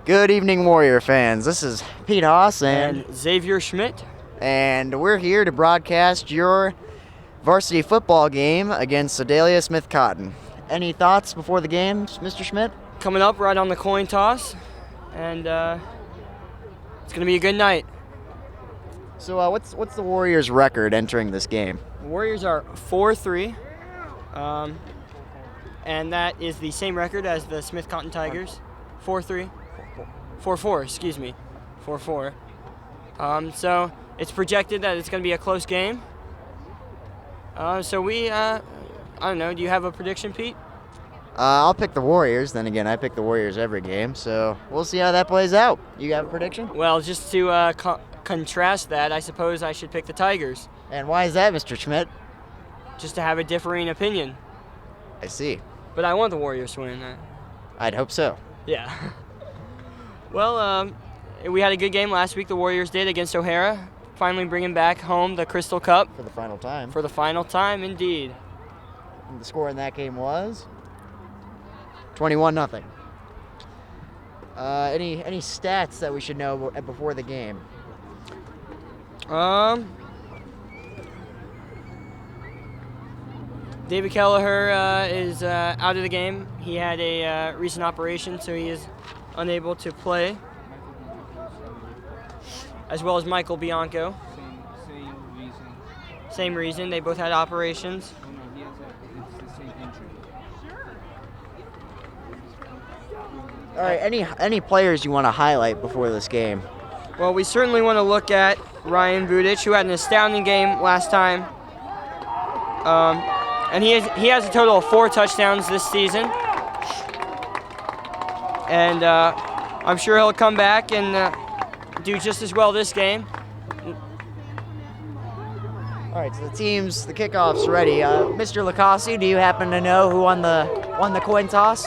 Good evening, Warrior fans. This is Pete Haas and Xavier Schmidt. And we're here to broadcast your varsity football game against Sedalia Smith Cotton. Any thoughts before the game, Mr. Schmidt? Coming up right on the coin toss, and it's going to be a good night. So what's the Warriors' record entering this game? The Warriors are 4-3, and that is the same record as the Smith Cotton Tigers. 4-3. 4-4, excuse me. 4-4. So it's projected that it's going to be a close game. I don't know, do you have a prediction, Pete? I'll pick the Warriors. Then again, I pick the Warriors every game, so we'll see how that plays out. You have a prediction? Well, just to contrast that, I suppose I should pick the Tigers. And why is that, Mr. Schmidt? Just to have a differing opinion. I see. But I want the Warriors to win. I'd hope so. Yeah. Well, we had a good game last week, the Warriors did, against O'Hara. Finally bringing back home the Crystal Cup. For the final time. For the final time, indeed. And the score in that game was 21-0. Any stats that we should know before the game? David Kelleher is out of the game. He had a recent operation, so he is unable to play. As well as Michael Bianco. Same reason. They both had operations. It's the same injury. All right. Any players you want to highlight before this game? Well, we certainly want to look at Ryan Vudic, who had an astounding game last time. And he has a total of 4 touchdowns this season. And I'm sure he'll come back and do just as well this game. All right, so the kickoff's ready. Mr. Licausi, do you happen to know who won the coin toss?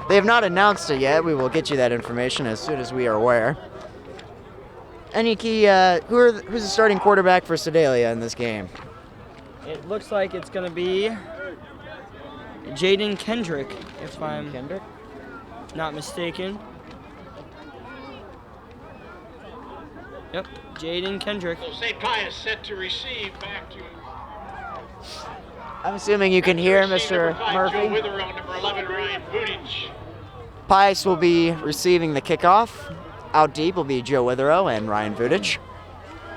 They have not announced it yet. We will get you that information as soon as we are aware. Any key? Who's the starting quarterback for Sedalia in this game? It looks like it's going to be Jaden Kendrick, if I'm not mistaken. Yep, Jaden Kendrick. So St. Pius set to receive back to. I'm assuming you can hear Mr. Murphy. Joe Witherow, number 11, Ryan Vudic. Pius will be receiving the kickoff. Out deep will be Joe Witherow and Ryan Vudic.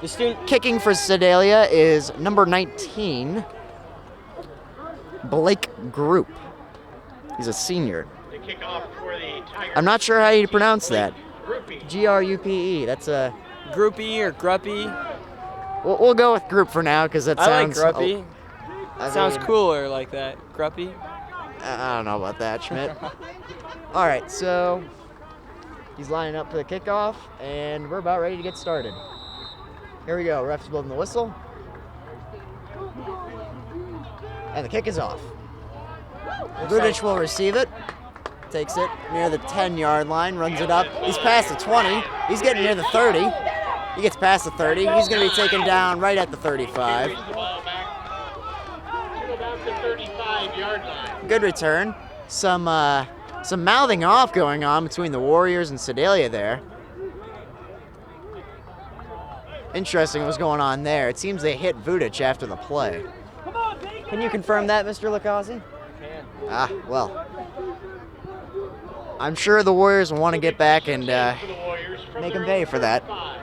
The student kicking for Sedalia is number 19, Blake Group. He's a senior. The kickoff for the Tigers. I'm not sure how you pronounce that. Groupie. G-R-U-P-E. That's a... Groupie or Gruppy. We'll go with Group for now because that sounds... I like Gruppy. Sounds cooler like that. Gruppy. I don't know about that, Schmidt. All right, so he's lining up for the kickoff, and we're about ready to get started. Here we go. Ref's blowing the whistle. And the kick is off. Vudic will receive it. Takes it near the 10-yard line, runs it up. He's past the 20. He's getting near the 30. He gets past the 30. He's going to be taken down right at the 35. Good return. Some mouthing off going on between the Warriors and Sedalia there. Interesting what's going on there. It seems they hit Vudic after the play. Can you confirm that, Mr. Licausi? Well. I'm sure the Warriors will want to get back and make them pay for that. All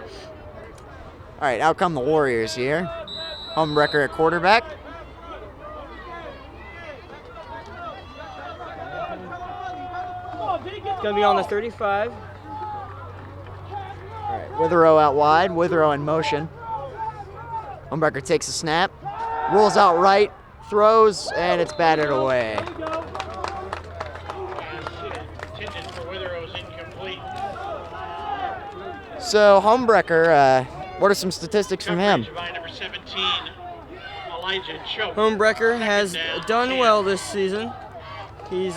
right, out come the Warriors here. Homewrecker at quarterback. It's going to be on the 35. All right, Witherow out wide. Witherow in motion. Homewrecker takes a snap. Rolls out right. Throws, and it's batted away. So, Homewrecker, what are some statistics from him? Homewrecker has done well this season. He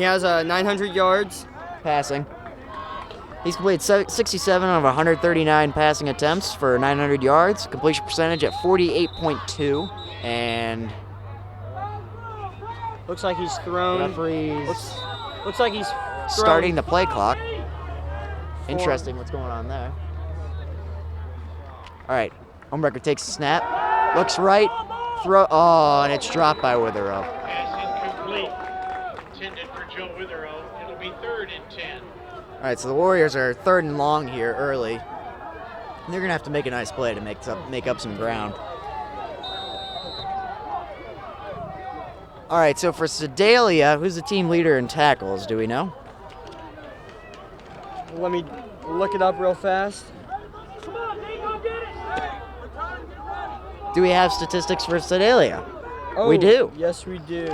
has 900 yards passing. He's completed 67 of 139 passing attempts for 900 yards. Completion percentage at 48.2. And Looks like he's thrown. Referees Looks like he's starting the play clock. Interesting what's going on there. All right, homewrecker takes a snap, looks right, throw. Oh, and it's dropped by Witherow. Pass incomplete. Intended for Joe Witherow. It'll be 3rd and 10. All right, so the Warriors are 3rd and long here early. They're gonna have to make a nice play to make up some ground. All right, so for Sedalia, who's the team leader in tackles? Do we know? Let me look it up real fast. Do we have statistics for Sedalia? Oh, We do. Yes, we do.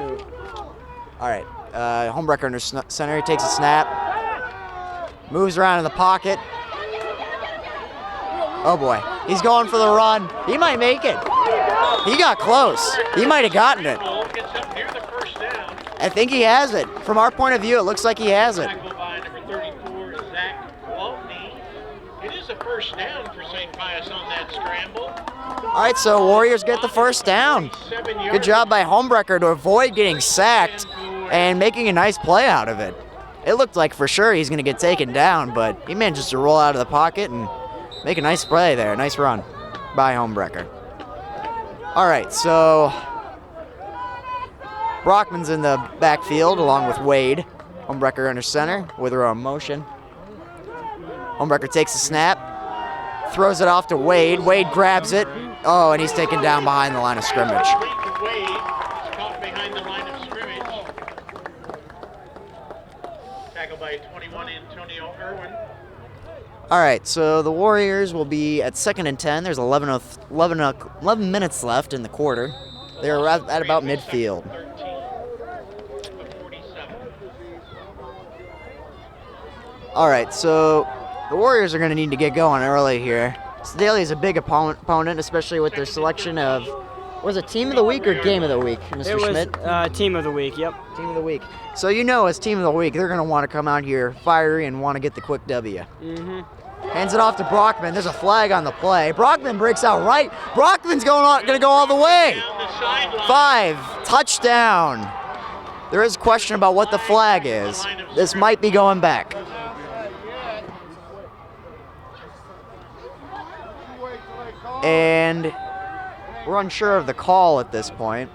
All right, homewrecker under center. He takes a snap, moves around in the pocket. Oh boy, he's going for the run. He might make it. He got close. He might have gotten it. Gets up near the first down. I think he has it. From our point of view, it looks like he has it. Tackle by number 34, Zach Waltney. It is a first down for St. Pius on that scramble. All right, so Warriors get the first down. 7 yards. Good job by homewrecker to avoid getting sacked and making a nice play out of it. It looked like for sure he's going to get taken down, but he manages to roll out of the pocket and make a nice play there. Nice run by homewrecker. All right, so Brockman's in the backfield along with Wade. Homewrecker under center, Witherow in motion. Homewrecker takes a snap, throws it off to Wade. Wade grabs it. Oh, and he's taken down behind the line of scrimmage. Wade is caught behind the line of scrimmage. Tackled by 21, Antonio Irwin. All right, so the Warriors will be at 2nd and 10. There's 11 minutes left in the quarter. They're at about midfield. 13 to 47. All right, so the Warriors are going to need to get going early here. Sedalia is a big opponent, especially with their selection of, was it Team of the Week or Game of the Week, Mr. It Schmidt? was Team of the Week, yep. Team of the Week. So you know as Team of the Week, they're going to want to come out here fiery and want to get the quick W. Mm-hmm. Hands it off to Brockman. There's a flag on the play. Brockman breaks out right. Brockman's going to go all the way. Down the sideline. 5, touchdown. There is a question about what the flag is. This might be going back. And we're unsure of the call at this point.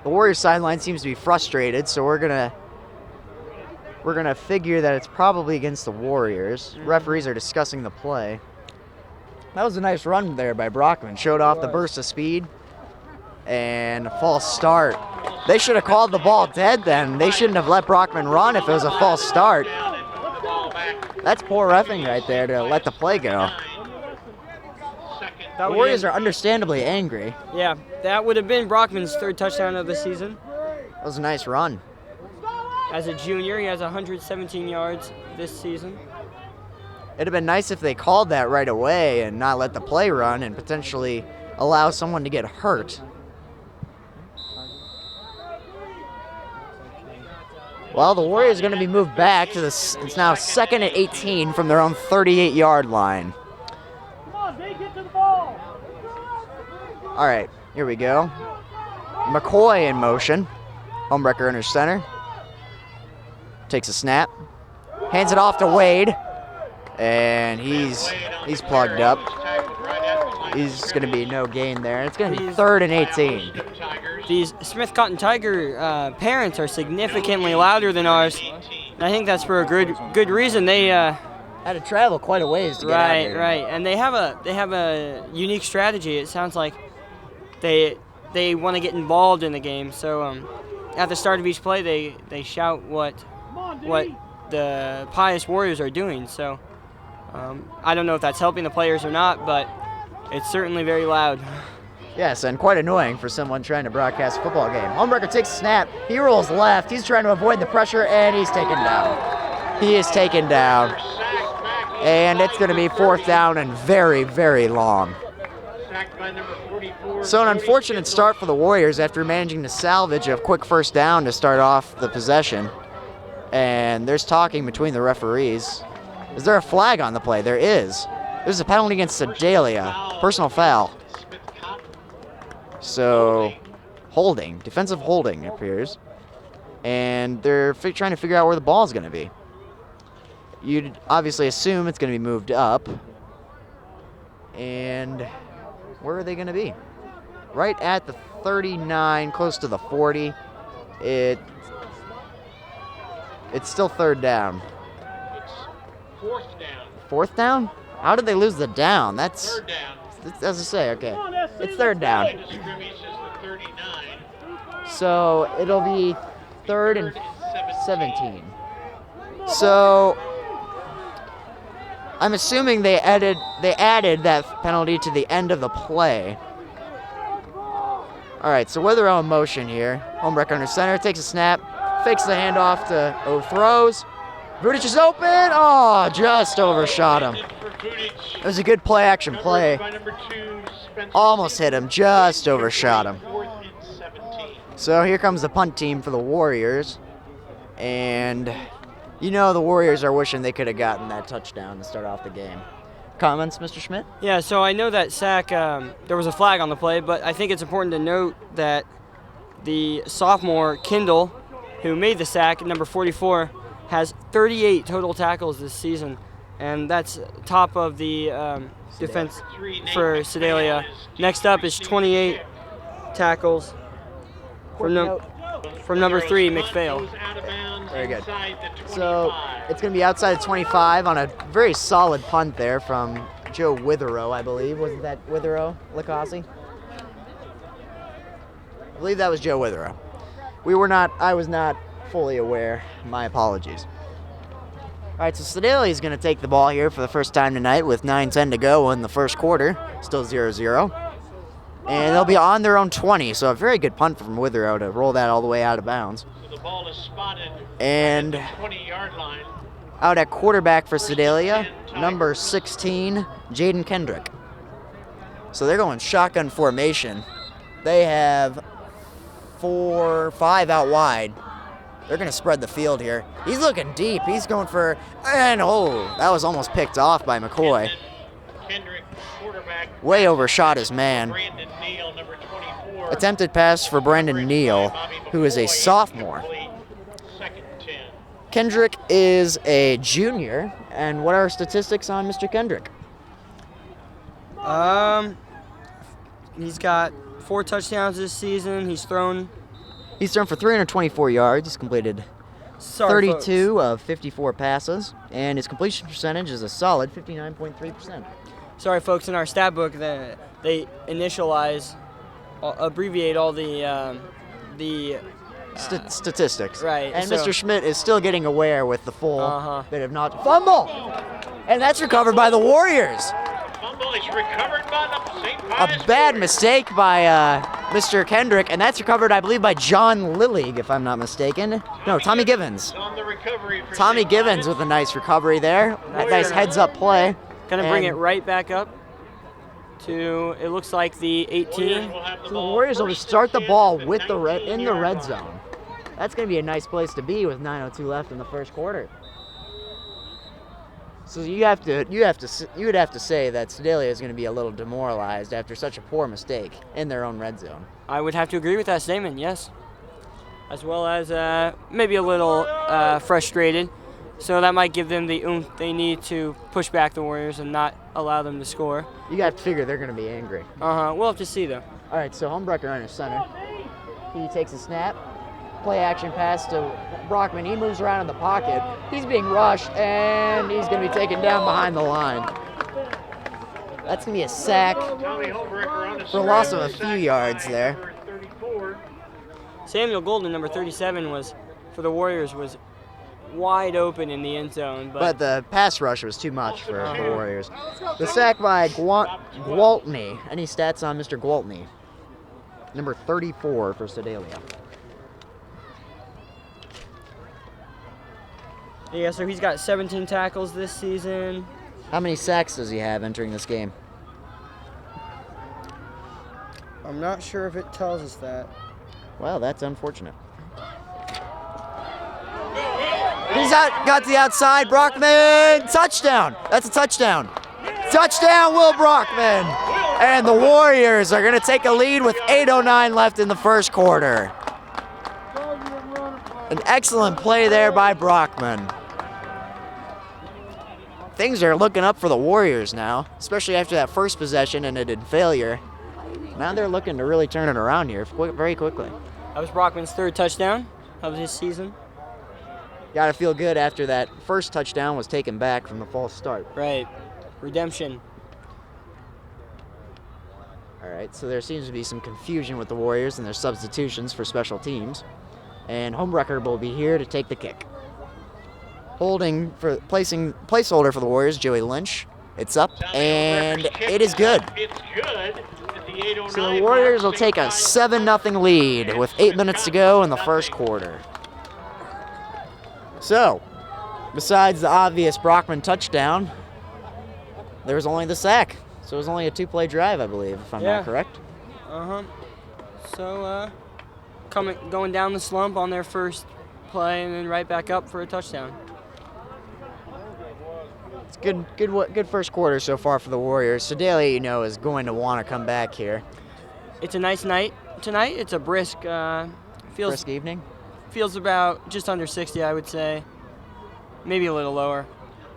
The Warriors sideline seems to be frustrated, so we're gonna figure that it's probably against the Warriors. Referees are discussing the play. That was a nice run there by Brockman. Showed off the burst of speed and a false start. They should have called the ball dead then. They shouldn't have let Brockman run if it was a false start. Down and move the ball back. That's poor effing right there to let the play go. Second. The Warriors are understandably angry. Yeah, that would have been Brockman's 3rd touchdown of the season. That was a nice run. As a junior, he has 117 yards this season. It'd have been nice if they called that right away and not let the play run and potentially allow someone to get hurt. Well, the Warriors are going to be moved back to this. It's now 2nd and 18 from their own 38-yard line. All right, here we go. McCoy in motion. Homewrecker under center. Takes a snap. Hands it off to Wade. And he's plugged up. He's going to be no gain there. It's going to be 3rd and 18. These Smith Cotton Tiger parents are significantly louder than ours. And I think that's for a good reason. They Had to travel quite a ways to get out here. right, and they have a unique strategy. It sounds like they want to get involved in the game. So at the start of each play, they shout what the Pius Warriors are doing. So I don't know if that's helping the players or not, but it's certainly very loud. Yes, and quite annoying for someone trying to broadcast a football game. Homewrecker takes a snap. He rolls left. He's trying to avoid the pressure, and he's taken down. He is taken down. And it's going to be 4th down and very, very long. So an unfortunate start for the Warriors after managing to salvage a quick first down to start off the possession. And there's talking between the referees. Is there a flag on the play? There is. There's a penalty against Sedalia. Personal foul. So holding, defensive holding, it appears. And they're trying to figure out where the ball is going to be. You'd obviously assume it's going to be moved up. And where are they going to be? Right at the 39, close to the 40. It's still third down. It's fourth down. Fourth down? How did they lose the down? That's Third down. as I say, okay. It's third down. Line of scrimmage is the 39. So it'll be third and 17. So I'm assuming they added that penalty to the end of the play. All right, so Witherell in motion here. Homewrecker under center, takes a snap, fakes the handoff to throws. Vudic is open. Oh, just overshot him. It was a good play action play. Almost hit him, just overshot him. So here comes the punt team for the Warriors. And you know the Warriors are wishing they could have gotten that touchdown to start off the game. Comments, Mr. Schmidt? Yeah, so I know that sack, there was a flag on the play, but I think it's important to note that the sophomore, Kindle, who made the sack, number 44, has 38 total tackles this season. And that's top of the defense for Sedalia. Next up is 28 tackles from number 3, McPhail. Very good. So it's going to be outside the 25 on a very solid punt there from Joe Witherow, I believe. Wasn't that Witherow, Licausi? I believe that was Joe Witherow. I was not fully aware. My apologies. All right, so Sedalia is going to take the ball here for the first time tonight with 9:10 to go in the first quarter. Still 0-0. And they'll be on their own 20, so a very good punt from Witherow to roll that all the way out of bounds. So the ball is spotted And at the 20-yard line. Out at quarterback for Sedalia, number 16, Jaden Kendrick. So they're going shotgun formation. They have 5 out wide. They're going to spread the field here. He's looking deep. He's going for, and that was almost picked off by McCoy. Kendrick, quarterback. Way overshot his man. Brandon Neal, number 24. Attempted pass for Brandon Neal, who is a sophomore. Second 10. Kendrick is a junior. And what are statistics on Mr. Kendrick? He's got 4 touchdowns this season. He's thrown for 324 yards. He's completed 32 of 54 passes, and his completion percentage is a solid 59.3%. Sorry, folks, in our stat book, they abbreviate all the statistics. Right. And so, Mr. Schmidt is still getting aware with the full bit of not fumble, and that's recovered by the Warriors. Fumble is recovered by the St. A Pius bad Warriors. mistake by Mr. Kendrick, and that's recovered, I believe, by John Lillig, if I'm not mistaken. No, Tommy Givens. On the recovery for Tommy St. Givens Pius. with a nice recovery there. A nice heads-up play. Gonna bring it And right back up to, it looks like the 18. Will have So the ball Warriors will first start the and ball 10 with at the red 19 in the red yard zone. line. That's going to be a nice place to be with 9:02 left in the first quarter. So you would have to say that Sedalia is going to be a little demoralized after such a poor mistake in their own red zone. I would have to agree with that statement, yes. As well as maybe a little frustrated. So that might give them the oomph they need to push back the Warriors and not allow them to score. You got to figure they're going to be angry. We'll have to see, though. All right, so Homebrecker under center. He takes a snap. Play action pass to Brockman. He moves around in the pocket. He's being rushed, and he's going to be taken down behind the line. That's going to be a sack Tommy Holbrecker on the for a loss of a sack few by yards there. number 34. Samuel Golden, number 37, for the Warriors, was wide open in the end zone. But the pass rush was too much for the Warriors. The sack by Gwaltney. Any stats on Mr. Gwaltney? Number 34 for Sedalia. Yeah, so he's got 17 tackles this season. How many sacks does he have entering this game? I'm not sure if it tells us that. Well, that's unfortunate. He's got to the outside. Brockman, touchdown. That's a touchdown. Touchdown, Will Brockman. And the Warriors are going to take a lead with 8:09 left in the first quarter. An excellent play there by Brockman. Things are looking up for the Warriors now, especially after that first possession and it in failure. Now they're looking to really turn it around here very quickly. That was Brockman's 3rd touchdown of his season. Got to feel good after that first touchdown was taken back from the false start. Right. Redemption. All right, so there seems to be some confusion with the Warriors and their substitutions for special teams. And Homewrecker will be here to take the kick. Placeholder for the Warriors, Joey Lynch. It's up, and it is good. It's good. At the 8:09 So the Warriors will take a 7-0 lead with 8 minutes to go in the first quarter. So, besides the obvious Brockman touchdown, there was only the sack. So it was only a 2-play drive, I believe, if I'm not correct. So, going down the slump on their first play and then right back up for a touchdown. It's good first quarter so far for the Warriors. Sedalia, you know, is going to want to come back here. It's a nice night tonight. It's a brisk Brisk evening. Feels about just under 60, I would say. Maybe a little lower.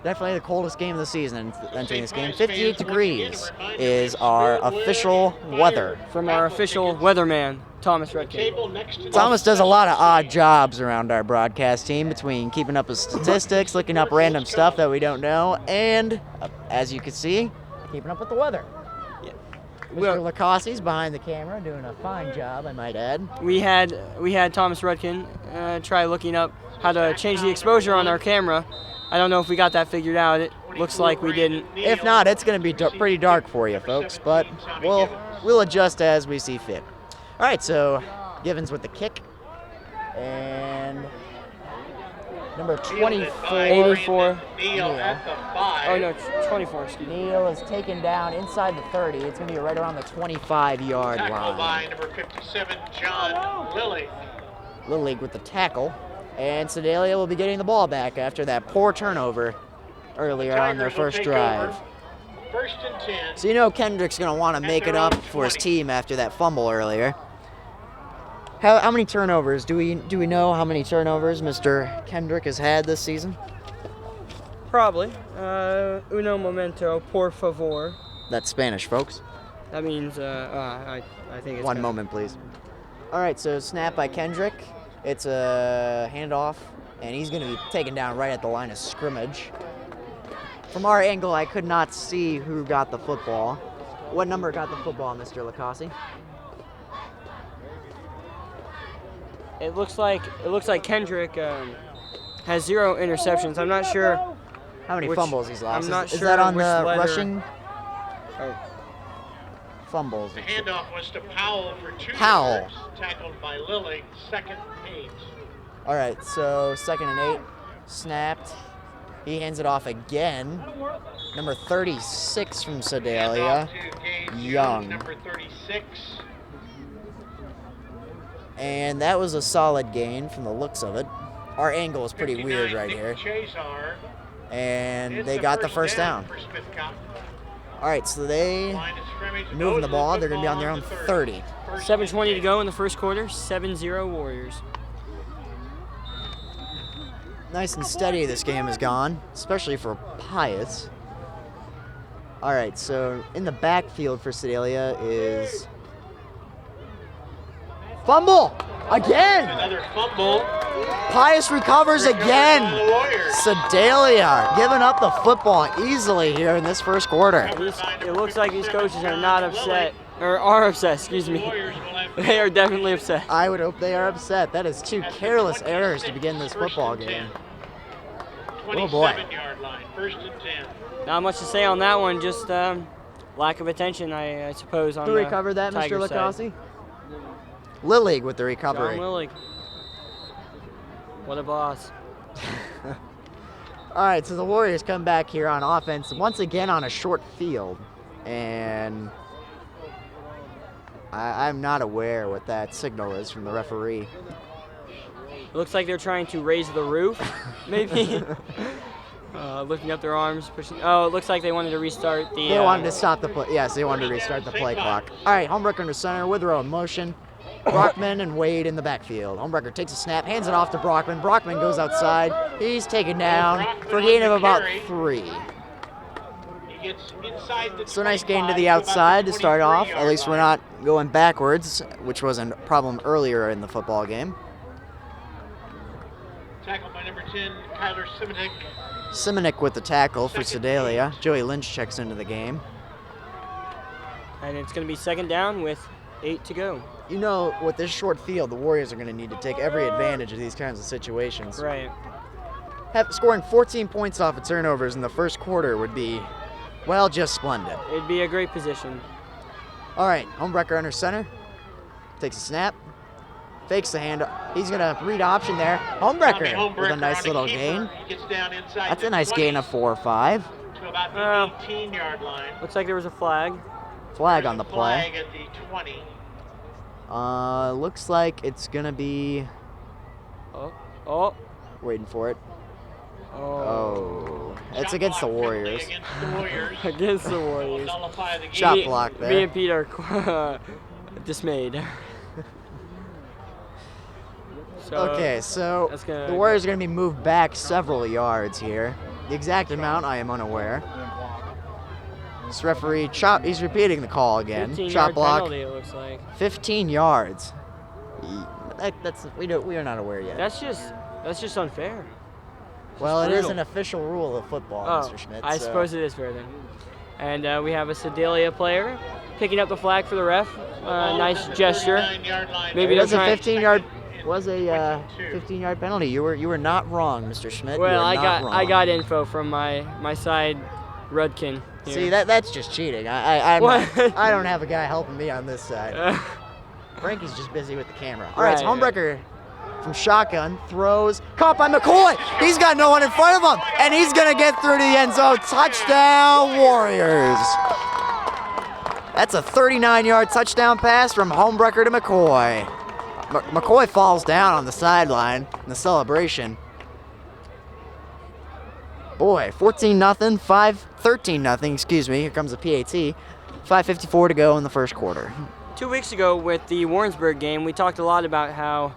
Definitely the coldest game of the season entering this game. 58 degrees is our official weather. From our official weatherman, Thomas Rudkin. Thomas does a lot of odd jobs around our broadcast team, between keeping up with statistics, looking up random stuff that we don't know, and, as you can see, keeping up with the weather. Yeah. Mr. Licausi's behind the camera doing a fine job, I might add. We had Thomas Rudkin try looking up how to change the exposure on our camera. I don't know if we got that figured out. It looks like we didn't. If not, it's going to be pretty dark for you, folks, but we'll adjust as we see fit. All right, so Givens with the kick, and number 24. 84. Neal at the 5. Oh, no, 24, excuse me. Neal is taken down inside the 30. It's going to be right around the 25-yard Tackled by line. number 57, John Lilly. Little League with the tackle. And Sedalia will be getting the ball back after that poor turnover earlier on their Tigers will first take drive. over. 1st and 10. So you know Kendrick's going to want to make it up for his team after that fumble earlier. How many turnovers? Do we know how many turnovers Mr. Kendrick has had this season? Probably. Uno momento, por favor. That's Spanish, folks. That means, I think it's... One moment, please. All right, so snap by Kendrick. It's a handoff, and he's going to be taken down right at the line of scrimmage. From our angle, I could not see who got the football. What number got the football, Mr. Licausi? It looks like Kendrick has 0 interceptions. I'm not sure How many fumbles he's lost? I'm not Is sure that on which the letter. rushing Oh, fumbles? The handoff was to Powell for 2 Powell. yards. Tackled by Lilly. 2nd and 8. All right, so 2nd and 8, snapped. He hands it off again. Number 36 from Sedalia, Handoff to Gabe Young. Number 36. And that was a solid gain from the looks of it. Our angle is pretty weird right here. Chazar. And It's they a got the first down. for Smith Cotton. All right, so they Line of scrimmage moving the goes ball. with They're going to be on their ball own the 30. 7:20 to go in the first quarter. 7-0 Warriors. Nice and steady this game has gone, especially for Pius. All right, so in the backfield for Sedalia is fumble again. Another fumble. Pius recovers again. By the Warriors. Sedalia giving up the football easily here in this first quarter. It looks like these coaches are not upset, or are upset, excuse me. Warriors will have They are definitely upset. I would hope they are upset. That is 2 careless errors to begin this football game. Oh boy. 27-yard line. 1st and 10. Not much to say on that one, just lack of attention, I suppose, on Who the recovered that, Mr. Tiger side. Licausi? Lillig with the John recovery. Willig. What a boss. All right, so the Warriors come back here on offense once again on a short field, and I'm not aware what that signal is from the referee. It looks like they're trying to raise the roof, maybe. Lifting up their arms, pushing. Oh, it looks like they wanted to restart the. They wanted to stop the play. Yes, they wanted to restart the play clock. All right, Homebrecker under center, Withrow in motion. Brockman and Wade in the backfield. Homebrecker takes a snap, hands it off to Brockman. Brockman goes outside. He's taken down for a gain of about 3. So nice gain to the outside to start off. At least we're not going backwards, which was a problem earlier in the football game. Tackle by number 10, Kyler Simonek. Simonek with the tackle for Sedalia. Joey Lynch checks into the game. And it's going to be second down with 8 to go. You know, with this short field, the Warriors are going to need to take every advantage of these kinds of situations. Right. Scoring 14 points off of turnovers in the first quarter would be, well, just splendid. It'd be a great position. All right, Homebrecker under center. Takes a snap. Fakes the hand. He's going to read option there. Homebrecker with a nice little gain. That's a nice gain of 4 or 5. To about the 18-yard line. Looks like there was a flag. Flag on the play. Flag at the 20. Looks like it's going to be... Oh. Waiting for it. Oh. Oh. It's against the Warriors. Against the Warriors. Shot block there. Me and Pete are dismayed. Okay, so the Warriors are going to be moved back several yards here. The exact amount, I am unaware. This referee, he's repeating the call again. Shot block. Penalty, it looks like. 15 yards. We are not aware yet. That's just unfair. Well, it is an official rule of football, Mr. Schmidt. I suppose it is fair then. And we have a Sedalia player picking up the flag for the ref. Nice gesture. Maybe it was a 15-yard. Was a 15-yard penalty. You were not wrong, Mr. Schmidt. Well, I got info from my side, Rudkin. Here. See, that's just cheating. I don't have a guy helping me on this side. Frankie's just busy with the camera. All right, so Homebrecker from shotgun throws, caught by McCoy. He's got no one in front of him, and he's gonna get through to the end zone. Touchdown, Warriors! That's a 39-yard touchdown pass from Homebrecker to McCoy. McCoy falls down on the sideline in the celebration. Boy, 14-0, 13-0, excuse me. Here comes the PAT. 5:54 to go in the first quarter. 2 weeks ago with the Warrensburg game, we talked a lot about how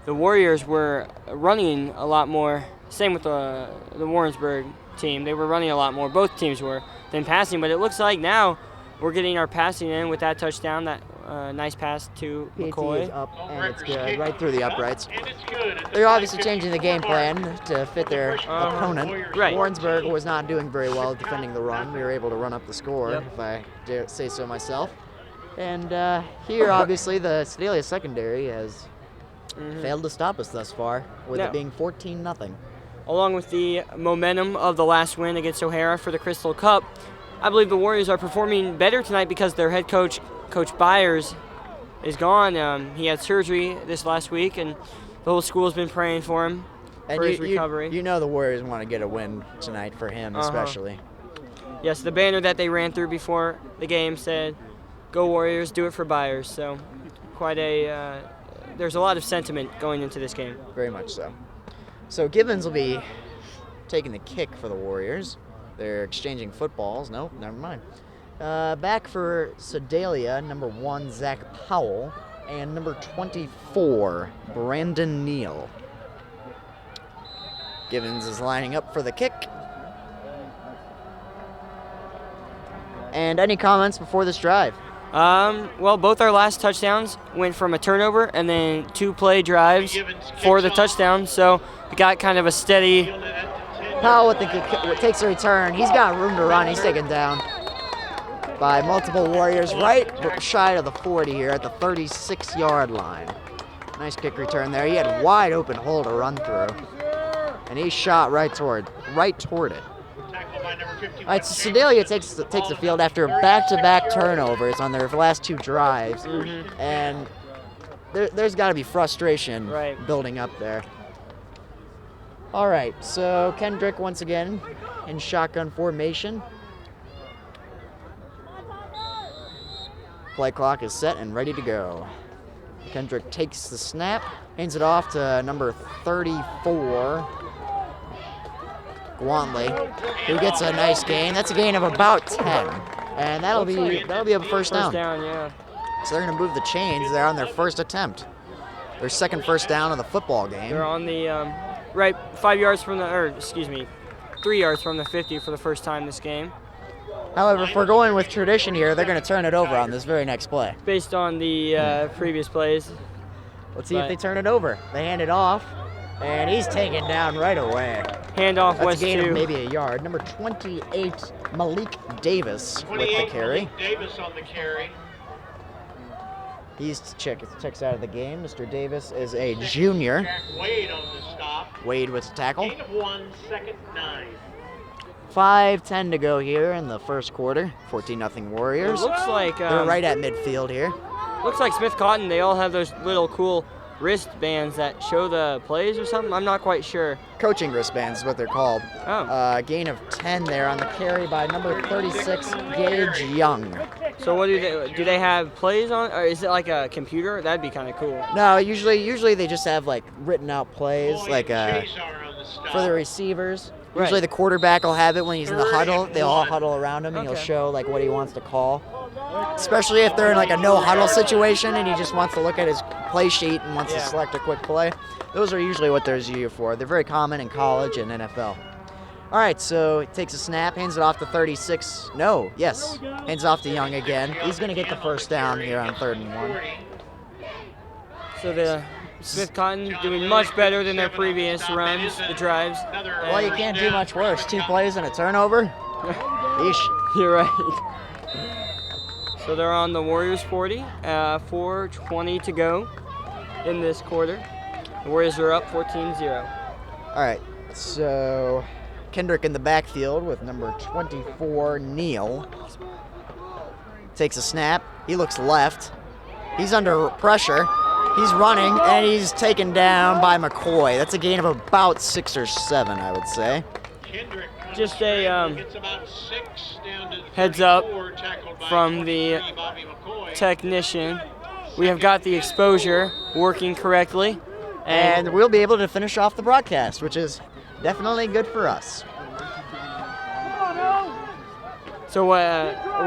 the Warriors were running a lot more. Same with the Warrensburg team. They were running a lot more, both teams were, than passing. But it looks like now we're getting our passing in with that touchdown, that nice pass to McCoy. Is up, and it's good, right through the uprights. They're obviously changing the game plan to fit their opponent. Right. Warrensburg was not doing very well defending the run. We were able to run up the score, if I dare say so myself. And here, obviously, the Sedalia secondary has failed to stop us thus far, with it being 14-0. Along with the momentum of the last win against O'Hara for the Crystal Cup, I believe the Warriors are performing better tonight because their head coach, Coach Byers, is gone. He had surgery this last week, and the whole school's been praying for him for his recovery. You know the Warriors want to get a win tonight for him, especially. Yes, the banner that they ran through before the game said, "Go Warriors, do it for Byers." So quite there's a lot of sentiment going into this game. Very much so. So Gibbons will be taking the kick for the Warriors. They're exchanging footballs. Nope, never mind. Back for Sedalia, number 1, Zach Powell, and number 24, Brandon Neal. Gibbons is lining up for the kick. And any comments before this drive? Well, both our last touchdowns went from a turnover and then 2 play drives for the touchdown, so we got kind of a steady. Powell takes a return. He's got room to run. He's taken down by multiple Warriors right shy of the 40 here at the 36-yard line. Nice kick return there. He had wide open hole to run through, and he shot right toward it. All right, so Sedalia takes the field after back-to-back turnovers on their last 2 drives, and there's got to be frustration building up there. All right, so Kendrick once again in shotgun formation. Play clock is set and ready to go. Kendrick takes the snap, hands it off to number 34. Guantley, who gets a nice gain. That's a gain of about 10, and that'll be a first down. First down, yeah. So they're going to move the chains. They're on their first attempt. Their second first down of the football game. They're on the right 5 yards from the, or excuse me, 3 yards from the 50 for the first time this game. However, if we're going with tradition here, they're going to turn it over on this very next play. Based on the previous plays. Let's see if they turn it over. They hand it off, and he's taken down right away. Handoff That's west a gain to of maybe a yard. Number 28, Malik Davis with the carry. Malik Davis on the carry. He's checks out of the game. Mr. Davis is a junior. Jack Wade on the stop. Wade with the tackle. Gain of 1, second 9. 5:10 to go here in the first quarter. 14-0 Warriors. It looks like They're right at midfield here. looks like Smith Cotton. They all have those little cool wristbands that show the plays or something. I'm not quite sure. Coaching wristbands is what they're called. Oh. Gain of 10 there on the carry by number 36, Gage Young. So what do they have plays on, or is it like a computer? That'd be kind of cool. No, usually they just have like written out plays, like Chazar on the stop. for the receivers. Right. Usually the quarterback will have it when he's in the huddle. They all huddle around him, and he'll Okay. show like what he wants to call. Especially if they're in like a no huddle situation and he just wants to look at his play sheet and wants to select a quick play. Those are usually what they're used for. They're very common in college and NFL. All right, so he takes a snap, hands it off to 36. No, yes, hands off to Young again. He's going to get the first down here on 3rd and 1. So the Smith Cotton doing much better than their previous runs, the drives. Well, you can't do much worse. 2 plays and a turnover. Yeesh. You're right. So they're on the Warriors 40, 4:20 to go in this quarter. The Warriors are up 14-0. All right, so Kendrick in the backfield with number 24, Neal. Takes a snap. He looks left. He's under pressure. He's running, and he's taken down by McCoy. That's a gain of about 6 or 7, I would say. Just a Gets about 6 down to the heads up 34, tackled by from the 23, Bobby McCoy. technician. We have got the exposure working correctly. And we'll be able to finish off the broadcast, which is definitely good for us. So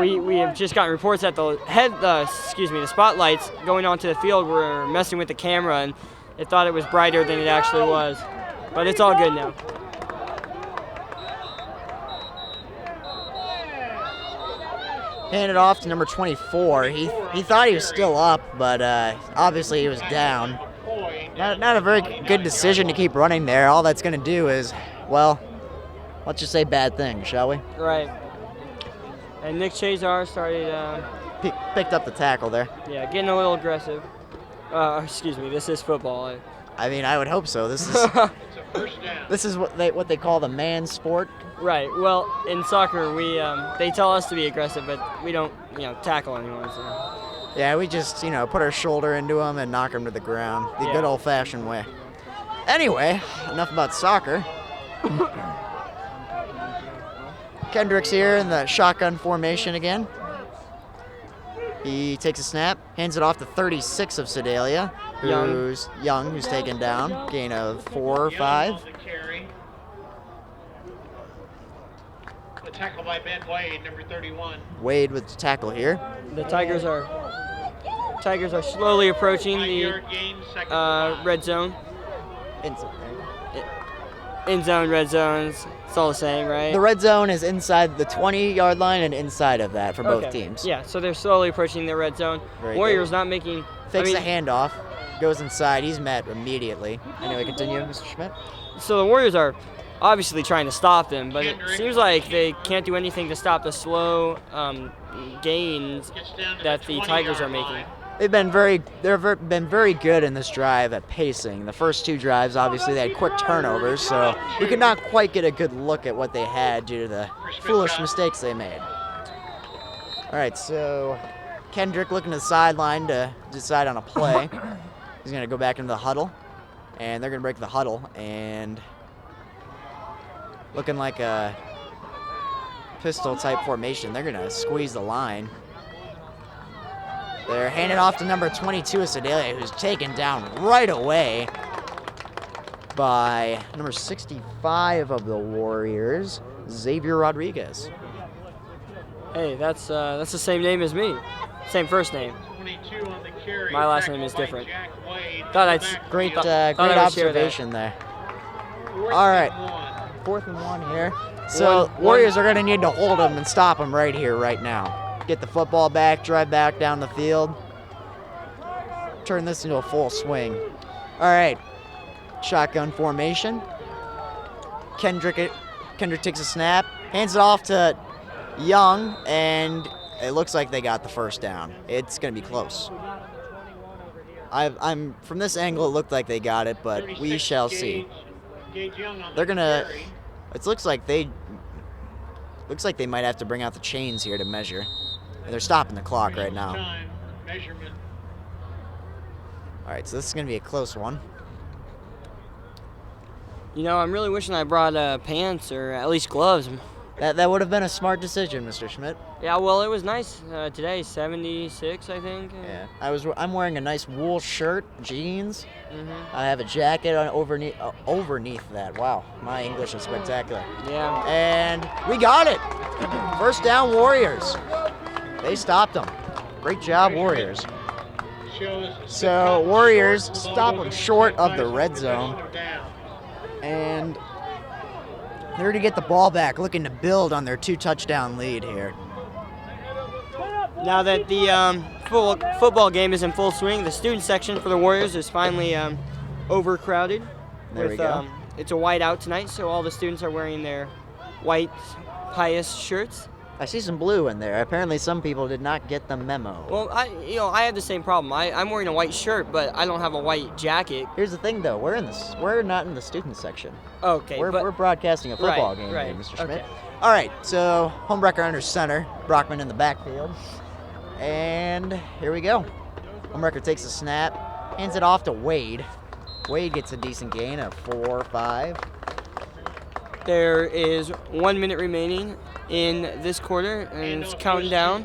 we have just gotten reports that the spotlights going onto the field were messing with the camera, and it thought it was brighter than it actually was. But it's all good now. Hand it off to number 24. He thought he was still up, but obviously he was down. Not a very good decision to keep running there. All that's going to do is, well, let's just say bad things, shall we? Right. And Nick Chazar started, Picked up the tackle there. getting a little aggressive. Excuse me, this is football. I mean, I would hope so. This is It's a first down. this is what they call the man sport. Right. Well, in soccer, they tell us to be aggressive, but we don't, tackle anyone. So. Yeah, we just, put our shoulder into him and knock him to the ground. The Yeah. good old-fashioned way. Anyway, enough about soccer. Kendrick's here in the shotgun formation again. He takes a snap, hands it off to 36 of Sedalia, who's taken down. Gain of 4 or 5. Young on the carry. The tackle by Ben Wade, number 31. Wade with the tackle here. The Tigers are slowly approaching the 5-yard gain, second and 5. red zone. In zone, red zones. It's all the same, right? The red zone is inside the 20-yard line and inside of that for both Okay. teams. Yeah, so they're slowly approaching the red zone. Very Warriors not making. Fakes the handoff, goes inside. He's met immediately. Anyway, continue, Mr. Schmidt. So the Warriors are obviously trying to stop them, but it seems like they can't do anything to stop the slow gains Gets down to that the Tigers are 20-yard making. line. They've been very good in this drive at pacing. The first 2 drives, obviously, they had quick turnovers, so we could not quite get a good look at what they had due to the foolish mistakes they made. All right, so Kendrick looking to the sideline to decide on a play. He's going to go back into the huddle, and they're going to break the huddle, and looking like a pistol-type formation. They're going to squeeze the line. They're handing off to number 22 of Sedalia, who's taken down right away. by number 65 of the Warriors, Xavier Rodriguez. Hey, that's the same name as me. Same first name. 22 on the carry. My last name is different. Thought I'd Great, Thought great I would share that. observation there. All right, 4th and 1 here. So Warriors are going to need to hold them and stop them right here, right now. Get the football back, drive back down the field. Turn this into a full swing. All right, shotgun formation. Kendrick takes a snap, hands it off to Young, and it looks like they got the first down. It's going to be close. I'm from this angle, it looked like they got it, but we shall see. They're gonna. It looks like they might have to bring out the chains here to measure. They're stopping the clock right now. All right, so this is gonna be a close one. You know, I'm really wishing I brought pants or at least gloves. That would have been a smart decision, Mr. Schmidt. Yeah, well, it was nice today. 76, I think. Yeah, I'm wearing a nice wool shirt, jeans. Mhm. I have a jacket on overneath that. Wow, my English is spectacular. Yeah. And we got it. First down, Warriors. They stopped them. Great job, Warriors. So Warriors stop them short of the red zone, and they're going to get the ball back, looking to build on their 2-touchdown lead here. Now that the football game is in full swing, the student section for the Warriors is finally overcrowded. There we go. It's a white out tonight, so all the students are wearing their white Pius shirts. I see some blue in there. Apparently some people did not get the memo. Well, I have the same problem. I'm wearing a white shirt, but I don't have a white jacket. Here's the thing, though. We're not in the student section. Okay, We're broadcasting a football game right, here, Mr. Schmidt. okay. All right, so homewrecker under center, Brockman in the backfield. And here we go. Homewrecker takes a snap, hands it off to Wade. Wade gets a decent gain of 4 or 5. There is 1 minute remaining in this quarter, and it's counting down.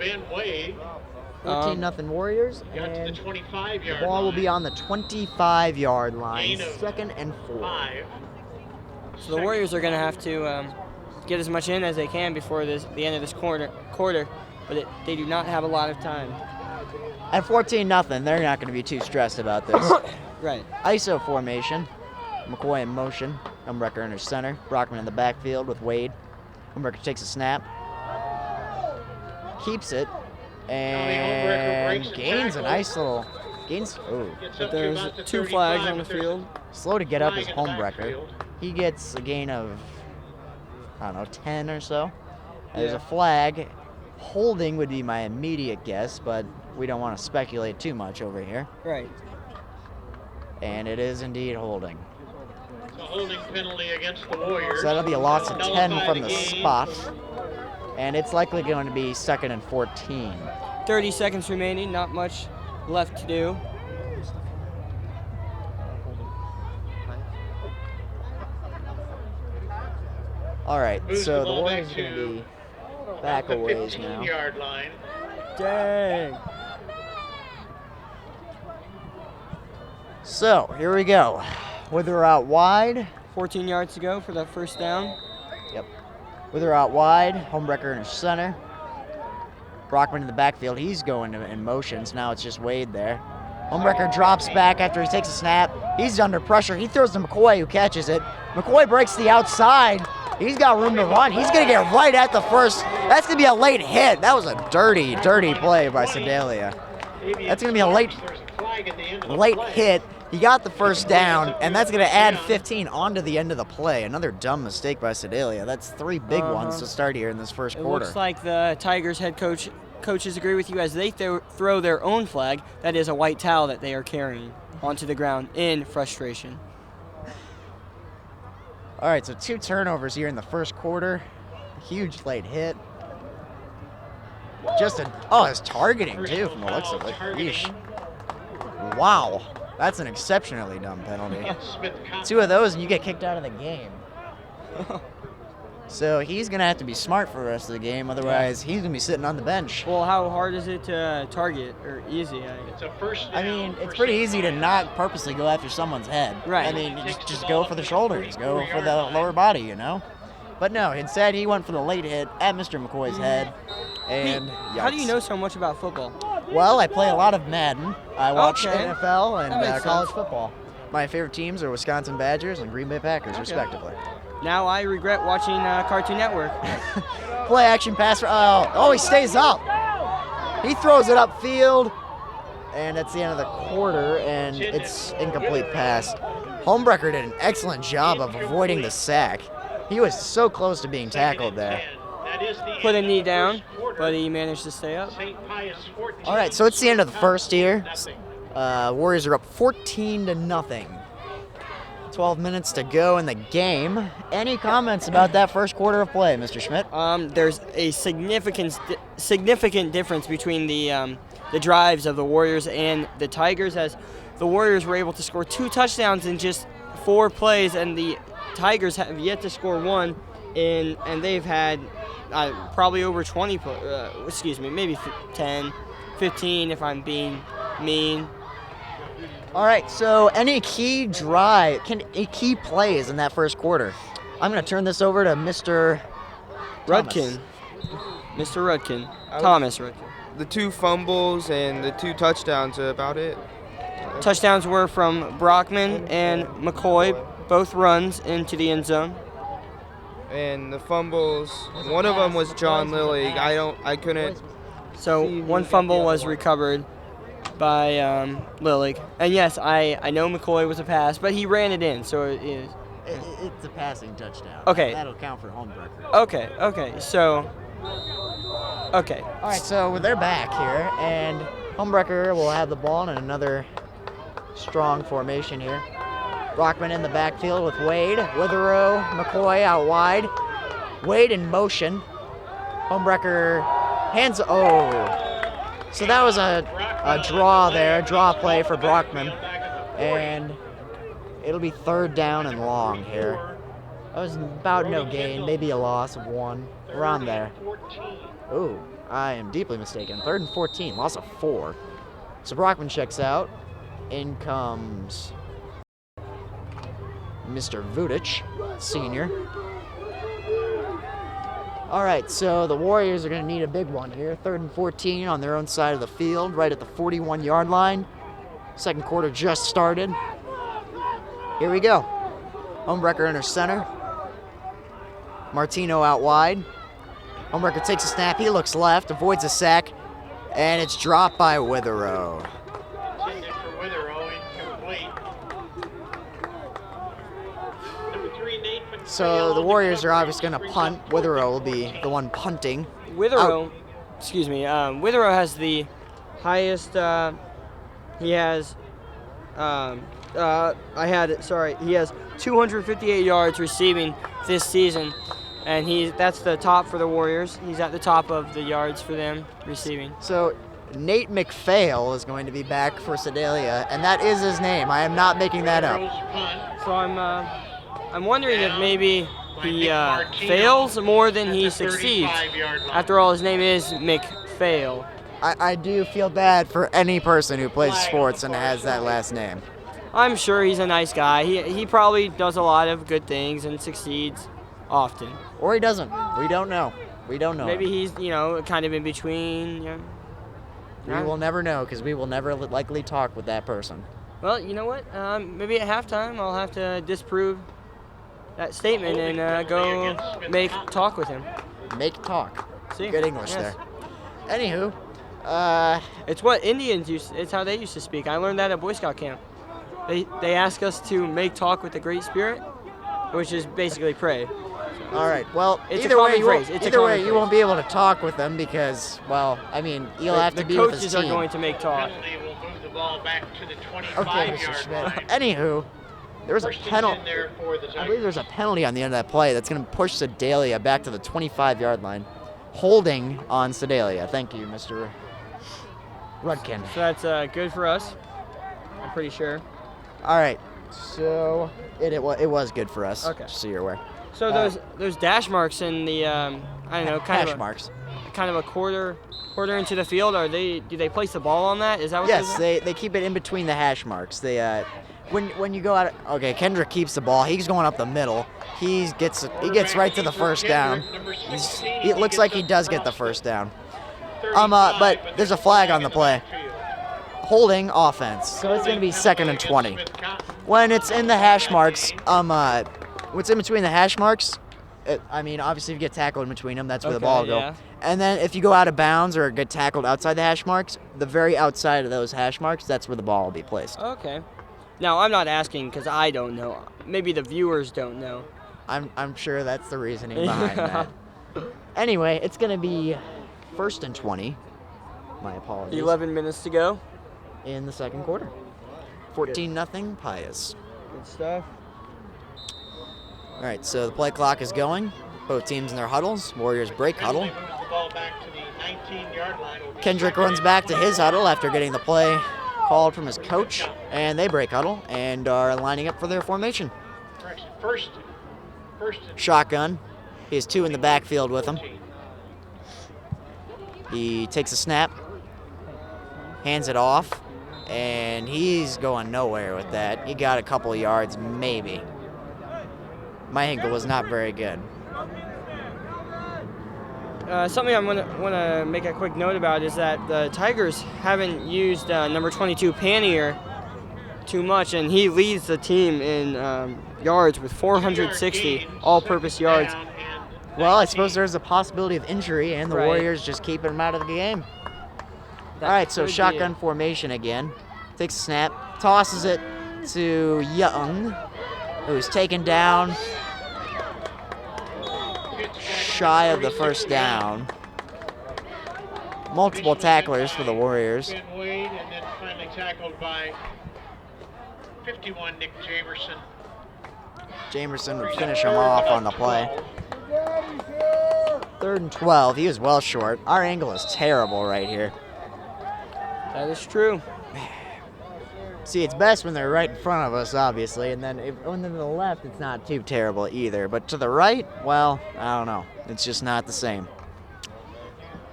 14-0 Warriors, and the ball will be on the 25-yard line, 2nd and 4. So the Warriors are going to have to get as much in as they can before the end of this quarter, but they do not have a lot of time. At 14-0, they're not going to be too stressed about this. Right. ISO formation. McCoy in motion. Umrecker under center. Brockman in the backfield with Wade. Umrecker takes a snap. Keeps it. And gains a nice little... Oh. But there's 2 flags on the field. Slow to get up is Homewrecker. He gets a gain of, I don't know, 10 or so. There's a flag. Holding would be my immediate guess, but we don't want to speculate too much over here. Right. And it is indeed holding. It's a holding penalty against the Warriors. So that'll be a loss of 10 from the spot. And it's likely going to be 2nd and 14. 30 seconds remaining, not much left to do. All right, Moves so the the ball Warriors back are going to to be back a ways now. 15-yard line. Dang. So here we go. Wither out wide. 14 yards to go for that first down. Yep. Wither out wide. Homewrecker in center. Brockman in the backfield. He's going in motions. Now it's just Wade there. Homewrecker drops back after he takes a snap. He's under pressure. He throws to McCoy, who catches it. McCoy breaks the outside. He's got room to run. He's going to get right at the first. That's going to be a late hit. That was a dirty, dirty play by Sedalia. That's going to be a late hit. He got the first down, and that's going to add 15 onto the end of the play. Another dumb mistake by Sedalia. That's 3 big ones to start here in this first quarter. It looks like the Tigers head coaches agree with you as they throw their own flag. That is a white towel that they are carrying onto the ground in frustration. All right, so 2 turnovers here in the first quarter. Huge late hit. It's targeting too from the looks of it. Yeesh. Wow, that's an exceptionally dumb penalty. 2 of those and you get kicked out of the game. So he's going to have to be smart for the rest of the game. Otherwise, he's going to be sitting on the bench. Well, how hard is it to target, or easy? It's a first down. I mean, it's for pretty St. easy to Pius. not purposely go after someone's head. Right. I mean, you just go for the shoulders, go for the lower body, you know? But no, instead he went for the late hit at Mr. McCoy's head. And How do you yikes. know so much about football? Well, I play a lot of Madden. I watch Okay. NFL That and makes college sense. football. My favorite teams are Wisconsin Badgers and Green Bay Packers, respectively. Now I regret watching Cartoon Network. Play action pass. Oh, he stays up. He throws it upfield, and that's the end of the quarter, and it's incomplete pass. Homebrecker did an excellent job of avoiding the sack. He was so close to being tackled there. Put a knee down, but he managed to stay up. St. Pius 14. All right, so it's the end of the first here. Warriors are up 14-0. 12 minutes to go in the game. Any comments about that first quarter of play, Mr. Schmidt? There's a significant difference between the drives of the Warriors and the Tigers, as the Warriors were able to score 2 touchdowns in just 4 plays, and the Tigers have yet to score 1, and they've had probably over 20, maybe 10, 15 if I'm being mean. All right, so any key plays in that first quarter? I'm going to turn this over to Mr. Rudkin. Mr. Rudkin. Thomas Rudkin. The 2 fumbles and the 2 touchdowns are about it. Touchdowns were from Brockman and McCoy, both runs into the end zone. And the fumbles, one of them was John Lilly. I couldn't. So one fumble was recovered by Lillig. And yes, I know McCoy was a pass, but he ran it in, so it is. It's a passing touchdown. Okay. That'll count for Homebrecker. Okay, so. Okay. All right, so they're back here, and Homebrecker will have the ball in another strong formation here. Brockman in the backfield with Wade. Witherow, McCoy out wide. Wade in motion. Homebrecker hands. Oh. So that was a draw there, draw play for Brockman. And it'll be 3rd down and long here. That was about no gain, maybe a loss of 1. Around there. Ooh, I am deeply mistaken. 3rd and 14, loss of 4. So Brockman checks out. In comes Mr. Vudic, senior. All right, so the Warriors are going to need a big one here. 3rd and 14 on their own side of the field, right at the 41-yard line. Second quarter just started. Here we go. Homebrecker under center. Martino out wide. Homebrecker takes a snap. He looks left, avoids a sack, and it's dropped by Witherow. Intended for Witherow, incomplete. Number 3, Nate McPhail. So the Warriors are obviously going to punt. Witherow will be the one punting. Witherow has the highest. He has. He has 258 yards receiving this season, and that's the top for the Warriors. He's at the top of the yards for them receiving. So Nate McPhail is going to be back for Sedalia, and that is his name. I am not making that up. So I'm wondering if maybe he fails more than he succeeds. After all, his name is McPhail. I do feel bad for any person who plays sports and has that last name. I'm sure he's a nice guy. He probably does a lot of good things and succeeds often. Or he doesn't. We don't know. Maybe he's, kind of in between. We will never know because we will never likely talk with that person. Well, you know what? Maybe at halftime I'll have to disprove that statement and go make talk with him. Make talk. See? Good English Yes. there. Anywho, it's what Indians it's how they used to speak. I learned that at Boy Scout camp. They ask us to make talk with the Great Spirit, which is basically pray. all right. Well, It's a either way, common you phrase. won't, It's a either way, common you phrase. won't be able to talk with them because, well, I mean, you'll have to The be with his coaches team. are going to make talk. Penalty will move the ball back to the Okay, 25-yard Mr. Schmidt. line. Anywho, there was a First and penalty. 10 there for the I believe there's a penalty on the end of that play that's going to push Sedalia back to the 25-yard line. Holding on Sedalia. Thank you, Mr. Rudkin. So that's good for us. I'm pretty sure. All right. So it was good for us. Okay. Just so you're aware. So those dash marks in the I don't know, hash marks. kind of a quarter into the field. Do they place the ball on that? Is that what? Yes, they keep it in between the hash marks. They when you go out. Okay, Kendrick keeps the ball. He's going up the middle. He gets right to the first down. It looks like he does get the first down. But there's a flag on the play. Holding offense. So it's going to be 2nd and 20. When it's in the hash marks, what's in between the hash marks? Obviously if you get tackled in between them, that's where the ball will go. Yeah. And then if you go out of bounds or get tackled outside the hash marks, the very outside of those hash marks, that's where the ball will be placed. Okay. Now I'm not asking because I don't know. Maybe the viewers don't know. I'm sure that's the reasoning behind that. Anyway, it's going to be 1st and 20. My apologies. 11 minutes to go. In the second quarter. 14-0 Pius. Good stuff. All right, so the play clock is going. Both teams in their huddles. Warriors break huddle. Kendrick runs back to his huddle after getting the play called from his coach, and they break huddle and are lining up for their formation. First. Shotgun. He has 2 in the backfield with him. He takes a snap, hands it off, and he's going nowhere with that. He got a couple of yards, maybe. My ankle was not very good. Something I want to make a quick note about is that the Tigers haven't used number 22 Panier too much, and he leads the team in yards with 460 all-purpose yards. Well, I suppose there's a possibility of injury, and the Right. Warriors just keeping him out of the game. That All right, so could be shotgun it. formation again. Takes a snap, tosses it to Young, who's taken down shy of the first down. Multiple tacklers for the Warriors. Ben Wade, and then finally tackled by 51 Nick Jamerson. Jamerson would finish him off on the play. 3rd and 12. He was well short. Our angle is terrible right here. That is true. See, it's best when they're right in front of us, obviously, and then when they're to the left, it's not too terrible either. But to the right, well, I don't know. It's just not the same.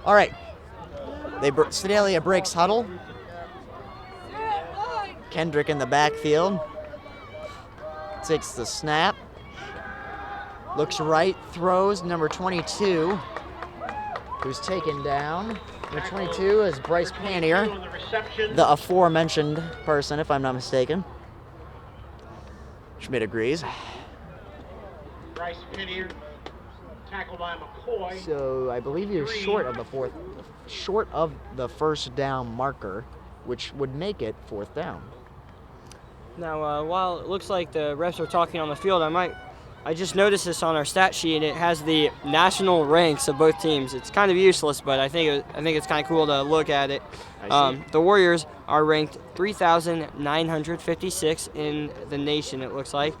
All right. Sedalia breaks huddle. Kendrick in the backfield. Takes the snap. Looks right, throws number 22, who's taken down. Number 22 is Bryce Panier, the aforementioned person, if I'm not mistaken. Schmidt agrees. Bryce Panier tackled by McCoy. So I believe you're short of the first down marker, which would make it 4th down. Now, while it looks like the refs are talking on the field, I just noticed this on our stat sheet. It has the national ranks of both teams. It's kind of useless, but I think it's kind of cool to look at it. The Warriors are ranked 3,956 in the nation, it looks like,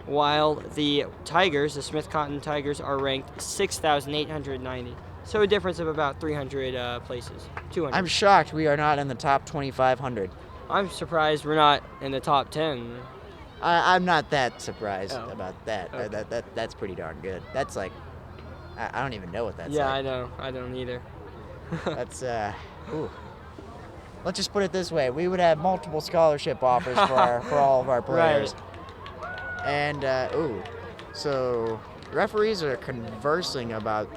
while the Tigers, the Smith Cotton Tigers, are ranked 6,890. So a difference of about 300 places, 200. I'm shocked we are not in the top 2,500. I'm surprised we're not in the top 10. I'm not that surprised about that. Okay. That's pretty darn good. That's like, I don't even know what that's Yeah, like. I know. I don't either. That's, ooh. Let's just put it this way. We would have multiple scholarship offers for all of our players. Right. And, so referees are conversing about,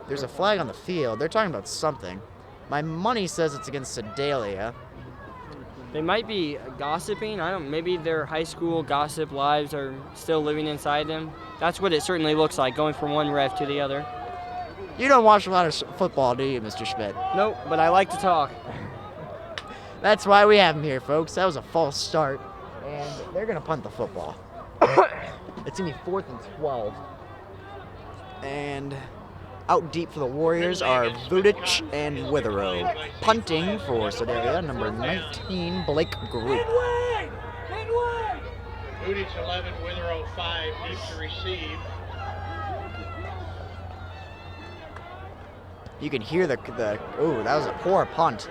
there's a flag on the field. They're talking about something. My money says it's against Sedalia. They might be gossiping. Maybe their high school gossip lives are still living inside them. That's what it certainly looks like, going from one ref to the other. You don't watch a lot of football, do you, Mr. Schmidt? Nope, but I like to talk. That's why we have him here, folks. That was a false start, and they're going to punt the football. It's going to be 4th and 12. And out deep for the Warriors are Vudic and Witherow. Punting for Sedalia, number 19, Blake Group. Vudic 11, Witherow 5, deep to receive. You can hear that was a poor punt.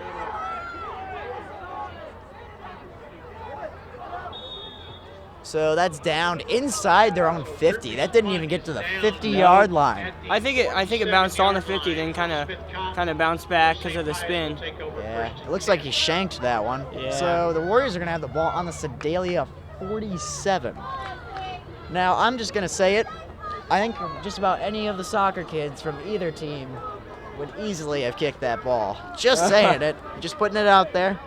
So that's down inside their own 50. That didn't even get to the 50-yard line. I think it bounced on the 50, then kind of bounced back because of the spin. Yeah, it looks like he shanked that one. Yeah. So the Warriors are going to have the ball on the Sedalia 47. Now, I'm just going to say it. I think just about any of the soccer kids from either team would easily have kicked that ball. Just saying it. Just putting it out there.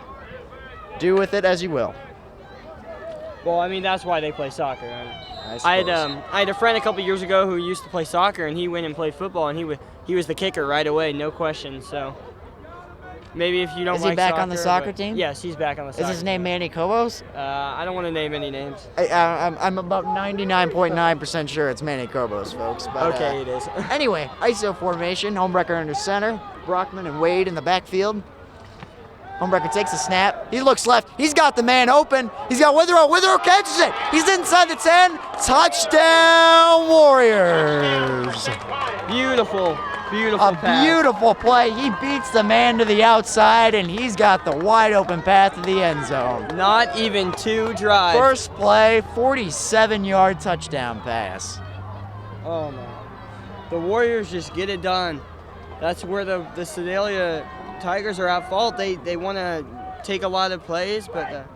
Do with it as you will. Well, I mean, that's why they play soccer. I had a friend a couple years ago who used to play soccer, and he went and played football, and he was the kicker right away, no question. So maybe if you don't Is like he back soccer, on the soccer but- team? Yes, he's back on the soccer Is his name Manny Cobos? I don't want to name any names. I'm about 99.9% sure it's Manny Cobos, folks. But, Okay, it is. Anyway, ISO formation, Homebrecker under center, Brockman and Wade in the backfield. Homebrecker takes a snap. He looks left. He's got the man open. He's got Withrow. Withrow catches it. He's inside the 10. Touchdown, Warriors. Beautiful A pass. beautiful play. He beats the man to the outside, and he's got the wide open path to the end zone. Not even 2 drives. First play, 47-yard touchdown pass. Oh man, the Warriors just get it done. That's where the Sedalia Tigers are at fault. They want to take a lot of plays, but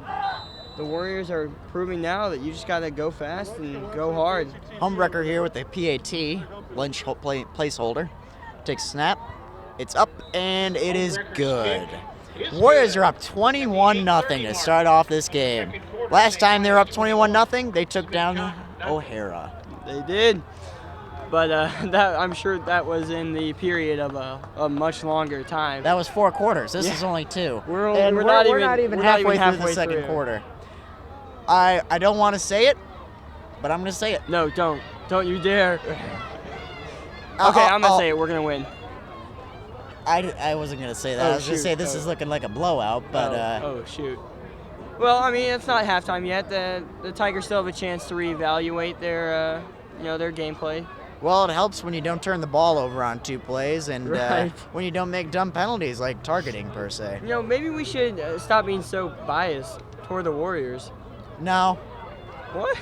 the Warriors are proving now that you just got to go fast and go hard. Homebrecker here with the PAT, Lynch placeholder. Takes a snap. It's up, and it is good. Warriors are up 21-0 to start off this game. Last time they were up 21-0, they took down O'Hara. They did, but that I'm sure that was in the period of a much longer time. That was 4 quarters. This is only 2. We're not not even even halfway halfway through the second through. quarter. I don't want to say it, but I'm going to say it. No, don't you dare. I'll- Okay, I'm gonna I'll- say it. We're gonna win. I wasn't going to say that. Oh, I was going to shoot. say this is looking like a blowout, but oh shoot. Well, I mean, it's not halftime yet. The Tigers still have a chance to reevaluate their their gameplay. well, it helps when you don't turn the ball over on 2 plays and Right. when you don't make dumb penalties like targeting per se. Maybe we should stop being so biased toward the Warriors. No. What?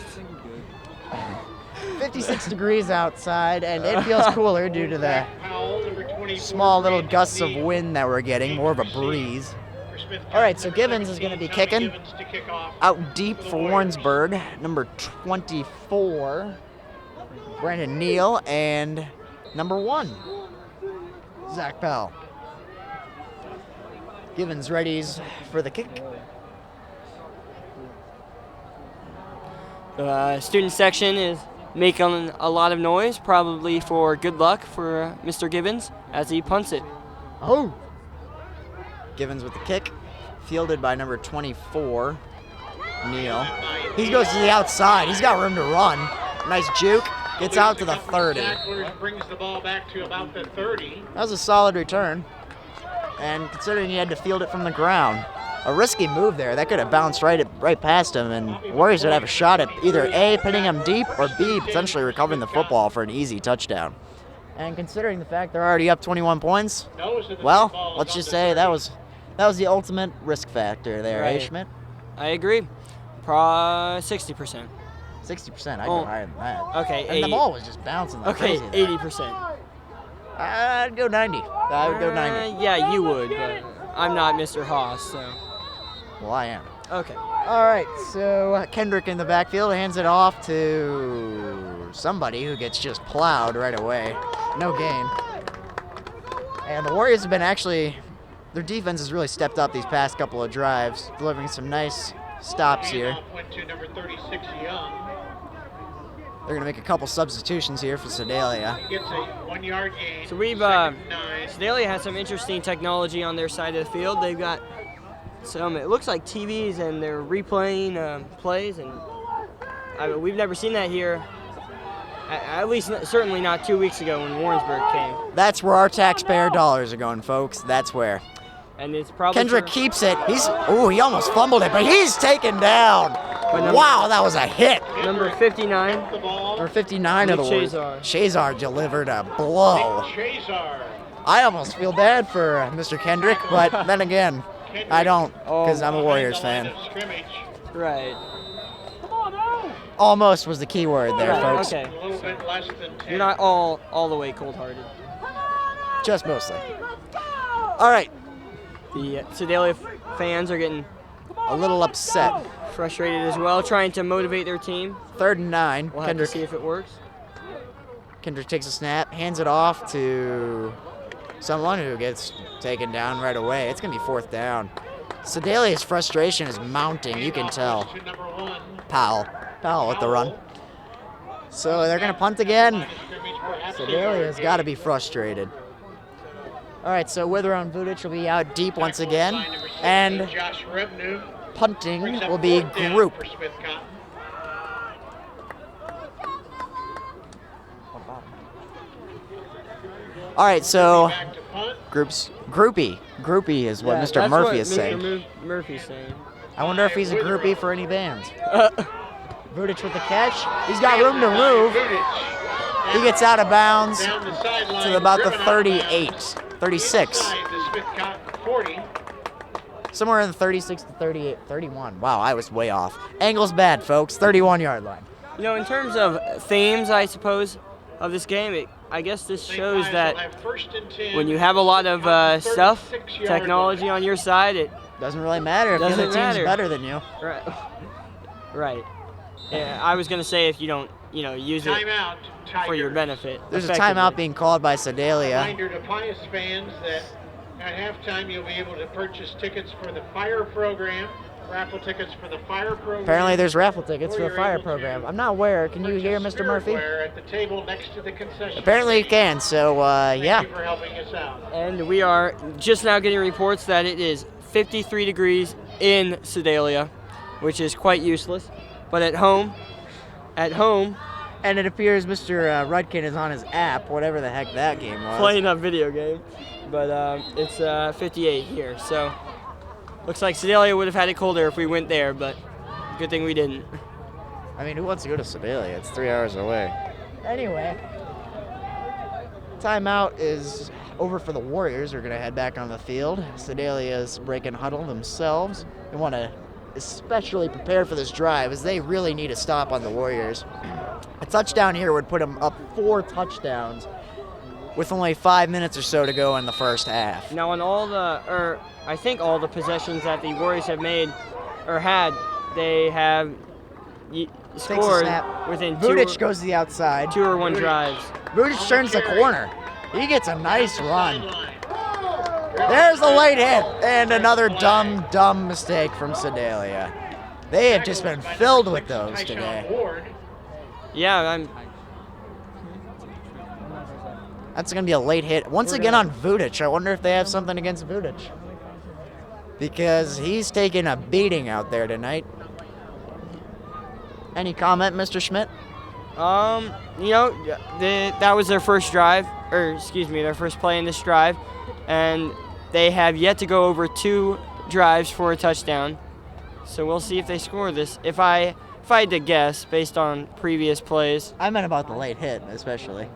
56 degrees outside, and it feels cooler due to the Powell, number 24, small little Grayson gusts of Neal. wind that we're getting, more of a breeze. For Smith All right, County, so number Givens is going to be 17, Tommy kicking. Givens to kick off. Out deep for Warrensburg, number 24, Brandon Neal, and number 1, Zach Bell. Givens readies for the kick. The student section is making a lot of noise, probably for good luck for Mr. Givens as he punts it. Oh! Givens with the kick, fielded by number 24, Neal. He goes to the outside. He's got room to run. Nice juke. Gets out to the 30. Tacklers brings the ball back to about the 30. That was a solid return. And considering he had to field it from the ground, a risky move there. That could have bounced right past him, and Warriors would have a shot at either A, pinning him deep, or B, potentially recovering the football for an easy touchdown. And considering the fact they're already up 21 points, well, let's just say that was the ultimate risk factor there, eh, Right. Schmidt? I agree. 60%. 60%. I'd Oh. go higher than that. Okay, And the 80. ball was just bouncing like Okay, crazy. there. 80%. I'd go 90. I would go 90. Yeah, you would, but I'm not Mr. Haas, so. Well, I am. Okay. All right, so Kendrick in the backfield hands it off to somebody who gets just plowed right away. No gain. And the Warriors have been their defense has really stepped up these past couple of drives, delivering some nice stops here. Handoff went to number 36, Young. They're going to make a couple substitutions here for Sedalia. He gets a 1-yard gain. So we've, Second and 9. Sedalia has some interesting technology on their side of the field. They've got some, it looks like TVs, and they're replaying plays, and we've never seen that here. At least, certainly not 2 weeks ago when Warrensburg came. That's where our taxpayer dollars are going, folks. That's where. And it's probably Kendrick keeps it. He almost fumbled it, but he's taken down. Wow, that was a hit. number 59. The ball. Number 59 of the Nick Warriors. Chazar. Chazar delivered a blow. Chazar. I almost feel bad for Mr. Kendrick, but then again, I don't, because I'm a Warriors fan. Line of scrimmage. Right. Almost was the key word there, Right, folks. okay. A little bit less than 10. You're not all the way cold-hearted. Just mostly. All right. The Sedalia fans are getting A little upset. frustrated as well, trying to motivate their team. 3rd and 9. We'll have to see if it works. Kendrick takes a snap, hands it off to someone who gets taken down right away. It's going to be 4th down. Sedalia's frustration is mounting, you can tell. To number 1. Powell with the run. So they're going to punt again. Sedalia's got to be frustrated. All right, so Witherell and Vudic will be out deep once again. And Josh Rebnew punting brings up will be 4th down group. for Smith Cotton. All right, so Back to punt. groupie is what Mr. That's Murphy what is saying. Mr. Murphy's saying. I wonder if he's a groupie for any bands. Vudic with the catch. He's got room to move. He gets out of bounds Down the sideline, to about the driven out of 38, bounds. 36. Inside the Smith Cotton 40. Somewhere in the 36 to 38, 31. Wow, I was way off. Angle's bad, folks. 31-yard line. You know, in terms of themes, I suppose, of this game, I guess this shows that when you have a lot of stuff, technology on your side, it Doesn't really matter if the other Doesn't team's matter. better than you. right. Right. Yeah, I was gonna say if you don't, use it Timeout, Tigers. for your benefit. There's a effectively. timeout being called by Sedalia. Reminder to Pius fans that at halftime you'll be able to purchase tickets for the fire program, raffle tickets for the fire program. Apparently there's raffle tickets Or for the you're fire able to program. I'm not aware. Can you hear purchase Mr. Murphy? spiritware at the table next to the concession Apparently you stand. can, so yeah. Thank you for helping us out. And we are just now getting reports that it is 53 degrees in Sedalia, which is quite useless. But at home, And it appears Mr. Rudkin is on his app, whatever the heck that game was. playing a video game. But it's 58 here, so looks like Sedalia would have had it colder if we went there, but good thing we didn't. I mean, who wants to go to Sedalia? It's 3 hours away. Anyway, timeout is over for the Warriors. They're going to head back on the field. Sedalia's breaking huddle themselves. They want to especially prepare for this drive as they really need a stop on the Warriors. A touchdown here would put them up 4 touchdowns with only 5 minutes or so to go in the first half. Now on I think all the possessions that the Warriors have made or had, they have Takes a scored snap. within Vudic goes to the outside. 2 or 1 drives. Vudic turns the corner. He gets a nice run. There's a late hit and another dumb mistake from Sedalia. They have just been filled with those today. Yeah, That's going to be a late hit. Once again on Vudic. I wonder if they have something against Vudic. Because he's taking a beating out there tonight. Any comment, Mr. Schmidt? that was their first drive, their first play in this drive, and they have yet to go over 2 drives for a touchdown. So we'll see if they score this. If I had to guess based on previous plays, I meant about the late hit, especially.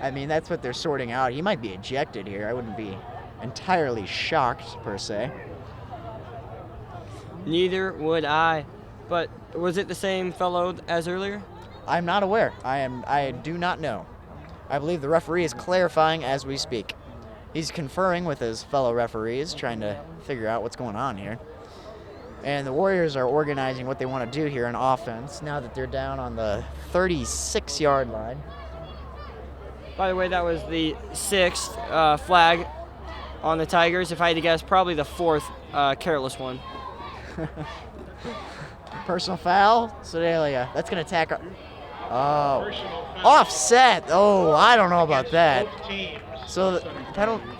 I mean, that's what they're sorting out. He might be ejected here. I wouldn't be entirely shocked, per se. neither would I. But was it the same fellow as earlier? I'm not aware. I do not know. I believe the referee is clarifying as we speak. He's conferring with his fellow referees, trying to figure out what's going on here. And the Warriors are organizing what they want to do here on offense now that they're down on the 36-yard line. By the way, that was the 6th flag on the Tigers. If I had to guess, probably the 4th careless one. Personal foul, Sedalia. That's going to attack. Oh, offset. Oh, I don't know about that. So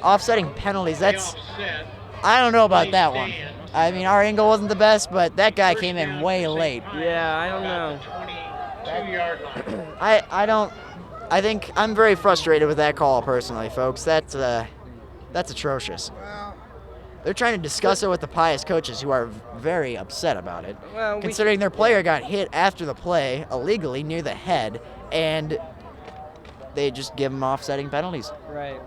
offsetting penalties. I don't know about that one. I mean, our angle wasn't the best, but that guy came in way late. Yeah, I don't know. 22-yard line. I think I'm very frustrated with that call personally, folks. That's atrocious. They're trying to discuss it with the Pius coaches, who are very upset about it, considering their player got hit after the play illegally near the head, and they just give them offsetting penalties. Right.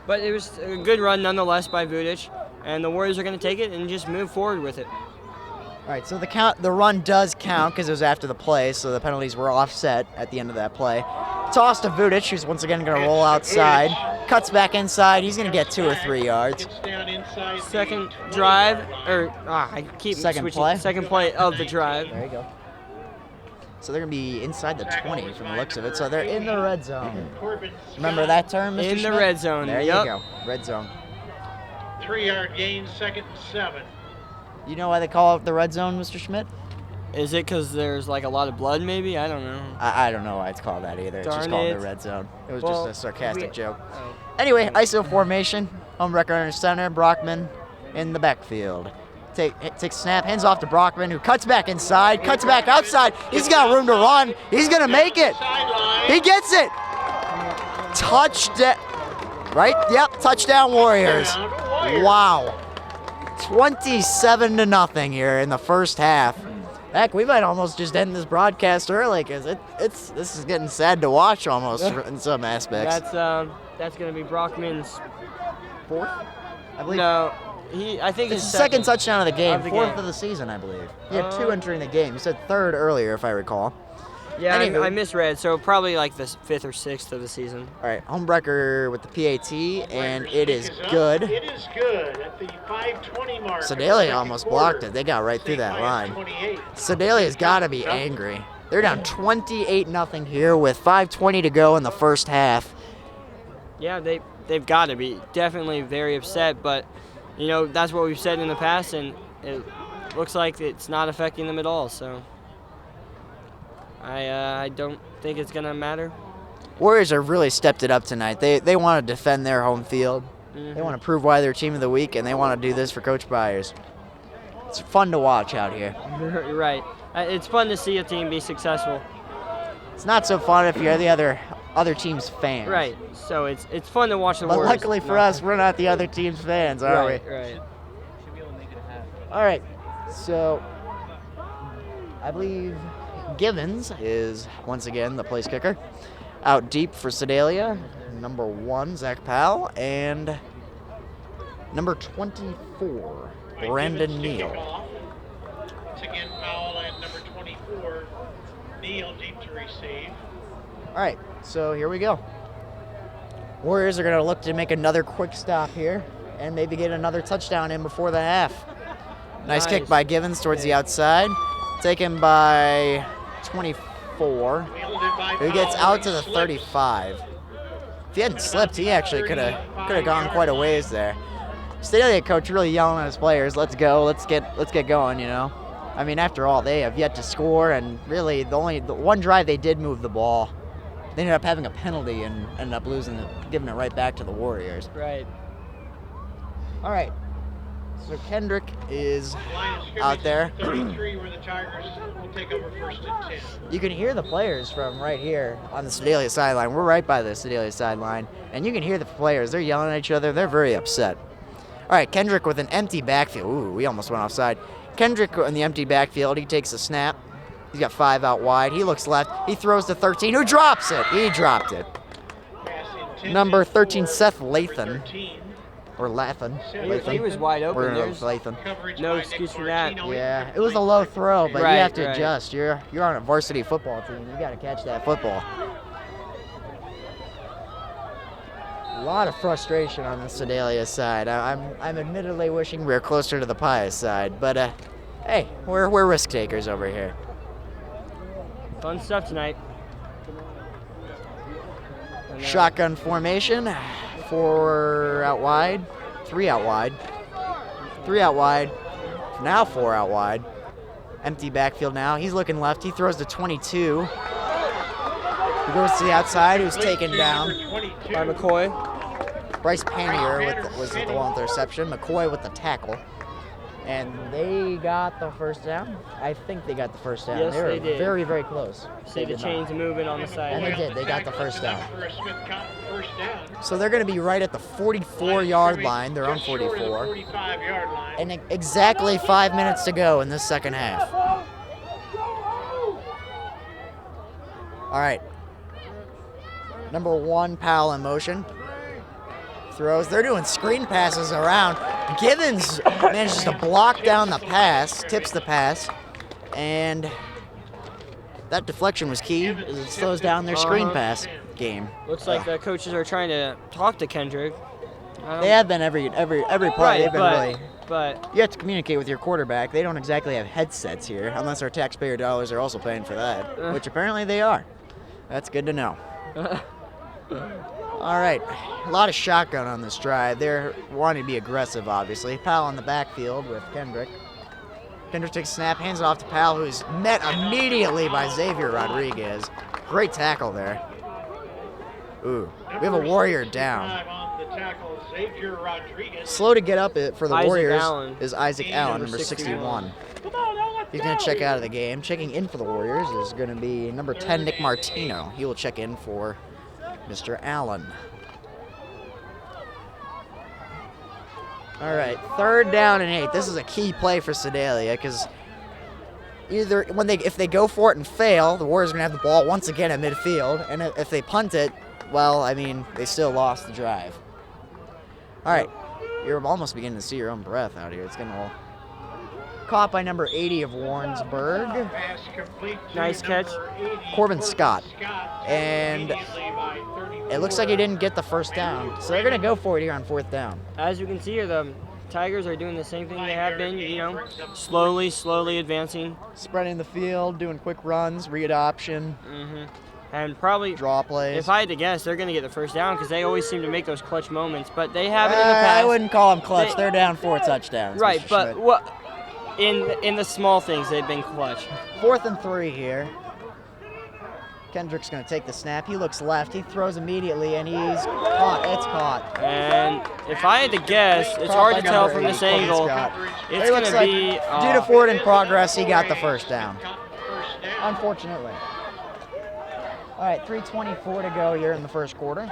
But it was a good run nonetheless by Vudic, and the Warriors are going to take it and just move forward with it. All right, so the run does count because it was after the play, so the penalties were offset at the end of that play. Toss to Vudic, who's once again going to roll outside. Cuts back inside. He's going to get 2 or 3 yards. Gets down inside Second the 20 drive, yard line. or I keep Second switching. play? Second play of the drive. There you go. So they're going to be inside the 20 from the looks of it. So they're in the red zone. Corbin Remember Scott, that term, Mr. In the Schmidt? red zone, There yep. you go. Red zone. 3-yard gain, 2nd and 7. You know why they call it the red zone, Mr. Schmidt? Is it because there's like a lot of blood? Maybe I don't know. I don't know why it's called that either. It's just Darn called it. the red zone. It was Well, just a sarcastic joke. Oh. Anyway, ISO formation. Home record under center. Brockman in the backfield. Takes snap, hands off to Brockman, who cuts back inside, cuts back outside. He's got room to run. He's going to make it. He gets it. Touchdown. Right? Yep, touchdown Warriors. Wow. 27-0 here in the first half. Heck, we might almost just end this broadcast early because this is getting sad to watch almost in some aspects. That's gonna be Brockman's. 4th, I believe. No, I think It's his the second touchdown of the game, Of the 4th game. of the season, I believe. He had 2 entering the game. You said 3rd earlier, if I recall. Yeah, Anywho. I misread, so probably like the 5th or 6th of the season. All right, homebreaker with the PAT, and it is Kick up. good. It is good at the 5:20 mark. Sedalia almost blocked it. They got right through that line. 28. Sedalia's got to be angry. They're down 28-0 here with 5:20 to go in the first half. Yeah, they've got to be definitely very upset, but you know that's what we've said in the past, and it looks like it's not affecting them at all. So I don't think it's gonna matter. Warriors have really stepped it up tonight. They want to defend their home field. They want to prove why they're team of the week, and they want to do this for Coach Pius. It's fun to watch out here. You're right. It's fun to see a team be successful. It's not so fun if you're the other team's fans. Right. So it's fun to watch the But Warriors. luckily for us, we're not the other team's fans, are Right. we? Right. All right. So I believe Givens is once again the place kicker. Out deep for Sedalia, number 1, Zach Powell, and number 24, Brandon Neal. Once again, Powell and number 24, Neal, deep to receive. All right, so here we go. Warriors are going to look to make another quick stop here and maybe get another touchdown in before the half. Nice kick by Givens towards the outside. Taken by 24. Who gets out to the 35. If he hadn't slipped, he actually could have gone quite a ways there. Sedalia coach really yelling at his players, "Let's go, let's get going," you know. I mean, after all, they have yet to score, and really the one drive they did move the ball. They ended up having a penalty and ended up losing it, giving it right back to the Warriors. Right. All right. So Kendrick is Line of scrimmage out there. 33, where the Tigers will take over 1st and 10. You can hear the players from right here on the Sedalia sideline. We're right by the Sedalia sideline, and you can hear the players. They're yelling at each other. They're very upset. All right, Kendrick with an empty backfield. Ooh, we almost went offside. Kendrick in the empty backfield. He takes a snap. He's got 5 out wide. He looks left. He throws to 13. Who drops it? He dropped it. Pass intended Number 13, for Seth number Lathan. 13. Or Lathan. He was wide open. We're gonna go There's with Lathan. Coverage No by excuse Nick for that. Martino. Yeah, it was a low throw, but Right, you have to right. adjust. You're on a varsity football team. You got to catch that football. A lot of frustration on the Sedalia side. I'm admittedly wishing we were closer to the Pius side, but hey, we're risk takers over here. Fun stuff tonight. Shotgun formation, 4 out wide, 3 out wide, 3 out wide, now 4 out wide. Empty backfield now. He's looking left. He throws to 22. He goes to the outside, who's taken down. By McCoy. Bryce Panier was the one with the reception. McCoy with the tackle. And they got the first down. I think they got the first down. Yes, they were they did. very, very close. See the chains moving on the And they side. did. They got the first down. For a Smith Cotton first down. So they're going to be right at the 44-yard line. They're on Just short of the 44. 45-yard line. And exactly 5 minutes to go in this second half. All right. Number 1, Powell in motion. Throws. They're doing screen passes around. Givens manages to block down the pass, tips the pass, and that deflection was key. It slows down their screen pass game. Looks like the coaches are trying to talk to Kendrick. They have been every play. Right, They've been really. but You have to communicate with your quarterback. They don't exactly have headsets here, unless our taxpayer dollars are also paying for that, which apparently they are. That's good to know. All right, a lot of shotgun on this drive. They're wanting to be aggressive, obviously. Powell on the backfield with Kendrick. Kendrick takes a snap, hands it off to Powell, who's met immediately by Xavier Rodriguez. Great tackle there. Ooh, we have a Warrior down. On the tackle, Xavier Rodriguez. Slow to get up for the Isaac Warriors Allen. is Isaac Allen, Number number 61. He's going to check out of the game. Checking in for the Warriors is going to be number 10, Nick Martino. He will check in for Mr. Allen. All right, 3rd down and 8. This is a key play for Sedalia because either if they go for it and fail, the Warriors are going to have the ball once again at midfield, and if they punt it, well, I mean, they still lost the drive. All right, you're almost beginning to see your own breath out here. It's getting a little caught by number 80 of Warrensburg. Pass complete to Nice catch. number 80, Corbin Scott. Scott, And immediately by 34. it looks like he didn't get the first down, so they're going to go for it here on 4th down. as you can see here, the Tigers are doing the same thing they have been, you know, slowly advancing. Spreading the field, doing quick runs, read option, And probably, draw plays. if I had to guess, they're going to get the first down because they always seem to make those clutch moments. But they haven't in the I past. wouldn't call them clutch. They- They're down 4 touchdowns. Right, Mr. but Schmidt. what in the small things they've been clutch. 4th and 3 here. Kendrick's going to take the snap. He looks left. He throws immediately, and he's caught. It's caught. And if I had to guess, it's Caught hard by to tell number from 8, this Corbin angle. Scott. It's It going looks to like be due to forward in progress, he got the first down. Got the first down. Unfortunately. All right, 3:24 to go here in the first quarter.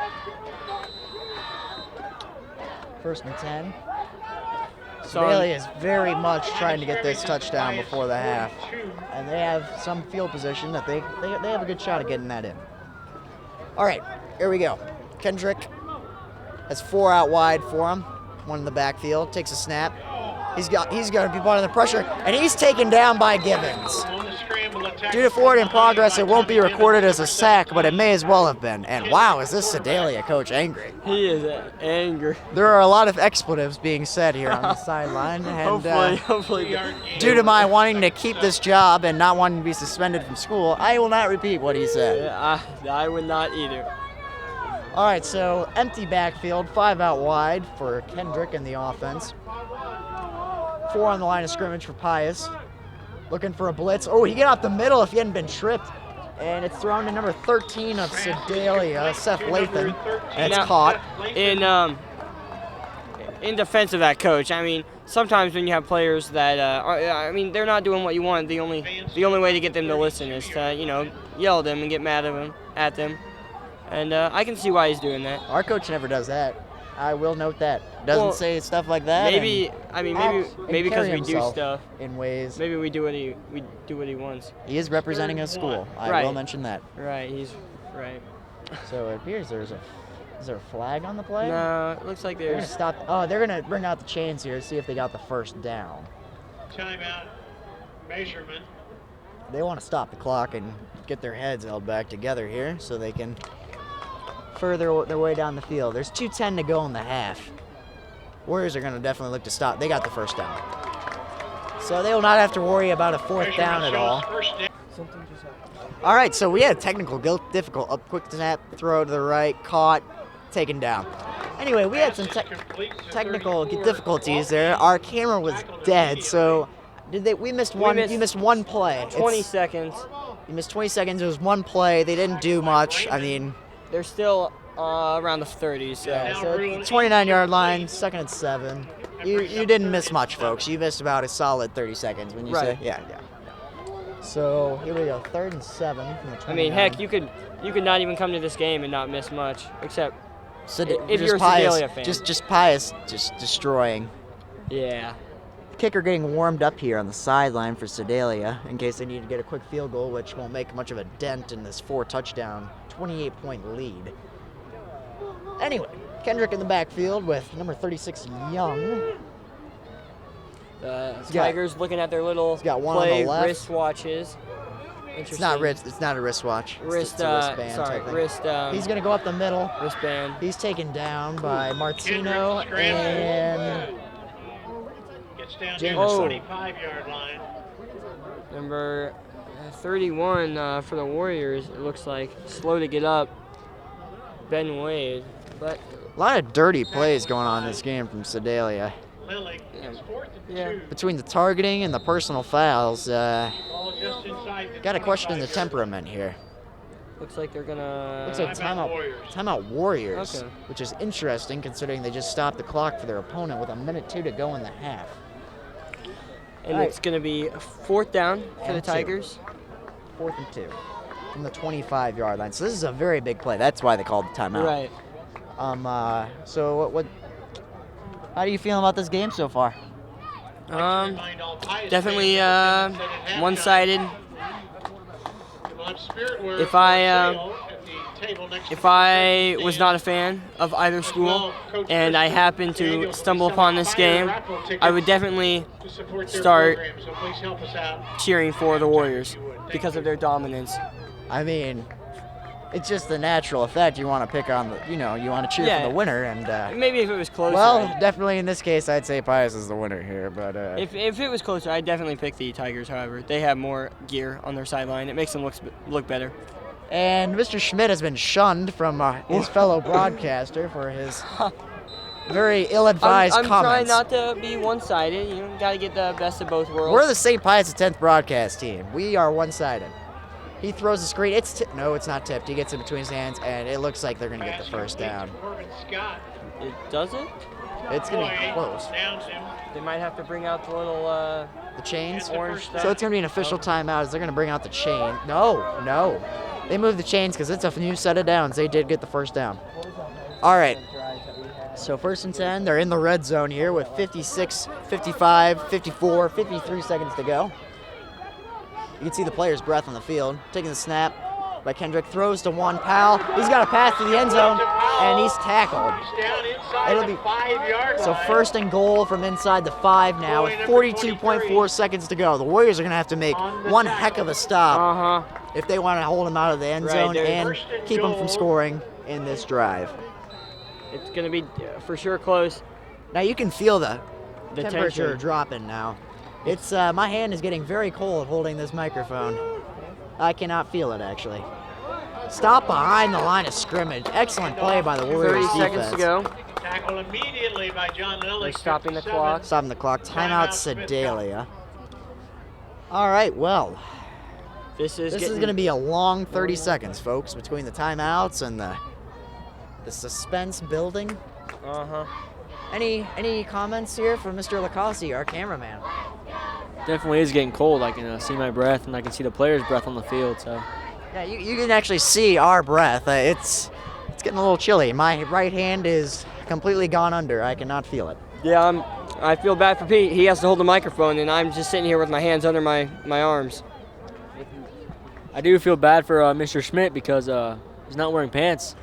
1st and 10. Sedalia is very much trying to get this touchdown before the half, and they have some field position that they have a good shot at getting that in. All right, here we go. Kendrick has 4 out wide for him, 1 in the backfield, takes a snap. He's going to be under the pressure, and he's taken down by Givens. On the scramble attack. Due to forward in progress, it won't be recorded as a sack, but it may as well have been. And wow, is this Sedalia coach angry? He is angry. There are a lot of expletives being said here on the sideline, and Hopefully. due to my wanting to keep this job and not wanting to be suspended from school, I will not repeat what he said. I would not either. All right, so empty backfield, 5 out wide for Kendrick in the offense. 4 on the line of scrimmage for Pius. Looking for a blitz. Oh, he got out the middle if he hadn't been tripped. And it's thrown to number 13 of Sedalia, Seth Lathan, and it's Now, caught. In defense of that coach, I mean, sometimes when you have players that, they're not doing what you want. The only way to get them to listen is to, yell at them and get mad at them. And I can see why he's doing that. Our coach never does that. I will note that. Doesn't say stuff like that. Maybe because carry we do himself stuff. in ways. Maybe we do what he wants. He is representing a school. I Right. will mention that. Right, he's right. So it appears is there a flag on the play? No, it looks like They're gonna there's. stop. Oh, they're gonna bring out the chains here to see if they got the first down. Timeout measurement. They want to stop the clock and get their heads held back together here so they can further their way down the field. There's 2:10 to go in the half. Warriors are going to definitely look to stop. They got the first down. So they will not have to worry about a 4th down at all. First down. All right, so we had a technical difficult up quick snap, throw to the right, caught, taken down. Anyway, we had some technical difficulties there. Our camera was dead, so we missed one. You missed one play. 20 seconds. You missed 20 seconds. It was one play. They didn't do much. I mean, They're still around the 30s. So. yeah, so 29-yard line, 2nd and 7. You didn't miss much, folks. You missed about a solid 30 seconds when you say, Right. yeah. So here we go, 3rd and 7 from the 29. I mean, heck, you could not even come to this game and not miss much, except if you're a Pius, Sedalia fan. just Pius just destroying. yeah. Kicker getting warmed up here on the sideline for Sedalia in case they need to get a quick field goal, which won't make much of a dent in this 4-touchdown, 28-point lead. Anyway, Kendrick in the backfield with number 36, Young. Tigers looking at their little got one on the left. wrist watches. It's not wrist. It's not a wristwatch. Wrist, it's a wristband. sorry, technically. wrist. He's gonna go up the middle. Wristband. He's taken down by Martino and Gets down James. near the 25-yard line. Number 31 for the Warriors. It looks like slow to get up. Ben Wade, but a lot of dirty plays going on in this game from Sedalia. Lillig, it's 4th and Yeah. 2. Between the targeting and the personal fouls, Ball just inside the got to question the 25-yard temperament here. looks like they're gonna. Looks like Timeout Warriors. timeout Warriors, Okay. which is interesting considering they just stopped the clock for their opponent with 1:02 to go in the half. and Alright. it's gonna be 4th down for the And 2. Tigers. 4th and 2 from the 25-yard line. So this is a very big play. That's why they called the timeout. Right. So what? How do you feel about this game so far? Remind all Pius Definitely fans that at halftime, one-sided. we'll have spiritware If for I, sale at the table next to If the I stand. was not a fan of either As school well, Coach and I Christian happened to Daniel stumble will upon sell this fire game, raffle tickets I would definitely to support their start program, so please help us out. cheering for the Warriors because of their dominance. I mean, it's just the natural effect. You want to pick on the, you want to cheer Yeah. for the winner, and Maybe if it was closer. well, definitely in this case, I'd say Pius is the winner here. But if it was closer, I'd definitely pick the Tigers. However, they have more gear on their sideline. It makes them look better. and Mr. Schmidt has been shunned from his fellow broadcaster for his very ill-advised I'm trying comments. not to be one-sided. You got to get the best of both worlds. We're the St. Pius X broadcast team. We are one-sided. He throws the screen. No, it's not tipped. He gets it between his hands, and it looks like they're going to get the first down. Corbin Scott. It doesn't. It's going to be Boyd close. downs him. They might have to bring out the little. The chains. It's the Orange first stuff. So it's going to be an official timeout as they're going to bring out the chain. No. They moved the chains because it's a new set of downs. They did get the first down. All right. So 1st and 10. They're in the red zone here with 56, 55, 54, 53 seconds to go. You can see the player's breath on the field. Taking the snap by Kendrick. Throws to one. Powell. He's got a pass to the end zone, and he's tackled. He's down inside It'll the be- 5-yard So line. 1st and goal from inside the 5 now with 42.4 seconds to go. The Warriors are going to have to make one heck of a stop if they want to hold him out of the end Right, zone they're- and First and keep him from goal. scoring in this drive. It's gonna be for sure close. Now you can feel the temperature tension. dropping now. It's my hand is getting very cold holding this microphone. I cannot feel it actually. Stop behind the line of scrimmage. Excellent play by the 30 Warriors seconds defense. to go. Tackle immediately by John Lillig. They're stopping the 57. clock. Stopping the clock. Timeout Timeout, Smith Sedalia. All right, well, This is this is going to be a long 30 seconds, folks, between the timeouts and the suspense building. Any comments here from Mr. Licausi, our cameraman? Definitely is getting cold. I can see my breath, and I can see the players' breath on the field. So Yeah, you can actually see our breath. It's getting a little chilly. My right hand is completely gone under. I cannot feel it. Yeah, I feel bad for Pete. He has to hold the microphone, and I'm just sitting here with my hands under my arms. I do feel bad for Mr. Schmidt because he's not wearing pants.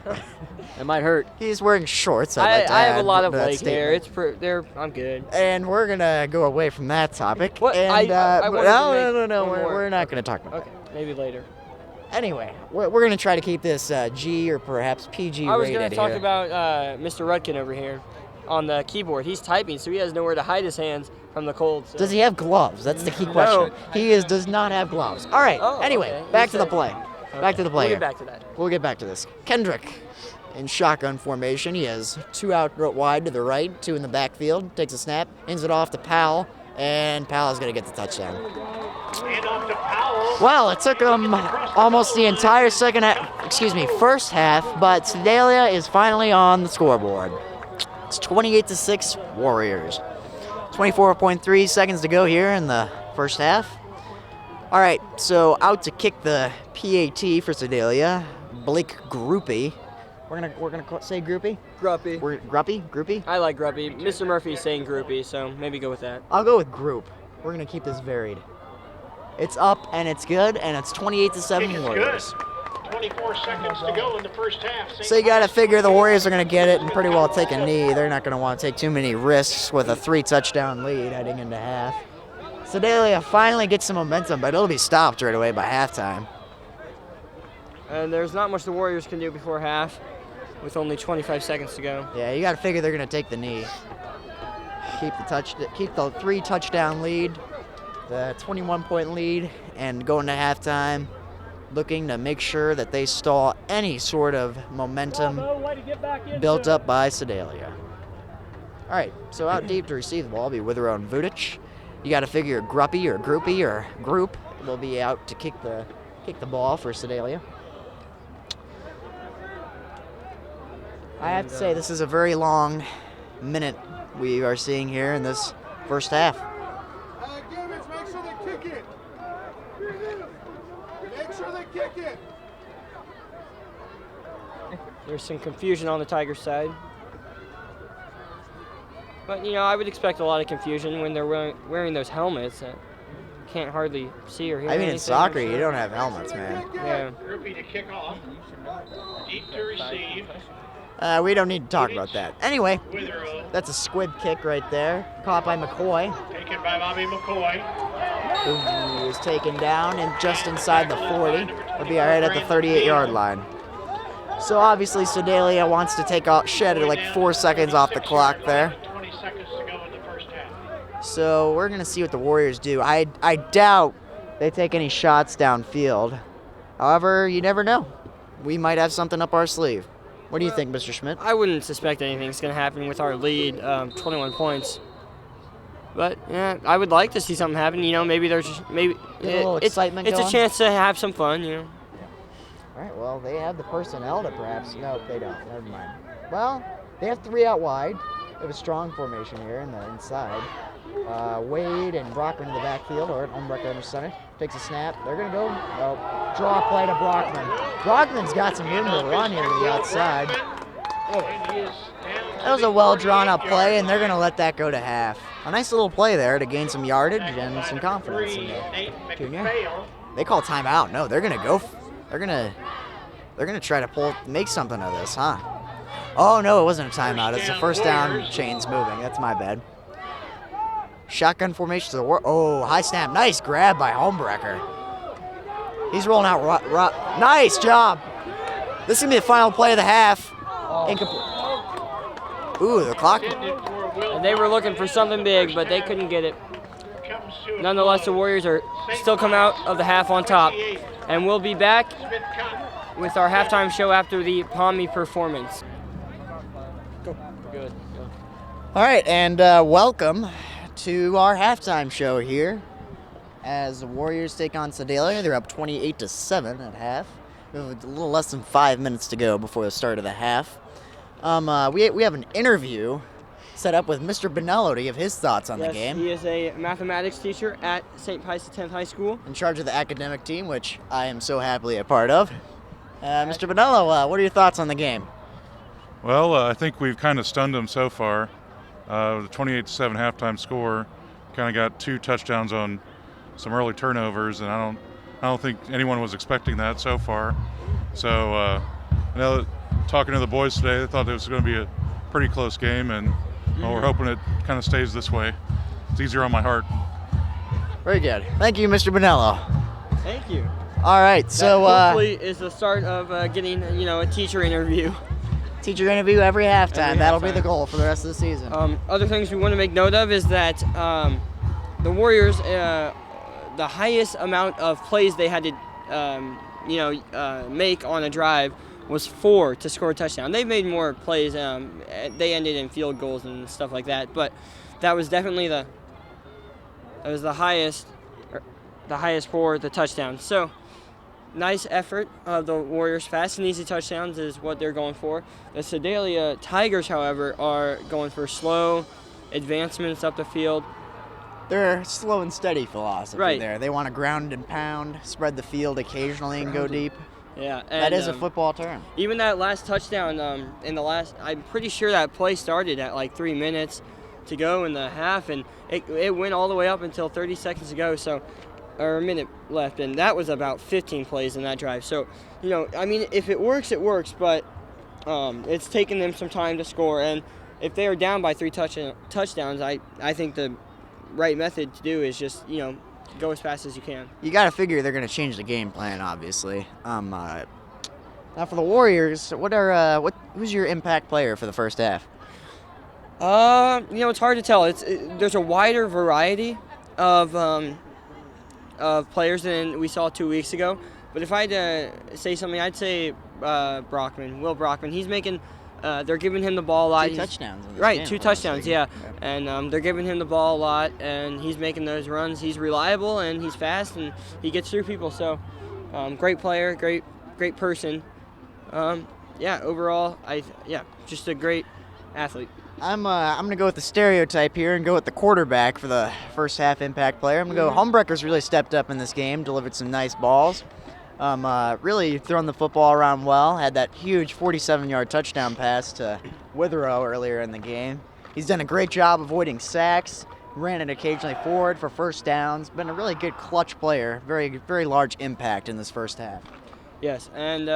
It might hurt. He's wearing shorts. I Like to have a add lot of to that leg hair. statement. I'm good. And we're gonna go away from that topic. What? And, I wanted to make no. one more. We're not gonna talk about Okay, maybe later. that. Anyway, we're gonna try to keep this G or perhaps PG I was rated going to talk here. about Mr. Rudkin over here on the keyboard. He's typing, so he has nowhere to hide his hands from the cold. So. Does he have gloves? That's the key question. He does not have gloves. All right. Oh, anyway, okay. back You to the said- play. Back to the play. We'll here. get back to that. We'll get back to this. Kendrick in shotgun formation. He has 2 out wide to the right, 2 in the backfield. Takes a snap, hands it off to Powell, and Powell's going to get the touchdown. Hand off to Powell. Well, it took him almost the entire first half, but Sedalia is finally on the scoreboard. It's 28-6 Warriors. 24.3 seconds to go here in the first half. All right, so out to kick the PAT for Sedalia, Blake Groupie. We're gonna say Groupie. Gruppy. We're Groupie. I like Gruppy. Mr. Murphy's saying groupie, so maybe go with that. I'll go with Group. We're gonna keep this varied. It's up and it's good, and it's 28-7 Kick is Warriors. 24 seconds to go in the first half. So you got to figure the Warriors are going to get it and pretty well take a knee. They're not going to want to take too many risks with a 3-touchdown lead heading into half. Sedalia finally gets some momentum, but it'll be stopped right away by halftime. And there's not much the Warriors can do before half with only 25 seconds to go. Yeah, you got to figure they're going to take the knee. Keep the 3-touchdown lead, the 21-point lead, and go into halftime looking to make sure that they stall any sort of momentum built up by Sedalia. All right, so out deep to receive the ball will be Withrow and Vudic. You got to figure Gruppy or Groupie or Group will be out to kick the ball for Sedalia. I have to say, this is a very long minute we are seeing here in this first half. Gibbons, make sure they kick it. Make sure they kick it. There's some confusion on the Tigers side. But, you know, I would expect a lot of confusion when they're wearing those helmets that can't hardly see or hear I mean, in anything. soccer, you don't have helmets, man. Yeah. Groupie to kick off. Deep to receive. We don't need to talk about that. Anyway, Withrow. that's a squib kick right there. Caught by McCoy, Taken by Bobby McCoy. who is taken down and just inside the 40. He'll be right at the 38-yard line. So obviously Sedalia wants to take out shed at like 4 seconds off the clock there. 20 seconds to go in the first half. So we're gonna see what the Warriors do. I doubt they take any shots downfield. However, you never know. We might have something up our sleeve. What do you think, Mr. Schmidt? I wouldn't suspect anything's going to happen with our lead, 21 points. But yeah, I would like to see something happen. You know, maybe there's just maybe Get a little excitement it's going? a chance to have some fun. You know. All right, well, they have the personnel to perhaps. No, they don't. Never mind. Well, they have 3 out wide. They have a strong formation here in the inside. Wade and Brockman in the backfield, or Umbrecht under center. Takes a snap. They're going to go. Oh, draw play to Brockman. Brockman's got some room to run here to the outside. That was a well-drawn-up play, and they're going to let that go to half. A nice little play there to gain some yardage and some confidence in the junior. They call timeout. No, they're going to go. They're going to try to make something of this, huh? Oh, no, it wasn't a timeout. It's a first down, chains moving. That's my bad. Shotgun formation to the high snap. Nice grab by Homebrecker. He's rolling out. Nice job. This is going to be the final play of the half. Incomplete. Ooh, the clock. And they were looking for something big, but they couldn't get it. Nonetheless, the Warriors are still come out of the half on top. And we'll be back with our halftime show after the Palmy performance. Go. Good. Go. All right, and welcome to our halftime show here as the Warriors take on Sedalia. They're up 28-7 at half. We have a little less than 5 minutes to go before the start of the half. We have an interview set up with Mr. Bonello to give his thoughts on the game. He is a mathematics teacher at St. Pius X High School. In charge of the academic team, which I am so happily a part of. Mr. Bonello, what are your thoughts on the game? Well, I think we've kind of stunned them so far. The 28-7 halftime score kind of got 2 touchdowns on some early turnovers, and I don't think anyone was expecting that so far. So, I know talking to the boys today, they thought it was going to be a pretty close game, and well, we're hoping it kind of stays this way. It's easier on my heart. Very good. Thank you, Mr. Bonello. Thank you. All right, so that hopefully is the start of getting a teacher interview. Teacher interview every halftime. Every That'll halftime. be the goal for the rest of the season. Other things we want to make note of is that the Warriors, the highest amount of plays they had to, make on a drive was 4 to score a touchdown. They've made more plays. They ended in field goals and stuff like that, but that was definitely the highest for the touchdown. So. Nice effort of the Warriors. Fast and easy touchdowns is what they're going for. The Sedalia Tigers, however, are going for slow advancements up the field. They're slow and steady philosophy Right. there. They want to ground and pound, spread the field occasionally and go deep. Yeah, That and, is a football term. Even that last touchdown I'm pretty sure that play started at like 3 minutes to go in the half, and it went all the way up until 30 seconds to go. So or a minute left, and that was about 15 plays in that drive. So, I mean, if it works, it works, but it's taken them some time to score. And if they are down by 3 touchdowns, I think the right method to do is just, go as fast as you can. You got to figure they're going to change the game plan, obviously. Now for the Warriors, who's your impact player for the first half? It's hard to tell. There's a wider variety of players than we saw 2 weeks ago. But if I had to say something, I'd say Will Brockman. He's making. They're giving him the ball a lot. 2 touchdowns. In this Right, game, 2 touchdowns, yeah. And they're giving him the ball a lot, and he's making those runs. He's reliable, and he's fast, and he gets through people. So, great player, great person. Overall, just a great athlete. I'm gonna go with the stereotype here and go with the quarterback for the first half impact player. I'm gonna go. Homebreckers really stepped up in this game, delivered some nice balls. Really throwing the football around well. Had that huge 47-yard touchdown pass to Witherow earlier in the game. He's done a great job avoiding sacks. Ran it occasionally forward for first downs. Been a really good clutch player. Very, very large impact in this first half. Yes, and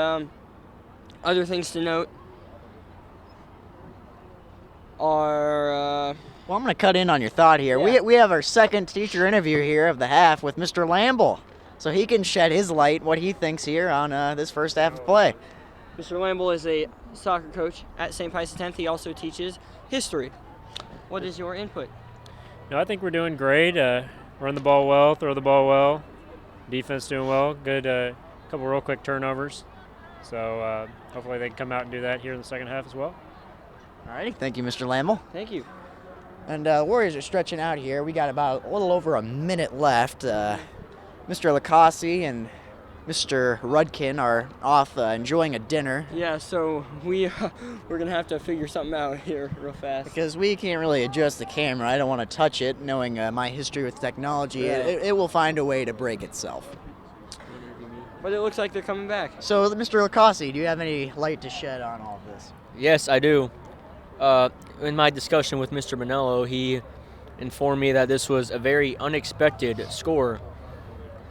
other things to note are. Well, I'm going to cut in on your thought here. Yeah. We have our second teacher interview here of the half with Mr. Lamble. So he can shed his light, what he thinks here on this first half of play. Mr. Lamble is a soccer coach at St. Pius X. He also teaches history. What is your input? No, I think we're doing great. Run the ball well, throw the ball well. Defense doing well. Good, couple real quick turnovers. So hopefully they can come out and do that here in the second half as well. All righty. Thank you, Mr. Lamble. Thank you. And Warriors are stretching out here. We got about a little over a minute left. Mr. Licausi and Mr. Rudkin are off enjoying a dinner. Yeah, so we're going to have to figure something out here real fast. Because we can't really adjust the camera. I don't want to touch it, knowing my history with technology. Yeah. It will find a way to break itself. But it looks like they're coming back. So, Mr. Licausi, do you have any light to shed on all of this? Yes, I do. In my discussion with Mr. Bonello, he informed me that this was a very unexpected score.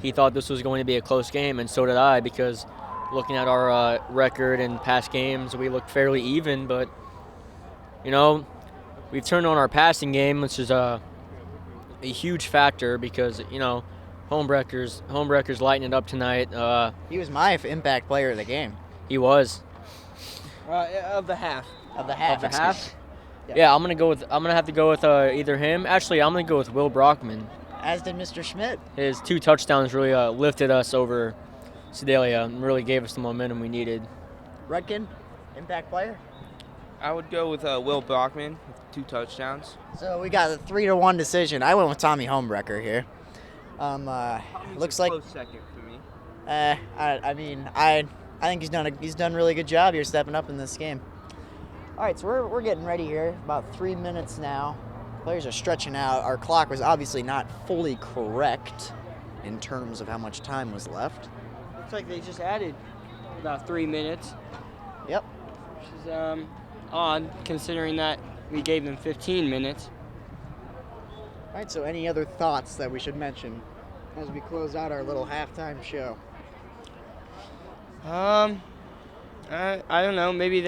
He thought this was going to be a close game, and so did I, because looking at our record and past games, we look fairly even, but, we've turned on our passing game, which is a huge factor because, Homebreckers lighting it up tonight. He was my impact player of the game. He was. Of the half. Of the half. Of the half? Yeah, I'm gonna have to go with either him. Actually, I'm gonna go with Will Brockman. As did Mr. Schmidt. His 2 touchdowns really lifted us over Sedalia and really gave us the momentum we needed. Rudkin, impact player. I would go with Will Brockman with 2 touchdowns. So we got a 3-1 decision. I went with Tommy Homebrecker here. Looks like close second for me. I think he's done a really good job here stepping up in this game. All right, so we're getting ready here. About 3 minutes now. Players are stretching out. Our clock was obviously not fully correct in terms of how much time was left. Looks like they just added about 3 minutes. Yep. Which is odd, considering that we gave them 15 minutes. All right, so any other thoughts that we should mention as we close out our little halftime show? I don't know. Maybe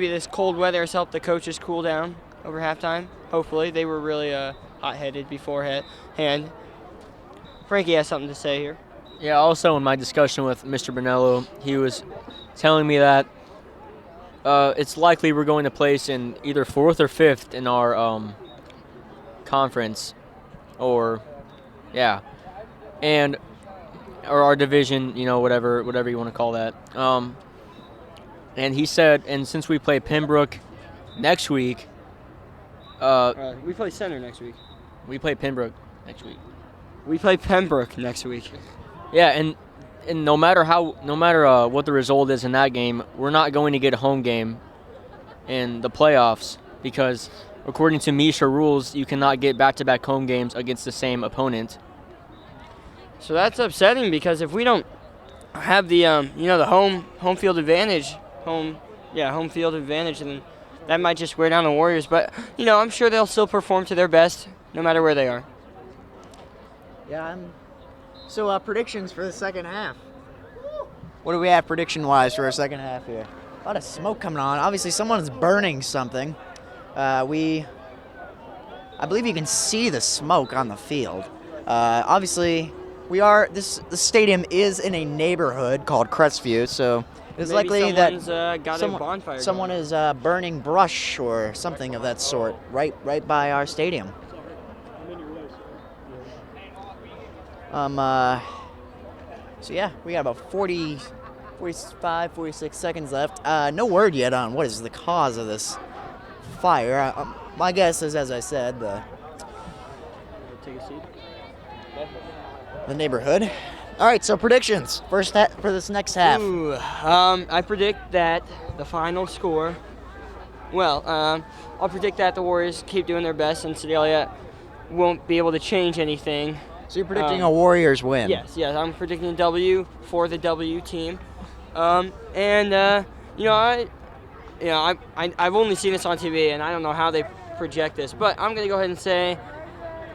this cold weather has helped the coaches cool down over halftime. Hopefully, they were really hot-headed beforehand. Frankie has something to say here. Yeah, also in my discussion with Mr. Bonello, he was telling me that it's likely we're going to place in either 4th or 5th in our conference, or our division, whatever you want to call that. And he said, and since we play Pembroke next week, we play Center next week. We play Pembroke next week. We play Pembroke next week. Yeah, and no matter what the result is in that game, we're not going to get a home game in the playoffs because, according to MISHA rules, you cannot get back-to-back home games against the same opponent. So that's upsetting because if we don't have the the home field advantage, home field advantage, then that might just wear down the Warriors. But I'm sure they'll still perform to their best no matter where they are. Yeah, So predictions for the second half. What do we have prediction-wise for our second half here? A lot of smoke coming on. Obviously, someone's burning something. I believe you can see the smoke on the field. Obviously, the stadium is in a neighborhood called Crestview, so it's Maybe likely that someone's got a bonfire someone going. is burning brush or something of that sort right by our stadium. So yeah, we got about 45, 46 seconds left. No word yet on what is the cause of this fire. My guess is, as I said, Take a seat. the neighborhood. All right, so predictions for this next half. Ooh, I predict that the final score. Well, I'll predict that the Warriors keep doing their best and Sedalia won't be able to change anything. So you're predicting a Warriors win? Yes, I'm predicting a W for the W team. I've only seen this on TV and I don't know how they project this, but I'm gonna go ahead and say,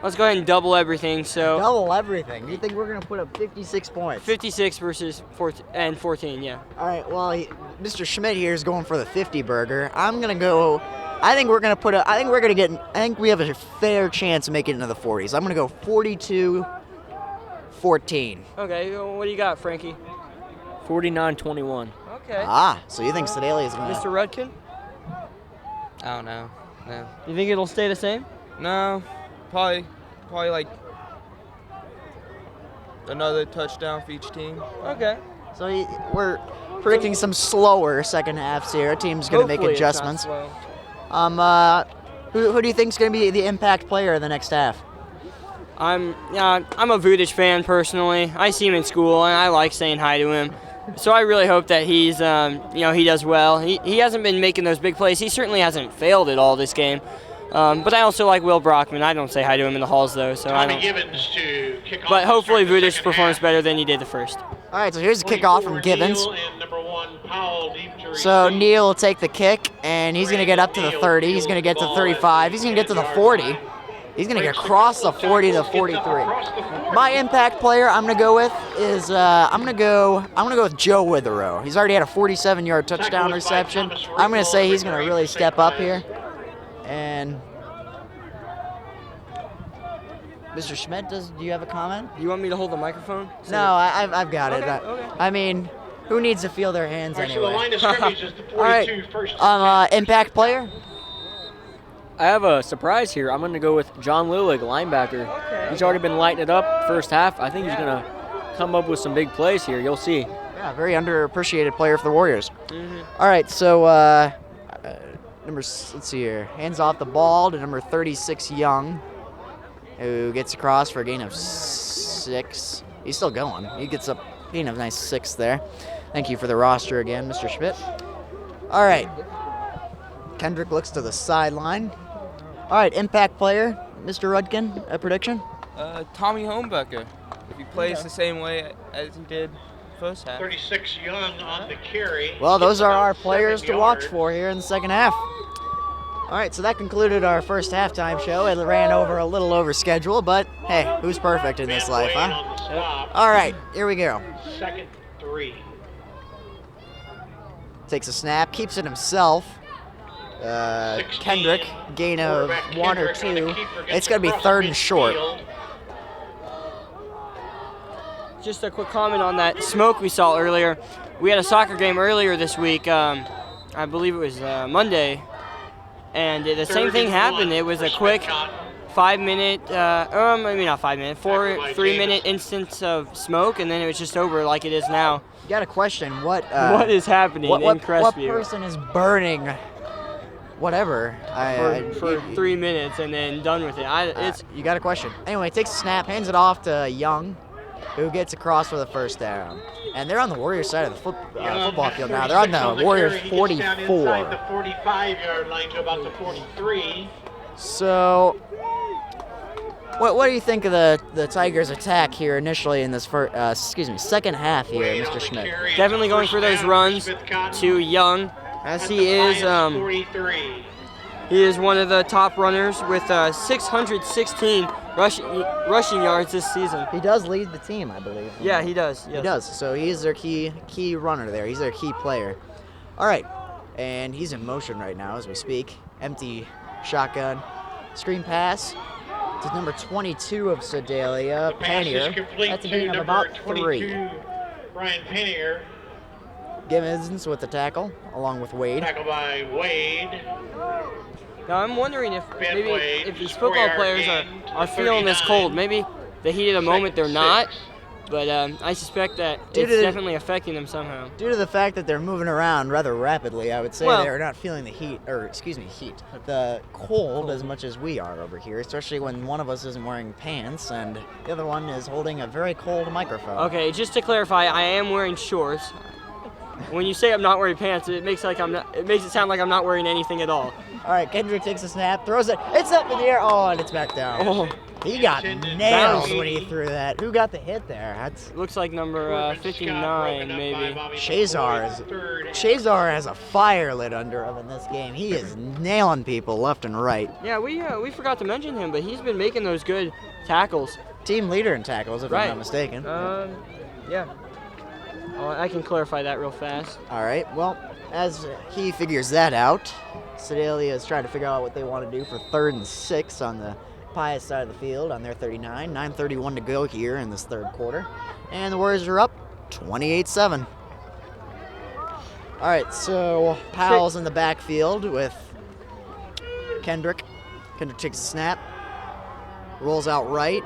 let's go ahead and double everything. So double everything. You think we're gonna put up 56 points? 56 versus 14, yeah. All right. Well, Mr. Schmidt here is going for the 50 burger. I'm gonna go. I think we have a fair chance of making it into the 40s. I'm gonna go 42-14. Okay, what do you got, Frankie? 49-21. Okay. So you think Sedalia is gonna? Mr. Rudkin? I don't know. No. You think it'll stay the same? No. Probably like another touchdown for each team. Okay. So we're predicting some slower second halves here. Our team's gonna make Hopefully it's not adjustments. slow. Who do you think is going to be the impact player in the next half? I'm a Vudic fan personally. I see him in school and I like saying hi to him. So I really hope that he's he does well. He hasn't been making those big plays. He certainly hasn't failed at all this game. But I also like Will Brockman. I don't say hi to him in the halls though, so I don't. Gibbons to kick off. But hopefully the Vudic second performs half. better than he did the first. All right, so here's a kickoff from 24 Gibbons. Neal and number 1 Powell deep to So receive. Neal will take the kick, and he's going to get up to the 30. He's going to get to 35. He's going to get to the 40. He's going to get across the 40 to 43. My impact player I'm going to go with is I'm going to go with Joe Witherow. He's already had a 47-yard touchdown reception. I'm going to say he's going to really step up here. And Mr. Schmidt, do you have a comment? You want me to hold the microphone? No, I've got it. Okay. I mean, who needs to feel their hands All right, so the anyway? line of scrimmage is the 42 All right, first. impact player. I have a surprise here. I'm going to go with John Lillig, linebacker. He's already been lighting it up first half. I think he's going to come up with some big plays here. You'll see. Yeah, very underappreciated player for the Warriors. Mm-hmm. All right, so let's see here. Hands off the ball to number 36, Young, who gets across for a gain of 6. He's still going. He gets up, gain of nice 6 there. Thank you for the roster again, Mr. Schmidt. All right. Kendrick looks to the sideline. All right, impact player, Mr. Rudkin, a prediction? Tommy Homebecker. If he plays the same way as he did first half. 36 Young on the carry. Well, those are our About players 7 to watch yards. for here in the second half. All right, so that concluded our first halftime show. It ran a little over schedule, but hey, who's perfect in this life, Van Wayne huh? on the stop. All right, here we go. 2nd 3. Takes a snap, keeps it himself. 16. Kendrick, gain of Quarterback 1 or Kendrick on the 2. keeper gets It's going to be across 3rd and short. midfield. Just a quick comment on that smoke we saw earlier. We had a soccer game earlier this week. I believe it was Monday, and the same thing happened. It was a quick 5-minute, maybe not 5 minute, 3-minute instance of smoke, and then it was just over like it is now. You got a question. What is happening in what Crestview? person is burning whatever? For 3 minutes and then done with it. You got a question. Anyway, takes a snap, hands it off to Young, who gets across for the first down. And they're on the Warriors side of the football field now. They're on the Warriors 44. He gets down inside the 45-yard line to about the 43. So, what do you think of the Tigers' attack here initially in this second half here, Wade on Mr. the Schmidt? carry. Definitely going for those runs to Young, as he is. 43. He is one of the top runners with 616 rushing yards this season. He does lead the team, I believe. Yeah, he does. Yes. He does. So he is their key runner there. He's their key player. All right, and he's in motion right now as we speak. Empty shotgun, screen pass to number 22 of Sedalia, The pass is Panier. complete That's a to gain of number about 22, 3. Brian Panier, Gibbons with the tackle, along with Wade. tackled by Wade. Now I'm wondering if Ben maybe Wade, if these 4-yard football players gain to are feeling this 39. cold. Maybe the heat of the moment they're Second not, 6. but I suspect that Due it's to- definitely affecting them somehow. Due to the fact that they're moving around rather rapidly, I would say Well- they're not feeling the heat, the cold as much as we are over here, especially when one of us isn't wearing pants and the other one is holding a very cold microphone. Okay, just to clarify, I am wearing shorts. When you say I'm not wearing pants, it makes it sound like I'm not wearing anything at all. All right, Kendrick takes a snap, throws it. It's up in the air. Oh, and it's back down. Oh, He got Intended nailed bounce. when he threw that. Who got the hit there? That's looks like number Corbin Scott 59 broken up by maybe. Bobby Shazar McCoy, is- third. Shazar has a fire lit under him in this game. He is nailing people left and right. Yeah, we forgot to mention him, but he's been making those good tackles. Team leader in tackles, if I'm Right. not mistaken. Yeah. Oh, I can clarify that real fast. All right, well, as he figures that out, Sedalia is trying to figure out what they want to do for 3rd and 6 on the Pius side of the field on their 39. 9:31 to go here in this 3rd quarter. And the Warriors are up 28-7. All right, so Powell's in the backfield with Kendrick. Kendrick takes a snap, rolls out right,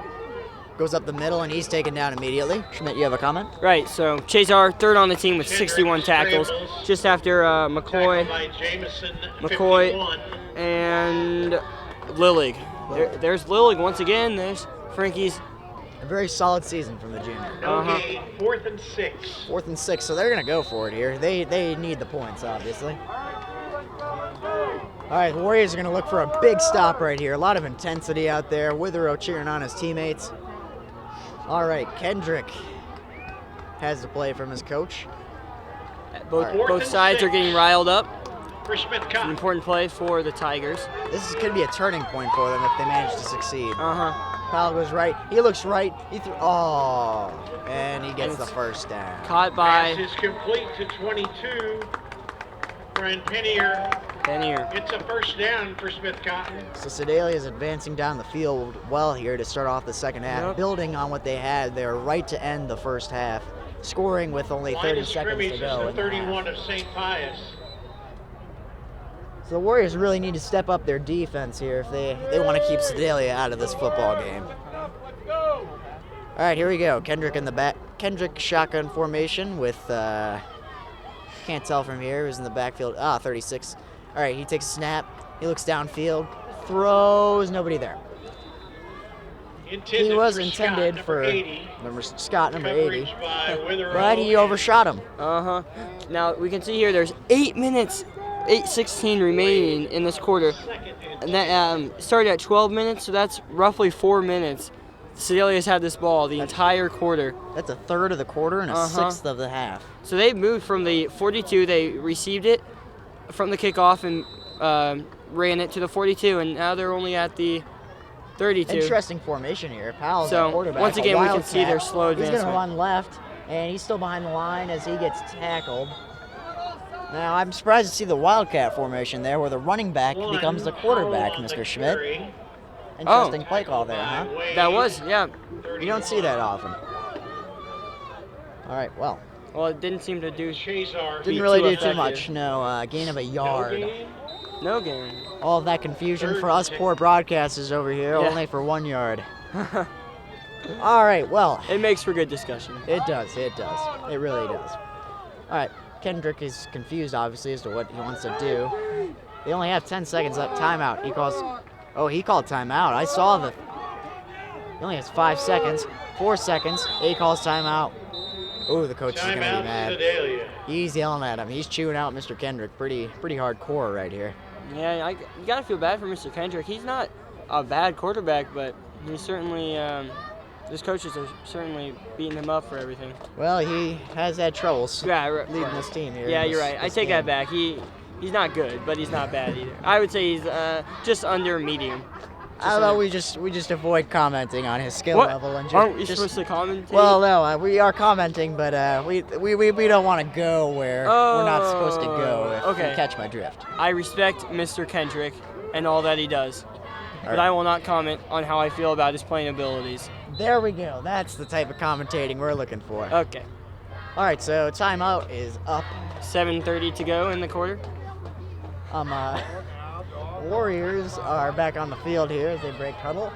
goes up the middle, and he's taken down immediately. Schmidt, you have a comment? Right, so Chazar, third on the team with Kendrick 61 tackles, scrambles. just after Tackled McCoy by Jameson, McCoy. 51. and Lillig. There's Lillig once again. There's Frankie's. A very solid season from the junior. No Uh-huh. gain, 4th and 6. 4th and 6, so they're going to go for it here. They need the points, obviously. All right, the Warriors are going to look for a big stop right here. A lot of intensity out there. Witherow cheering on his teammates. All right, Kendrick has the play from his coach. Both Fourth and sides are 6. getting riled up. For Schmidt An Cotton. important play for the Tigers. This is going to be a turning point for them if they manage to succeed. Uh-huh. Powell goes right. He looks right. He and he gets And the it's first down. Caught Pass by is complete to 22. Brian Panier. Panier. It's a first down for Smith Cotton. So Sedalia is advancing down the field well here to start off the second half, Yep. building on what they had there right to end the first half, scoring with only Line 30 of seconds scrimmage to is go. the in the half. 31 of St. Pius. So the Warriors really need to step up their defense here if they want to keep Sedalia out of this football game. All right, here we go. Kendrick in the back. Kendrick shotgun formation with, can't tell from here, who's in the backfield. 36. All right, he takes a snap. He looks downfield, throws, nobody there. Intended He was for intended Scott, for number 80. Scott, number 80. Coverage by Witherow. But he overshot him. Uh-huh. Now we can see here there's 8:16 remaining in this quarter. Second and And that started at 12 minutes, so that's roughly 4 minutes. Sedalia's had this ball the entire quarter. That's a third of the quarter and a Uh-huh. sixth of the half. So they moved from the 42, they received it from the kickoff and ran it to the 42, and now they're only at the 32. Interesting formation here. Powell's So, the quarterback. once a again, we can see wildcat. their slow He's going to advancement. run left, and he's still behind the line as he gets tackled. Now, I'm surprised to see the wildcat formation there where the running back one. becomes the quarterback, Foul on Mr. the Schmidt. carry. Interesting Oh. play call there, huh? By Wade, That was, yeah. 31. You don't see that often. All right, well, Well, it didn't seem to do Shazar. didn't really too do too effective. much. No, gain of a No yard. gain. no game. All of that confusion Third for us and poor broadcasters over here, Yeah. only for 1 yard. All right, well, It makes for good discussion. it does. It really does. All right, Kendrick is confused, obviously, as to what he wants to do. They only have 10 seconds left. Timeout. He called timeout. I saw the. He only has 5 seconds. 4 seconds. He calls timeout. Ooh, the coach is going to be Timeout, mad. Sedalia. He's yelling at him. He's chewing out Mr. Kendrick. Pretty hardcore right here. Yeah, you got to feel bad for Mr. Kendrick. He's not a bad quarterback, but he's certainly, his coaches are certainly beating him up for everything. Well, he has had troubles Yeah, leading this team here. Yeah, in you're this- right. I this take game. that back. He's not good, but he's not bad either. I would say he's just under medium. How about we just avoid commenting on his skill What? level and Aren't we just supposed to commentate? Well, no, we are commenting, but we don't want to go where we're not supposed to go. If Okay. you catch my drift. I respect Mr. Kendrick and all that he does, but right. I will not comment on how I feel about his playing abilities. There we go. That's the type of commentating we're looking for. Okay. All right, so timeout is up. 7:30 to go in the quarter. Warriors are back on the field here as they break huddle.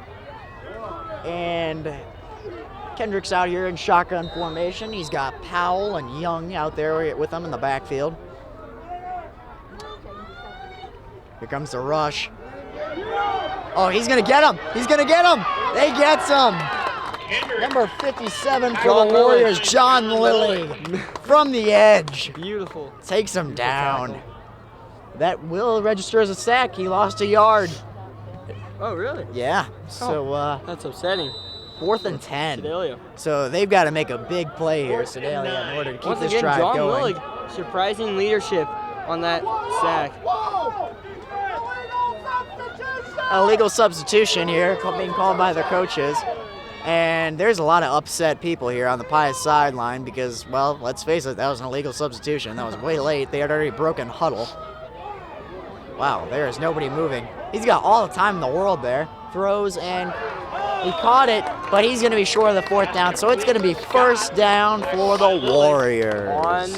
And Kendrick's out here in shotgun formation. He's got Powell and Young out there with him in the backfield. Here comes the rush. Oh, he's going to get him. He's going to get him. They gets him. Number 57 for John the Lilly. Warriors, John Lilly, from the edge. Beautiful. Takes him down. tackle. That will register as a sack. He lost a yard. Oh, really? Yeah. So That's upsetting. 4th and 10. Sedalia. So they've got to make a big play here, Sedalia, in order to keep Once this again, drive John going. Willig, surprising leadership on that sack. A legal substitution here being called by the coaches. And there's a lot of upset people here on the Pius sideline because, well, let's face it, that was an illegal substitution. That was way late. They had already broken huddle. Wow, there is nobody moving. He's got all the time in the world there. Throws and he caught it, but he's going to be short of the 4th down, so it's going to be 1st down for the Warriors.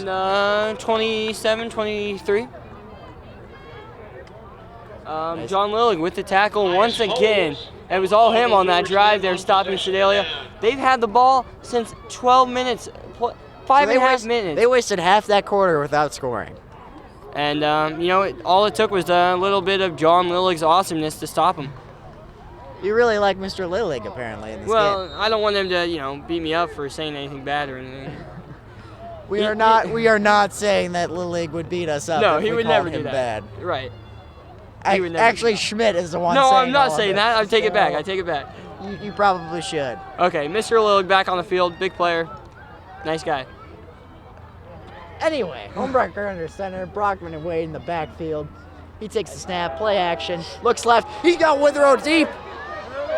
On 27, 23. John Lillig with the tackle once again. It was all him on that drive there, stopping Sedalia. They've had the ball since 12 minutes, 5.5 minutes. They wasted half that quarter without scoring. And, all it took was a little bit of John Lillig's awesomeness to stop him. You really like Mr. Lillig, apparently, in this game. Well, I don't want him to, beat me up for saying anything bad or anything. We are not saying that Lillig would beat us up. No, if he we would called never him do that. Bad. Right. Actually, would never do that. Schmidt is the one No, saying I'm not all of saying it, that. I take it back. so I take it back. You probably should. Okay, Mr. Lillig back on the field. Big player. Nice guy. Anyway, Homebrecker under center, Brockman and Wade in the backfield. He takes the snap, play action, looks left. He's got Witherow deep.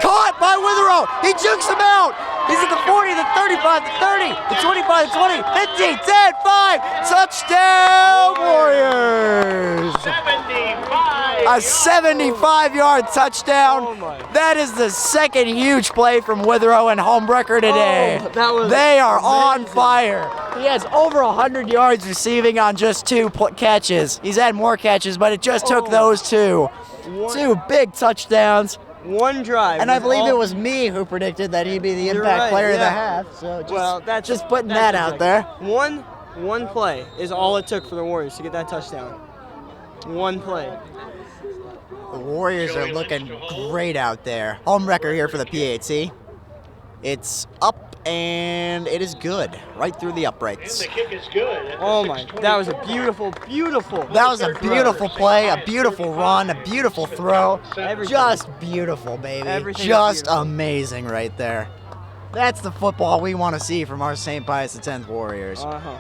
Caught by Witherow. He jukes him out. He's at the 40, the 35, the 30, the 25, the 20, 15, 10, 5. Touchdown, Warriors. 75. A 75-yard touchdown. Oh my. That is the second huge play from Witherow and Homebrecker today. Oh, that was they are on amazing. fire. He has over 100 yards receiving on just 2 catches. He's had more catches, but it just took those 2. 2 big touchdowns. One drive. And I believe it was me who predicted that he'd be the You're impact right, player of the yeah. half. So that's just putting that's that out there. One play is all it took for the Warriors to get that touchdown. One play. The Warriors are looking great out there. Homewrecker here for the PAT. It's up and it is good. Right through the uprights. The kick is good. At the Oh my, that was a 6:24. beautiful. That was a beautiful play, a beautiful run, a beautiful throw. Everything. Just beautiful, baby. Everything Just was beautiful. amazing right there. That's the football we want to see from our St. Pius X Warriors. Uh-huh.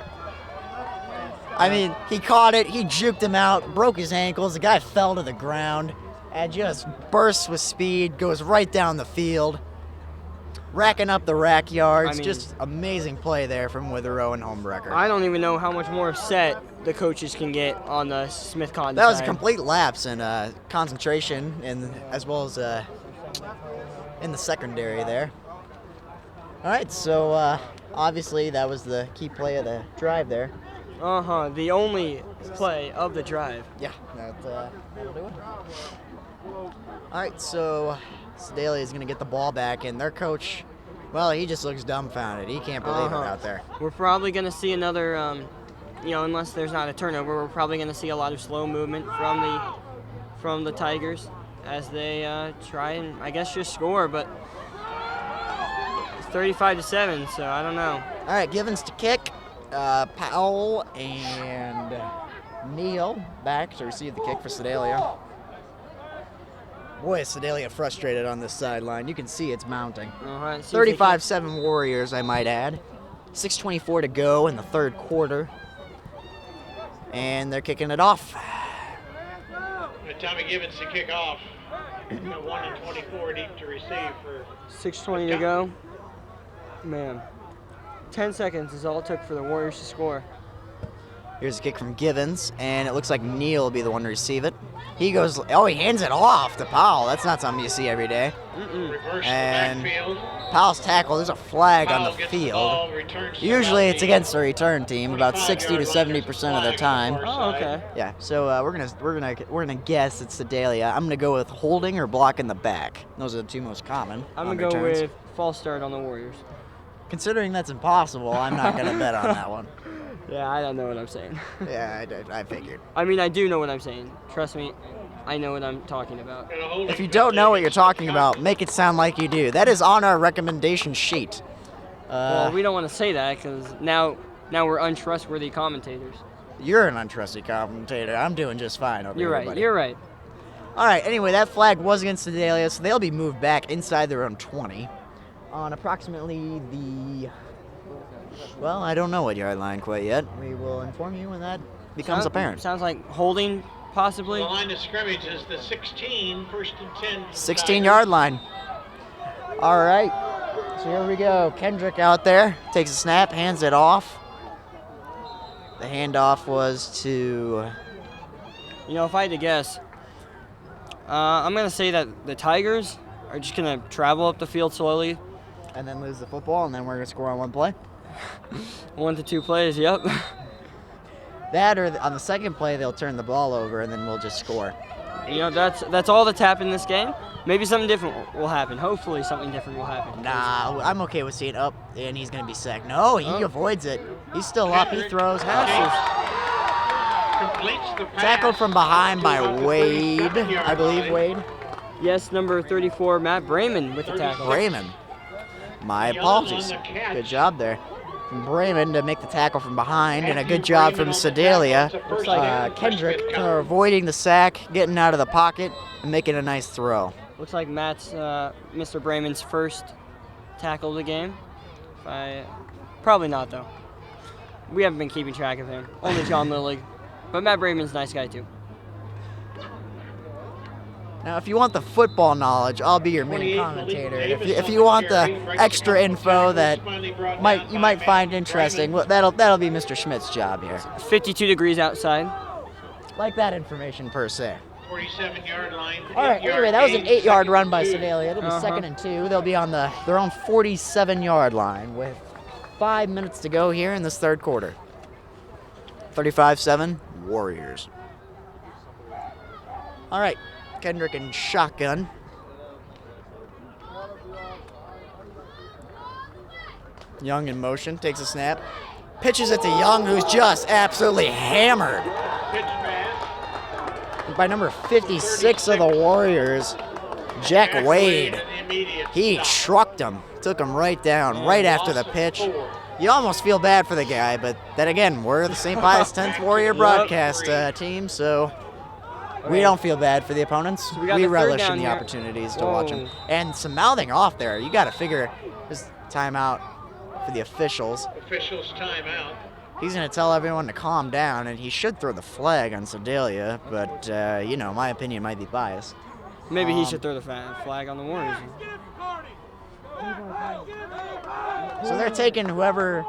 I mean, he caught it, he juked him out, broke his ankles, the guy fell to the ground, and just bursts with speed, goes right down the field, racking up the rack yards. I mean- Just amazing play there from Witherow and Homewrecker. I don't even know how much more set the coaches can get on the Smith Condon That was a side. complete lapse in concentration, as well as in the secondary there. All right, so obviously that was the key play of the drive there. Uh-huh, the only play of the drive. Yeah, that'll do it. All right, so Sedalia is going to get the ball back, and their coach, well, he just looks dumbfounded. He can't believe it out there. We're probably going to see another, unless there's not a turnover, we're probably going to see a lot of slow movement from the Tigers as they try and, I guess, just score, but it's 35-7, so I don't know. All right, Givens to kick. Powell and Neal back to receive the kick for Sedalia. Boy, is Sedalia frustrated on this sideline. You can see it's mounting. All right, see if they can- 35-7 Warriors, I might add. 6:24 to go in the third quarter. And they're kicking it off. By Tommy Gibbons to kick off. 1-24 deep to receive for 6:20 to go. Man, 10 seconds is all it took for the Warriors to score. Here's a kick from Givens, and it looks like Neal will be the one to receive it. He goes, oh, he hands it off to Powell. That's not something you see every day. reverse And the backfield. Powell's tackle, there's a flag on Powell the gets field. ball, returns to Usually about it's the against the return team, about 60 to 70% of the time. Oh, okay. Yeah, so we're gonna guess it's Sedalia. I'm gonna go with holding or blocking the back. Those are the two most common. I'm on gonna go returns. with false start on the Warriors. Considering that's impossible, I'm not gonna bet on that one. Yeah, I don't know what I'm saying. Yeah, I figured. I mean, I do know what I'm saying. Trust me, I know what I'm talking about. If you don't know what you're talking about, make it sound like you do. That is on our recommendation sheet. Well, we don't want to say that because now we're untrustworthy commentators. You're an untrusted commentator. I'm doing just fine over You're here, right. buddy. You're right. All right, anyway, that flag was against Sedalia, so they'll be moved back inside their own 20 on approximately the, well, I don't know what yard line quite yet. We will inform you when that becomes apparent. Sounds like holding, possibly. The line of scrimmage is the 16, first and 10. 16-yard line. All right, so here we go. Kendrick out there, takes a snap, hands it off. The handoff was to... You know, if I had to guess, I'm going to say that the Tigers are just going to travel up the field slowly. And then lose the football, and then we're going to score on one play. 1 to 2 plays, yep. That or on the second play, they'll turn the ball over, and then we'll just score. You know, that's all that's happened in this game. Maybe something different will happen. Hopefully something different will happen. Nah, I'm okay with seeing up, and he's going to be sacked. No, he avoids it. He's still up. He throws. Completes the pass. Tackled from behind by Wade, I believe, Wade. Yes, number 34, Matt Brayman with the tackle. Brayman. My apologies. Good job there. From Brayman to make the tackle from behind, and a good job from Sedalia. Kendrick avoiding the sack, getting out of the pocket, and making a nice throw. Looks like Matt's Mr. Brayman's first tackle of the game. Probably not, though. We haven't been keeping track of him. Only John Lillig. But Matt Brayman's a nice guy, too. Now, if you want the football knowledge, I'll be your main commentator. If you want the extra info that you might find interesting, well, that'll be Mr. Schmidt's job here. 52 degrees outside. Like that information per se. 47-yard line. All right, anyway, that was an 8-yard run by Sedalia. It'll be 2nd and 2. They'll be on their own 47-yard line with 5 minutes to go here in this third quarter. 35-7, Warriors. All right, Kendrick in shotgun. Young in motion, takes a snap. Pitches it to Young, who's just absolutely hammered. By number 56 of the Warriors, Jack Wade. He trucked him, took him right down, right after the pitch. You almost feel bad for the guy, but then again, we're the St. Pius 10th Warrior broadcast team, so we don't feel bad for the opponents. We relish in the opportunities to watch them. And some mouthing off there. You got to figure this timeout for the officials. Officials timeout. He's going to tell everyone to calm down, and he should throw the flag on Sedalia, but, you know, my opinion might be biased. Maybe he should throw the flag on the Warriors. So they're taking whoever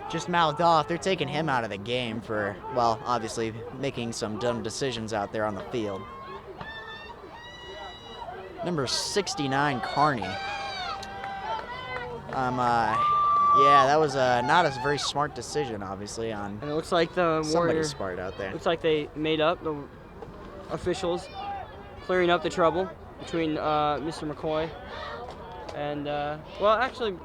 just mouthed off, they're taking him out of the game for, well, obviously making some dumb decisions out there on the field. Number 69, Carney. Yeah, that was not a very smart decision, obviously, on And it looks like the somebody's Warriors, part out there. looks like they made up, the officials, clearing up the trouble between Mr. McCoy and, well, actually,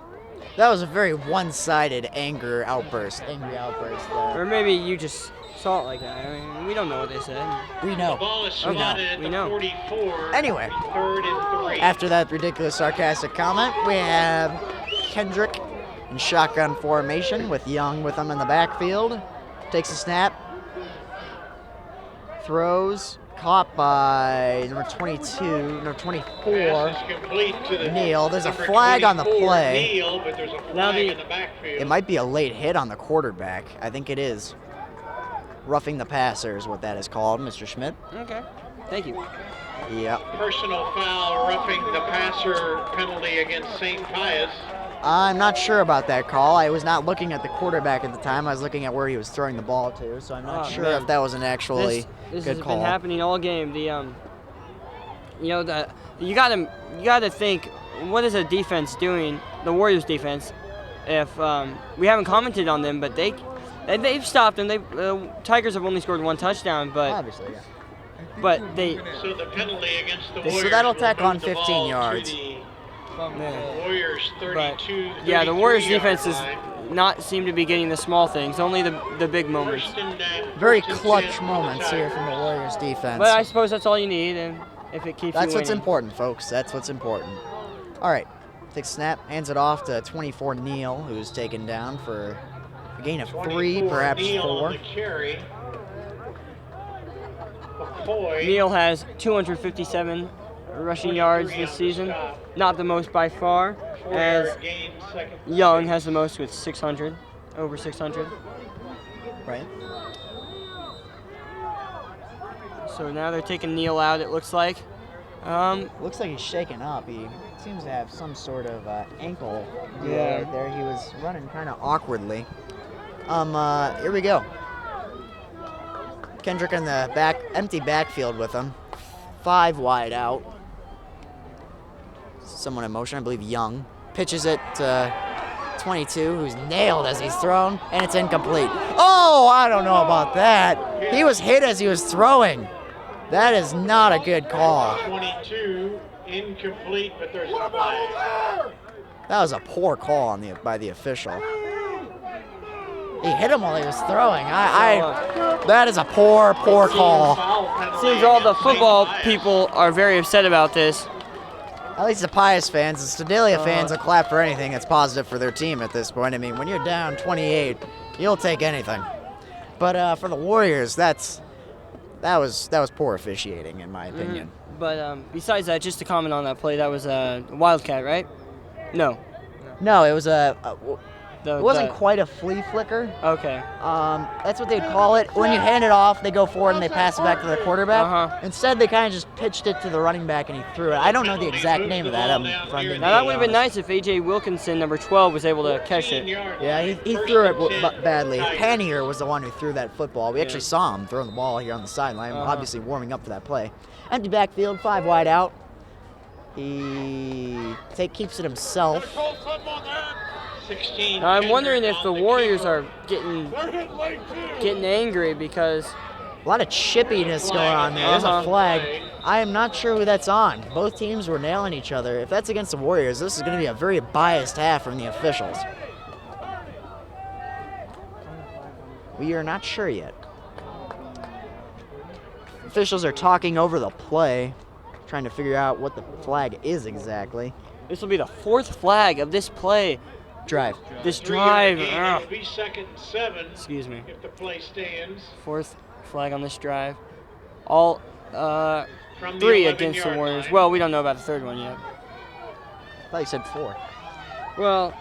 That was a very one-sided angry outburst there. or maybe you just saw it like that. I mean, we don't know what they said. We The know. ball is swatted at we the know. 44. Anyway. 3rd and 3. After that ridiculous sarcastic comment, we have Kendrick in shotgun formation with Young with him in the backfield. Takes a snap. Throws. Caught by number 22, no, 24, Pass is complete to the Neal. There's a number flag on the 24, play. Neal, but there's a Now flag the- in the backfield. It might be a late hit on the quarterback. I think it is. Roughing the passer is what that is called, Mr. Schmidt. Okay. Thank you. Yep. Personal foul, roughing the passer penalty against St. Pius. I'm not sure about that call. I was not looking at the quarterback at the time. I was looking at where he was throwing the ball to, so I'm not sure man. if that was an actually This good has call. been happening all game. The you gotta think, what is a defense doing? The Warriors defense. If we haven't commented on them, but they've stopped them. Tigers have only scored 1 touchdown, but Obviously, yeah. So the penalty against the So Warriors that'll will tack move on the 15 ball to yards. the man. Warriors 32. Yeah, the Warriors 33 defense does yard line. not seem to be getting the small things, only the big moments. Very First and clutch 10 for the moments here Tigers. from the Warriors defense. But I suppose that's all you need, and if it keeps That's you what's winning. important, folks. That's what's important. All right. Takes a snap, hands it off to 24 Neal, who's taken down for a gain of 3, 24 perhaps Neal 4. on the carry. McCoy. Neal has 257 rushing yards this season, not the most by far, as Gain second. Young has the most with 600, over 600. Right. So now they're taking Neal out, it looks like. Looks like he's shaken up. He seems to have some sort of ankle deal Yeah. right there. He was running kind of awkwardly. Here we go. Kendrick in the empty backfield with him. 5 wide out. Someone in motion, I believe Young. Pitches it to 22, who's nailed as he's thrown, and it's incomplete. Oh, I don't know about that. He was hit as he was throwing. That is not a good call. 22, incomplete, but there's a flag. That was a poor call by the official. He hit him while he was throwing. That is a poor call. Seems all the football people are very upset about this. At least the Pius fans, the Sedalia fans will clap for anything that's positive for their team at this point. I mean, when you're down 28, you'll take anything. But for the Warriors, that was poor officiating, in my opinion. But besides that, just to comment on that play, that was a Wildcat, right? No. No, it was it wasn't quite a flea flicker. Okay. That's what they'd call it. When you hand it off, they go forward and they pass it back to the quarterback. Uh-huh. Instead, they kind of just pitched it to the running back and he threw it. I don't know the exact name of that. Now that would have been nice if A.J. Wilkinson, number 12, was able to catch it. Yeah, he threw it badly. Pannier was the one who threw that football. We actually saw him throwing the ball here on the sideline, obviously warming up for that play. Empty backfield, 5 wide out. He keeps it himself. Now, I'm wondering if the Warriors are getting angry because a lot of chippiness going on there. There's a flag. I am not sure who that's on. Both teams were nailing each other. If that's against the Warriors, this is going to be a very biased half from the officials. We are not sure yet. Officials are talking over the play, trying to figure out what the flag is exactly. This will be the 4th flag of this play. Drive. This drive. It'll be 2nd and 7. Excuse me. If the play stands. 4th flag on this drive. All From the 3 against the 11-yard Warriors. line. Well, we don't know about the 3rd one yet. I thought you said 4. Well,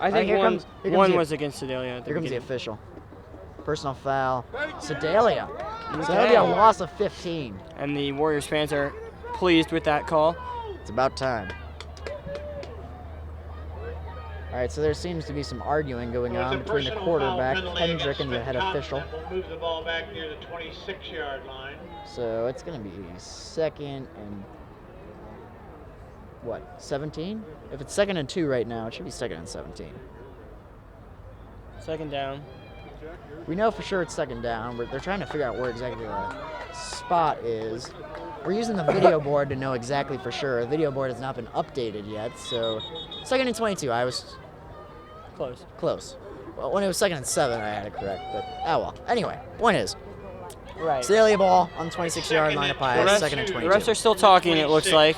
I think here one comes the- was against Sedalia. At the Here comes the beginning. official. Personal foul. Sedalia. So that'll be a loss of 15. And the Warriors fans are pleased with that call. It's about time. All right, so there seems to be some arguing going Well, on it's a between the personal quarterback, foul penalty Kendrick, against and the head Smith official. Compton. We'll move the ball back near the 26-yard line. So it's going to be 2nd and, 17? If it's 2nd and 2 right now, it should be 2nd and 17. 2nd down. We know for sure it's 2nd down. They're trying to figure out where exactly the spot is. We're using the video board to know exactly for sure. The video board has not been updated yet, so 2nd and 22. I was close. Well, when it was 2nd and 7, I had it correct, but well. Anyway, point is, Right. Sedalia ball on the 26-yard line of Pius, 2nd and 22. The refs are still talking, it looks like.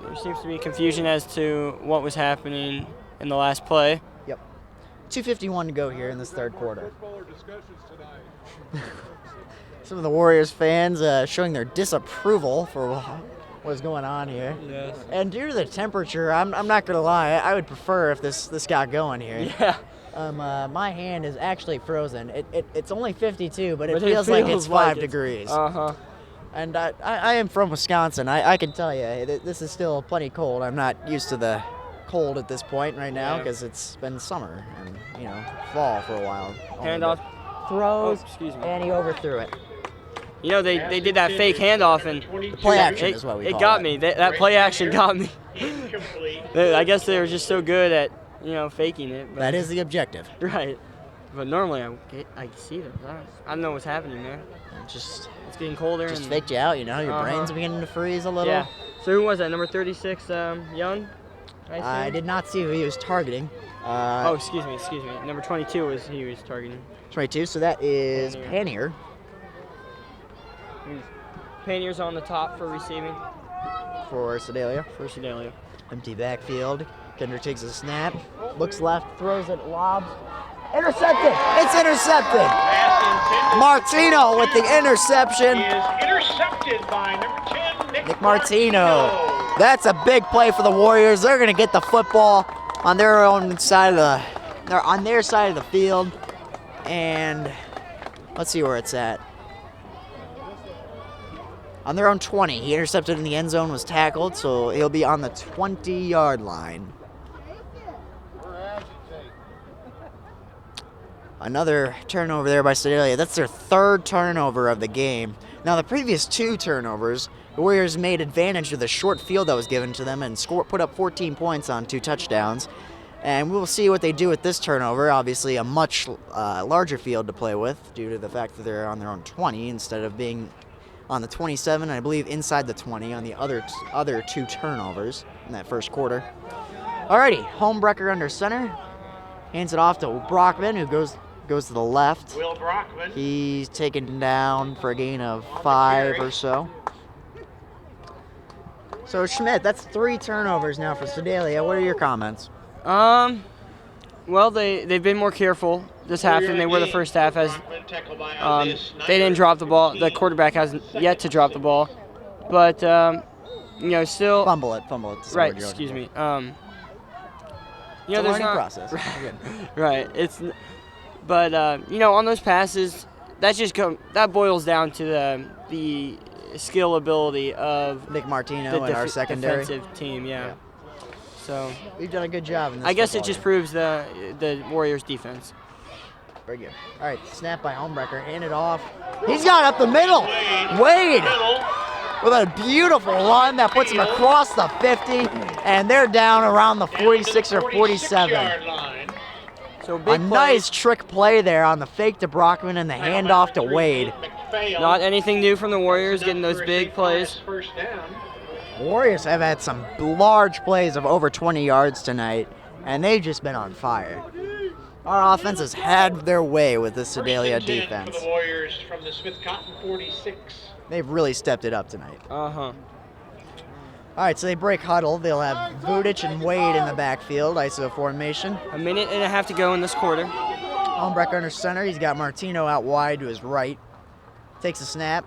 There seems to be confusion as to what was happening in the last play. Yep. 2:51 to go here in this 3rd quarter. Some of the Warriors fans showing their disapproval for what is going on here. Yes. And due to the temperature, I'm not going to lie, I would prefer if this got going here. Yeah. My hand is actually frozen. It's only 52, but it feels like it's 5 degrees. Uh-huh. And I am from Wisconsin. I can tell you, this is still plenty cold. I'm not used to the cold at this point right now because it's been summer and, fall for a while. Handoff. Throws, excuse me. and he overthrew it. They did that fake handoff and Play action is what we call it. got it. me. That play action got me. Incomplete. I guess they were just so good at faking it. But, That is the objective. right. But normally I see them. I don't know what's happening there. Just It's getting colder. Just and, faked you out, your brain's beginning to freeze a little. Yeah. So who was that? Number 36, Young? I did not see who he was targeting. Oh, excuse me. Number 22 was he was targeting. 22, so that is Panier. Panier's on the top for receiving. For Sedalia. Empty backfield. Kendrick takes a snap, looks left, throws it, lobs. Intercepted! It's intercepted! Martino with the interception. Is intercepted by number 10, Nick Martino. That's a big play for the Warriors. They're going to get the football on their own side of their side of the field. And let's see where it's at. On their own 20. He intercepted in the end zone, was tackled, so he'll be on the 20-yard line. Another turnover there by Sedalia. That's their third turnover of the game. Now, the previous two turnovers, the Warriors made advantage of the short field that was given to them and put up 14 points on 2 touchdowns. And we'll see what they do with this turnover. Obviously, a much larger field to play with due to the fact that they're on their own 20 instead of being on the 27, I believe inside the 20 on the other 2 turnovers in that first quarter. Alrighty, Homebrecker under center. Hands it off to Brockman, who goes to the left. Will Brockman. He's taken down for a gain of 5 or so. So Schmidt, that's 3 turnovers now for Sedalia. What are your comments? Well, they've been more careful this half than they were the first half, as they didn't drop the ball. The quarterback hasn't yet to drop the ball, but still fumble it. Right. Excuse me. It's a there's learning not process. right. But on those passes, that boils down to the skill ability of Nick Martino and our secondary defensive team. Yeah. So we've done a good job in this. I guess it football just game. proves the Warriors' defense. Very good. All right, snap by Homebrecker, hand it off. He's got it up the middle. Wade with a beautiful run that puts him across the 50, and they're down around the 46 or 47. So big nice trick play there on the fake to Brockman and the handoff to Wade. Not anything new from the Warriors, getting those big plays. First down. Warriors have had some large plays of over 20 yards tonight, and they've just been on fire. Our offense has had their way with this Sedalia defense. For the Warriors from the Smith Cotton 46. They've really stepped it up tonight. Uh-huh. All right, so they break huddle. They'll have Vudic and Wade in the backfield, ISO formation. A minute and a half to go in this quarter. Homebrecker under center. He's got Martino out wide to his right. Takes a snap.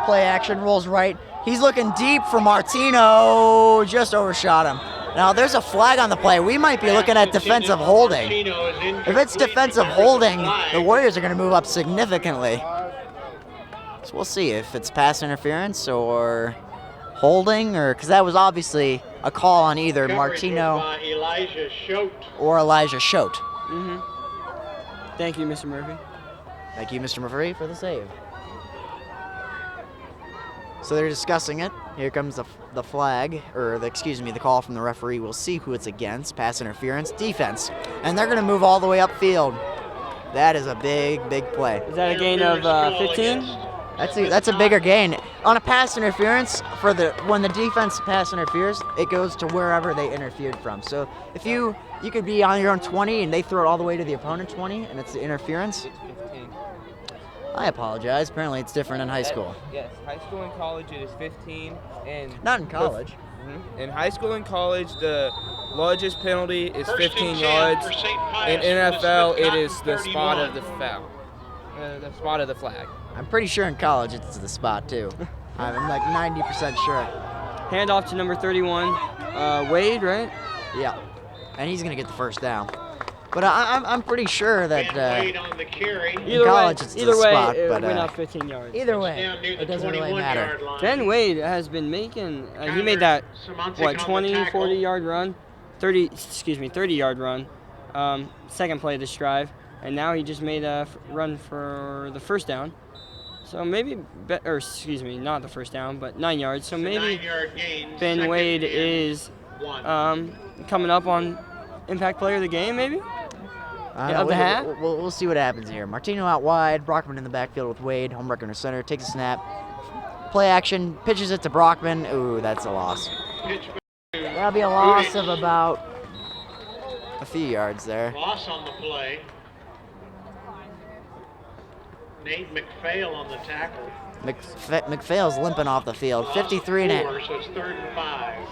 Play action, rolls right. He's looking deep for Martino. Just overshot him. Now, there's a flag on the play. We might be looking at defensive holding. If it's defensive holding, the Warriors are going to move up significantly. So we'll see if it's pass interference or holding, or because that was obviously a call on either Martino or Elijah Schote. Mm-hmm. Thank you, Mr. Murphy. Thank you, Mr. Murphy, for the save. So they're discussing it. Here comes the flag, or the call from the referee. We'll see who it's against. Pass interference, defense. And they're going to move all the way upfield. That is a big, big play. Is that a gain of 15? That's a bigger gain. On a pass interference, when the defense pass interferes, it goes to wherever they interfered from. So if you could be on your own 20 and they throw it all the way to the opponent 20 and it's the interference. I apologize. Apparently it's different in high school. Yes, high school and college it is 15, and not in college. In high school and college, the largest penalty is 15 yards. In NFL, it is the spot of the foul, the spot of the flag. I'm pretty sure in college it's the spot too. I'm like 90% sure. Handoff to number 31, Wade, right? Yeah, and he's gonna get the first down. But I'm pretty sure that Wade on the carry. in college it's either the way, spot, it but went up 15 yards. either way, Down near the it doesn't really 21 matter. yard line. Ben Wade has been making, he made that, Semantic on 20, the tackle. 40 yard run, 30 yard run, second play of this drive, and now he just made a run for the first down. So maybe, not the first down, but 9 yards. So maybe 9-yard gain, Ben second Wade and is 1. coming up on impact player of the game, maybe? Of the half? We'll see what happens here. Martino out wide, Brockman in the backfield with Wade, Homewrecker in center, takes a snap. Play action, pitches it to Brockman. Ooh, that's a loss. Pitch back to That'll be a loss Rudkin. of about a few yards there. Loss on the play. Nate McPhail on the tackle. McPhail's limping off the field. Loss 53 and a 4, so it's 3rd and 5. –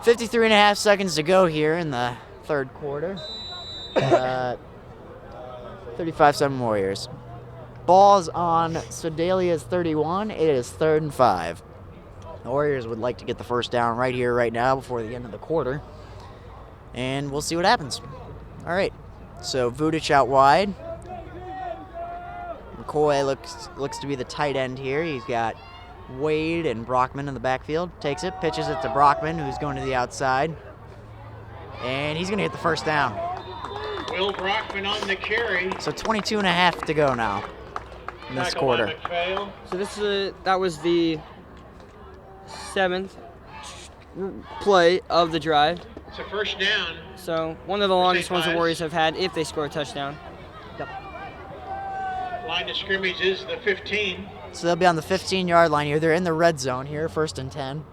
53 and a half seconds to go here in the third quarter. 35-7 Warriors. Ball's on Sedalia's 31. It is 3rd and 5. The Warriors would like to get the first down right here, right now, before the end of the quarter. And we'll see what happens. All right. So Vudic out wide. McCoy looks to be the tight end here. He's got Wade and Brockman in the backfield. Takes it, pitches it to Brockman, who's going to the outside. And he's going to get the first down. Will Brockman on the carry. So 22 and a half to go now in this Tackle by quarter. McPhail. So that was the 7th play of the drive. It's a first down. So one of the longest ones the Pius. Warriors have had if they score a touchdown. Line of scrimmage is the 15. So they'll be on the 15-yard line here. They're in the red zone here, 1st and 10.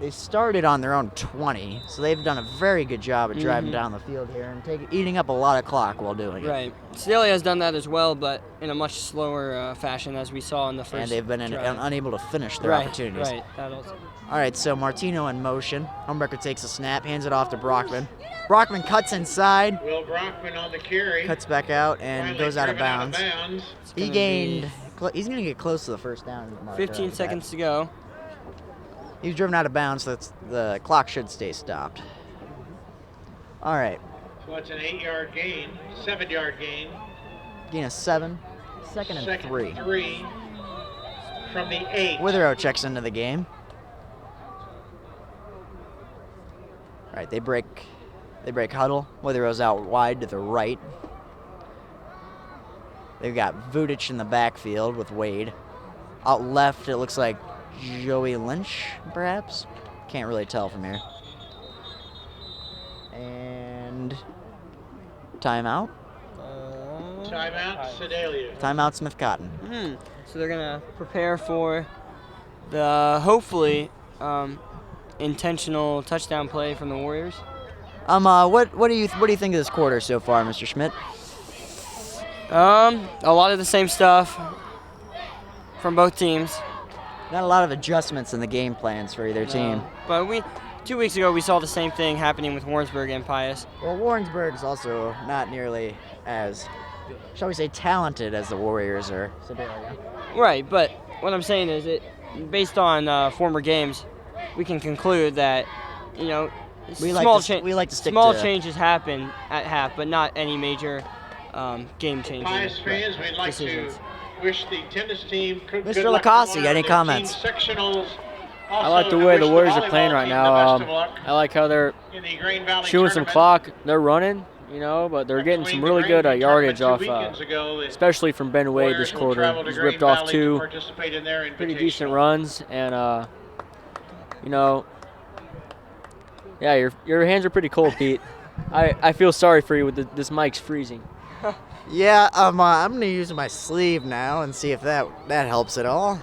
They started on their own 20, so they've done a very good job of driving down the field here and eating up a lot of clock while doing it. Right. Sedalia has done that as well, but in a much slower fashion, as we saw in the first. And they've been drive. unable to finish their Right, opportunities. Right. That also. All right, so Martino in motion. Homewrecker takes a snap, hands it off to Brockman. Brockman cuts inside, Will Brockman on the carry. cuts back out, and Finally goes out of driven bounds. He gonna gained. He's going to get close to the first down mark. 15 seconds to go. He was driven out of bounds, so the clock should stay stopped. All right, So it's an 8-yard gain, 7-yard gain. gain of 7. Second and 3. 3 from the 8. Withrow checks into the game. All right, they break huddle. Witherow's out wide to the right. They've got Vudic in the backfield with Wade. Out left, it looks like Joey Lynch, perhaps. Can't really tell from here. And timeout. Timeout, Sedalia. Timeout, Smith Cotton. So they're gonna prepare for the hopefully intentional touchdown play from the Warriors. What do you think of this quarter so far, Mr. Schmidt? A lot of the same stuff from both teams. Not a lot of adjustments in the game plans for either team. But 2 weeks ago we saw the same thing happening with Warrensburg and Pius. Well, Warrensburg's also not nearly as, shall we say, talented as the Warriors or Sedalia. Right, but what I'm saying is based on former games, we can conclude that, We like to stick small to changes happen at half, but not any major game changing Pius fans, we'd like decisions. to wish the tennis team good Mr. luck Licausi, tomorrow any in their comments? team sectionals. I Also, like the to way wish the Warriors are volleyball playing right team now. the best of luck I like how they're in the Green Valley chewing some tournament. clock. They're running, but they're getting some Between really the good Green yardage tournament off, 2 weekends ago, the especially from Ben Wade this Warriors will quarter. travel to He's Green ripped off Valley to 2 participate in their pretty decent invitational. runs, and your hands are pretty cold, Pete. I feel sorry for you with this mic's freezing. Yeah, I'm gonna use my sleeve now and see if that helps at all.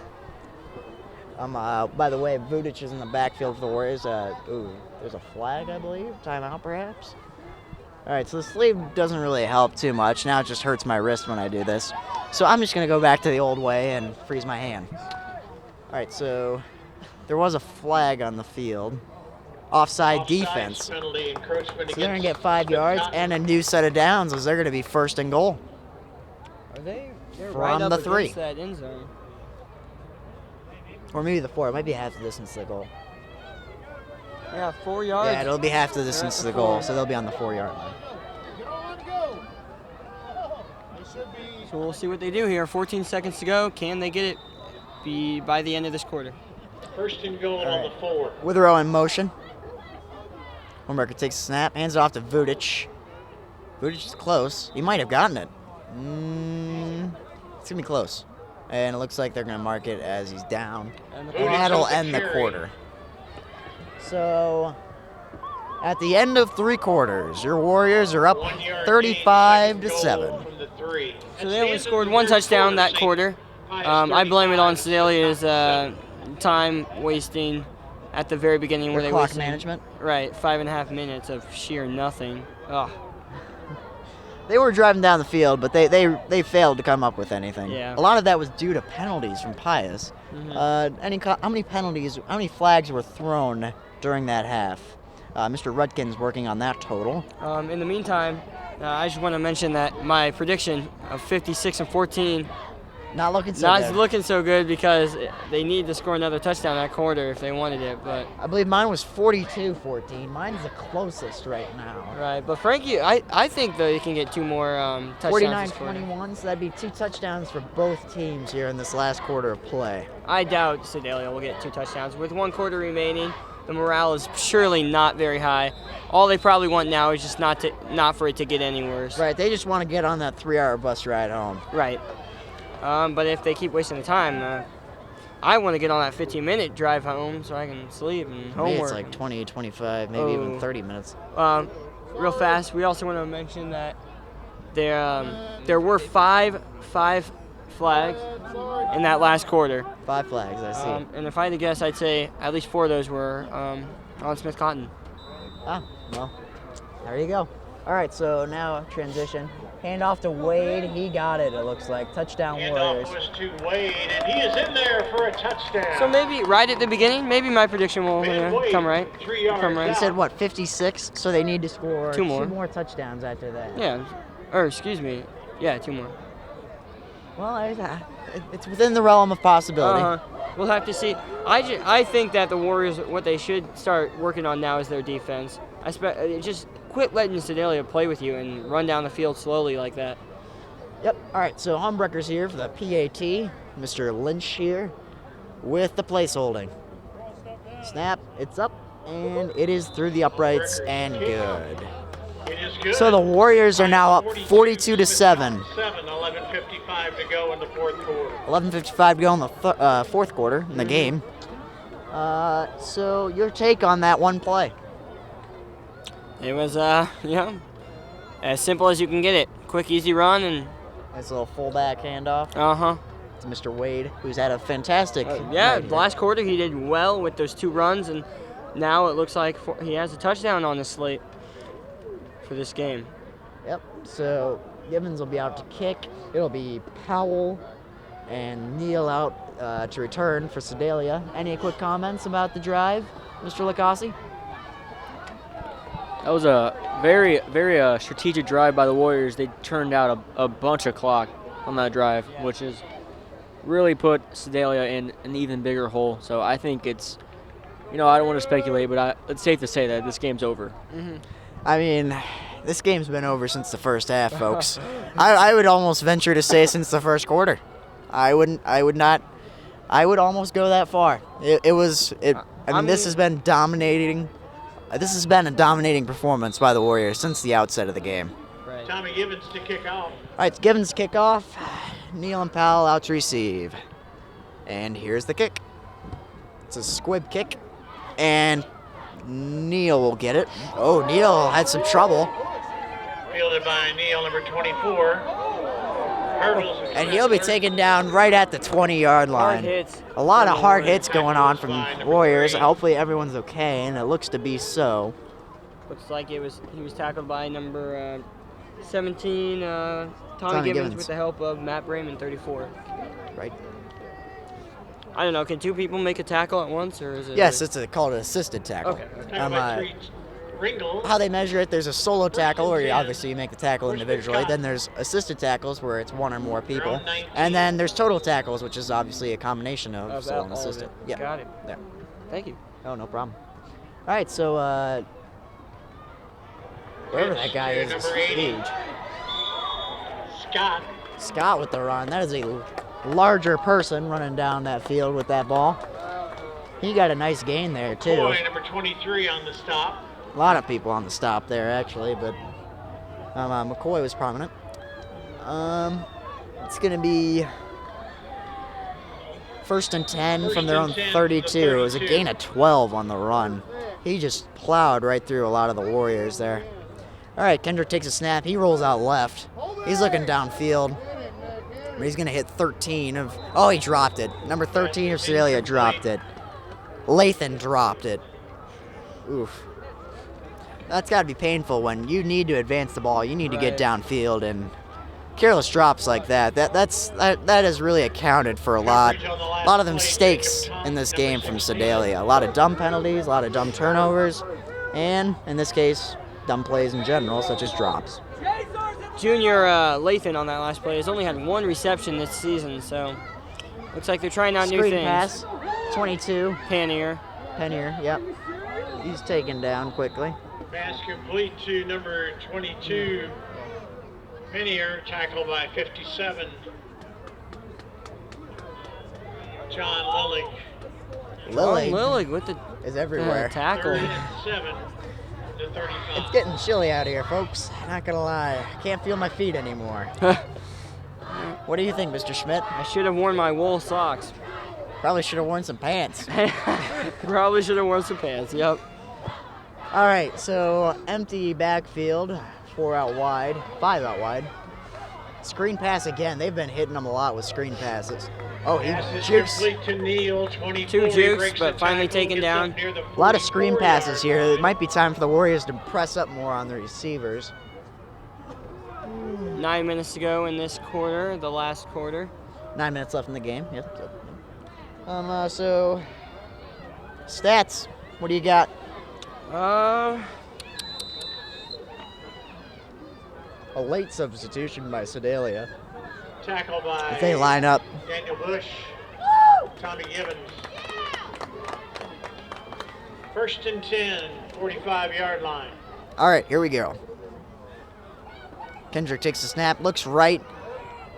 By the way, Vudic is in the backfield for the Warriors. There's a flag, I believe. Timeout, perhaps. All right, so the sleeve doesn't really help too much. Now it just hurts my wrist when I do this. So I'm just gonna go back to the old way and freeze my hand. All right, so there was a flag on the field. Offside Offsides defense. penalty, encroachment So they're going to against get 5 yards Wisconsin. and a new set of downs as they're going to be 1st and goal. Are they? They're From right up the 3. against that end zone. Or maybe the 4. It might be half the distance to the goal. Yeah, 4 yards. Yeah, it'll be half the distance to the goal, so they'll be on the 4-yard line. So we'll see what they do here. 14 seconds to go. Can they get it by the end of this quarter? First and goal on the 4. Withrow in motion. Homewrecker takes a snap, hands it off to Vudic. Vudic is close. He might have gotten it. It's going to be close. And it looks like they're going to mark it as he's down. And that'll end the quarter. So, at the end of 3 quarters, your Warriors are up 35-7. So they only scored 1 touchdown that quarter. I blame it on Sedalia's time wasting at the very beginning where they clock wasted management. Right, 5.5 minutes of sheer nothing. Ugh. They were driving down the field, but they failed to come up with anything. Yeah. A lot of that was due to penalties from Pius. How many flags were thrown during that half? Mr. Rudkin's working on that total. In the meantime, I just want to mention that my prediction of 56-14 not looking so good because they need to score another touchdown that quarter if they wanted it. But I believe mine was 42-14. Mine's the closest right now. Right, but Frankie, I think they can get 2 more touchdowns. 49-21, so that'd be 2 touchdowns for both teams here in this last quarter of play. I doubt Sedalia will get 2 touchdowns. With 1 quarter remaining, the morale is surely not very high. All they probably want now is just not for it to get any worse. Right, they just want to get on that 3-hour bus ride home. Right. But if they keep wasting the time, I want to get on that 15-minute drive home so I can sleep and homework. Maybe it's like 20, 25, maybe even 30 minutes. Real fast, we also want to mention that there were five flags in that last quarter. 5 flags, I see. And if I had to guess, I'd say at least 4 of those were on Smith Cotton. Ah, well, there you go. All right, so now transition. Hand off to Wade. He got it, it looks like. Touchdown Warriors. Handoff was to Wade, and he is in there for a touchdown. So maybe right at the beginning, maybe my prediction will come right. 3 yards come right. You said, what, 56? So they need to score 2 more. 2 more touchdowns after that. Yeah, or excuse me. Yeah, 2 more. Well, it's within the realm of possibility. We'll have to see. I think that the Warriors, what they should start working on now is their defense. Just quit letting Sedalia play with you and run down the field slowly like that. Yep. All right, so Humbreaker's here for the PAT. Mr. Lynch here with the place holding. Snap, it's up, and it is through the uprights and good. It is good. So the Warriors are now up 42-7. 11:55 to go in the 4th quarter. 11:55 to go in the 4th quarter in the game. So your take on that one play? It was, as simple as you can get it. Quick, easy run, and Nice little fullback handoff to Mr. Wade, who's had a fantastic night. Last quarter he did well with those 2 runs, and now it looks like he has a touchdown on the slate for this game. Yep, so Gibbons will be out to kick. It'll be Powell and Neal out to return for Sedalia. Any quick comments about the drive, Mr. Licausi? That was a very, very strategic drive by the Warriors. They turned out a bunch of clock on that drive, which has really put Sedalia in an even bigger hole. So I think it's, I don't want to speculate, but it's safe to say that this game's over. Mm-hmm. I mean, this game's been over since the first half, folks. I would almost venture to say since the first quarter. I would almost go that far. This has been dominating. This has been a dominating performance by the Warriors since the outset of the game. Right. Tommy Gibbons to kick off. All right, Gibbons kick off. Neal and Powell out to receive. And here's the kick. It's a squib kick. And Neal will get it. Oh, Neal had some trouble. Fielded by Neal, number 24. Hurdles. And he'll be taken down right at the 20-yard line. Hard hits. A lot of hard hits going on from Warriors. Hopefully everyone's okay, and it looks to be so. Looks like he was tackled by number 17, Tommy Gibbons, with the help of Matt Brayman, 34. Right. I don't know. Can 2 people make a tackle at once, or is it? Yes, it's called an assisted tackle. Okay. Tackle by how they measure it, there's a solo tackle where obviously you make the tackle individually. Then there's assisted tackles where it's one or more people. And then there's total tackles, which is obviously a combination of solo and assisted. Yeah. Got it. Yeah. Thank you. Oh, no problem. All right, so wherever that guy is huge. Scott with the run. That is a larger person running down that field with that ball. He got a nice gain there, too. Number 23 on the stop. A lot of people on the stop there, actually, but McCoy was prominent. It's going to be 1st and 10 from their own 32. It was a gain of 12 on the run. He just plowed right through a lot of the Warriors there. All right, Kendrick takes a snap. He rolls out left. He's looking downfield. But he's going to hit 13 of... Oh, he dropped it. Number 13 of Sedalia dropped it. Lathan dropped it. Oof. That's got to be painful when you need to advance the ball. You need to get downfield, and careless drops like that. That has really accounted for a lot of the mistakes in this game from Sedalia. A lot of dumb penalties, a lot of dumb turnovers, and in this case, dumb plays in general, such as drops. Junior Lathan on that last play has only had 1 reception this season, so looks like they're trying out new Screen things. pass, 22. Panier, yep. He's taken down quickly. Pass complete to number 22, Penier, tackled by 57, John Lillig. Lillig with the is everywhere. Tackle. 37 to 35. It's getting chilly out here, folks. Not gonna lie, I can't feel my feet anymore. What do you think, Mr. Schmidt? I should have worn my wool socks. Probably should have worn some pants. Probably should have worn some pants, yep. All right, so empty backfield, 4 out wide, 5 out wide. Screen pass again. They've been hitting them a lot with screen passes. Oh, he jukes. To Neal, 24. 2 jukes, but finally taken down. A lot of screen passes here. It might be time for the Warriors to press up more on the receivers. 9 minutes to go in this quarter, the last quarter. 9 minutes left in the game. Yep. So stats. What do you got? A late substitution by Sedalia. Tackle by If they line up. Daniel Bush, Tommy Gibbons. 1st and 10, 45-yard line. All right, here we go. Kendrick takes the snap, looks right.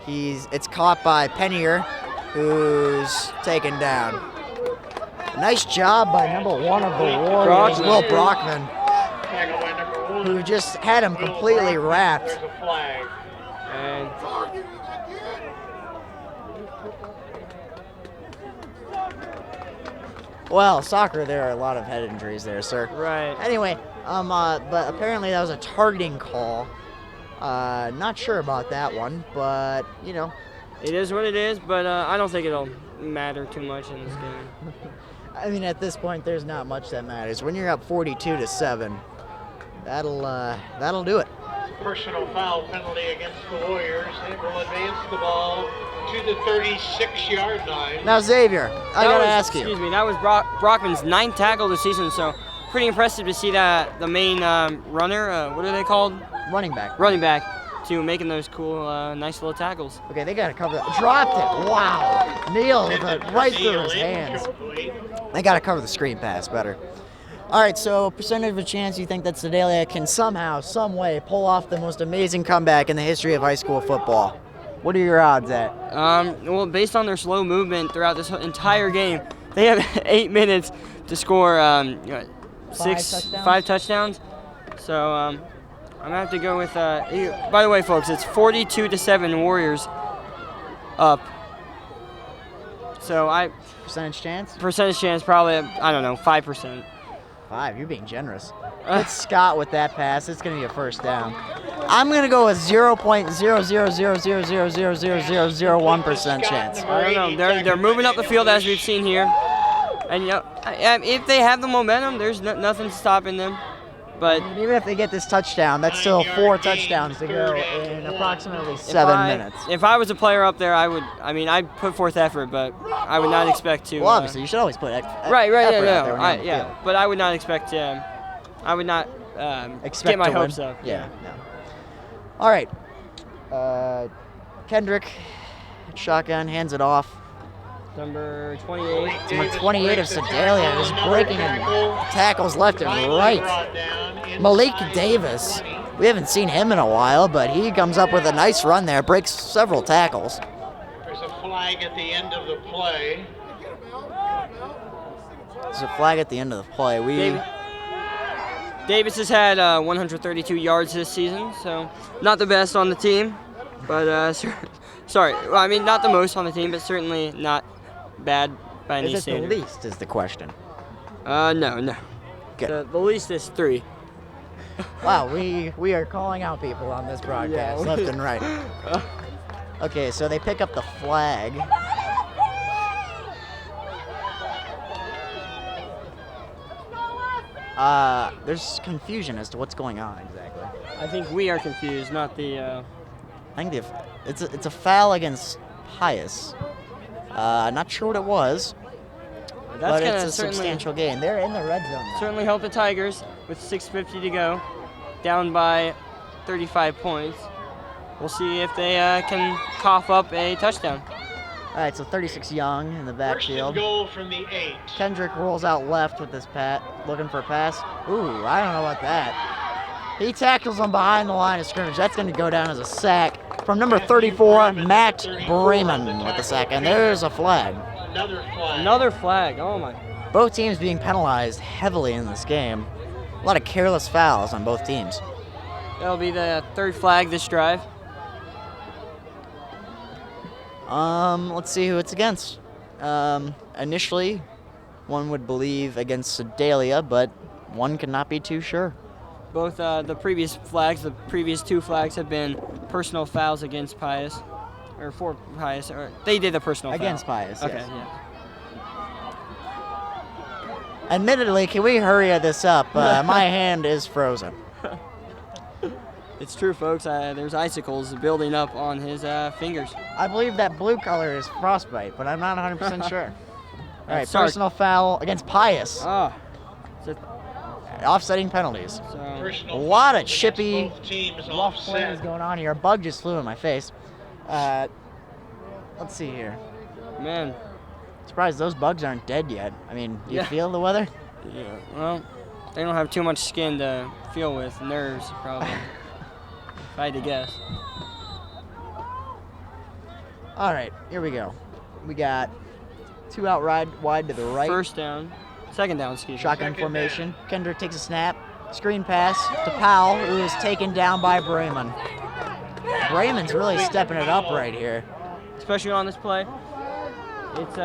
It's caught by Penier, who's taken down. Nice job by number 1 of the Warriors, Will Brockman, Tackle by number 1. who just had him completely wrapped. There's a flag. And Well, soccer, there are a lot of head injuries there, sir. right. Anyway, but apparently that was a targeting call. Not sure about that one, but, you know. It is what it is, but I don't think it'll matter too much in this game. I mean, at this point, there's not much that matters. When you're up 42-7, that'll do it. Personal foul penalty against the Warriors. It will advance the ball to the 36-yard line. Now, Xavier, I gotta ask you. Excuse me, that was Brockman's 9th tackle this season, so pretty impressive to see that the main runner, what are they called? Running back. Running back, to making those cool, nice little tackles. Okay, they gotta cover that. Dropped it. Wow. Neal with it right through his hands. They gotta cover the screen pass better. All right, so percentage of a chance you think that Sedalia can somehow, some way, pull off the most amazing comeback in the history of high school football? What are your odds at? Well, based on their slow movement throughout this entire game, they have 8 minutes to score 5 touchdowns. So I'm gonna have to go with. By the way, folks, it's 42-7 Warriors up. So Percentage chance? percentage chance probably, I don't know, 5%. 5, you're being generous. Hit Scott with that pass. It's going to be a first down. I'm going to go with 0.000000001% chance. I don't know. They're moving up the field as we've seen here, and you know, if they have the momentum, there's nothing stopping them. But even if they get this touchdown, that's still 4 touchdowns to go in approximately 7 minutes. If I was a player up there, I'd put forth effort, but I would not expect to. Well, obviously, you should always put effort right, out there when you're on the yeah. field. But I would not expect to. I would not Expect get my to win. hopes up. Yeah. All right. Kendrick, shotgun, hands it off. Number 28. Number 28 of Sedalia is breaking in tackles left and right. Malik Davis. We haven't seen him in a while, but he comes up with a nice run there, breaks several tackles. There's a flag at the end of the play. There's a flag at the end of the play. Davis has had 132 yards this season, so not the best on the team, but sorry, well, I mean not the most on the team, but certainly not bad by any Is it standard. the least is the question. No. Good. The least is 3. Wow, we are calling out people on this broadcast, left and right. Okay, so they pick up the flag. There's confusion as to what's going on exactly. I think we are confused, not the. I think it's a foul against Pius. Not sure what it was, but it's a substantial gain. They're in the red zone now. Certainly help the Tigers with 6:50 to go, down by 35 points. We'll see if they can cough up a touchdown. All right, so 36 Young in the First and backfield. goal from the 8. Kendrick rolls out left with this looking for a pass. Ooh, I don't know about that. He tackles him behind the line of scrimmage. That's going to go down as a sack from number 34, Matt Bremen with the sack. And there's a flag. Another flag. Oh my. Both teams being penalized heavily in this game. A lot of careless fouls on both teams. That'll be the 3rd flag this drive. Let's see who it's against. Initially, one would believe against Sedalia, but one cannot be too sure. Both the previous 2 flags have been personal fouls against Pius, or for Pius, or they did the personal Against foul. Pius, Okay, yes. yeah. Admittedly, can we hurry this up? My hand is frozen. It's true, folks. There's icicles building up on his fingers. I believe that blue color is frostbite, but I'm not 100% sure. All right, Sorry. personal foul against Pius. Offsetting penalties. A lot of chippy, rough plays going on here. A bug just flew in my face. Let's see here. Man. Surprised those bugs aren't dead yet. I mean, do you Yeah. feel the weather? Yeah. Well, they don't have too much skin to feel with. Nerves, probably. If I had to guess. All right, here we go. We got 2 out wide to the right. Second down, excuse me. Shotgun formation. Kendrick takes a snap. Screen pass to Powell, who is taken down by Bremen. Bremen's really stepping it up right here. Especially on this play. It's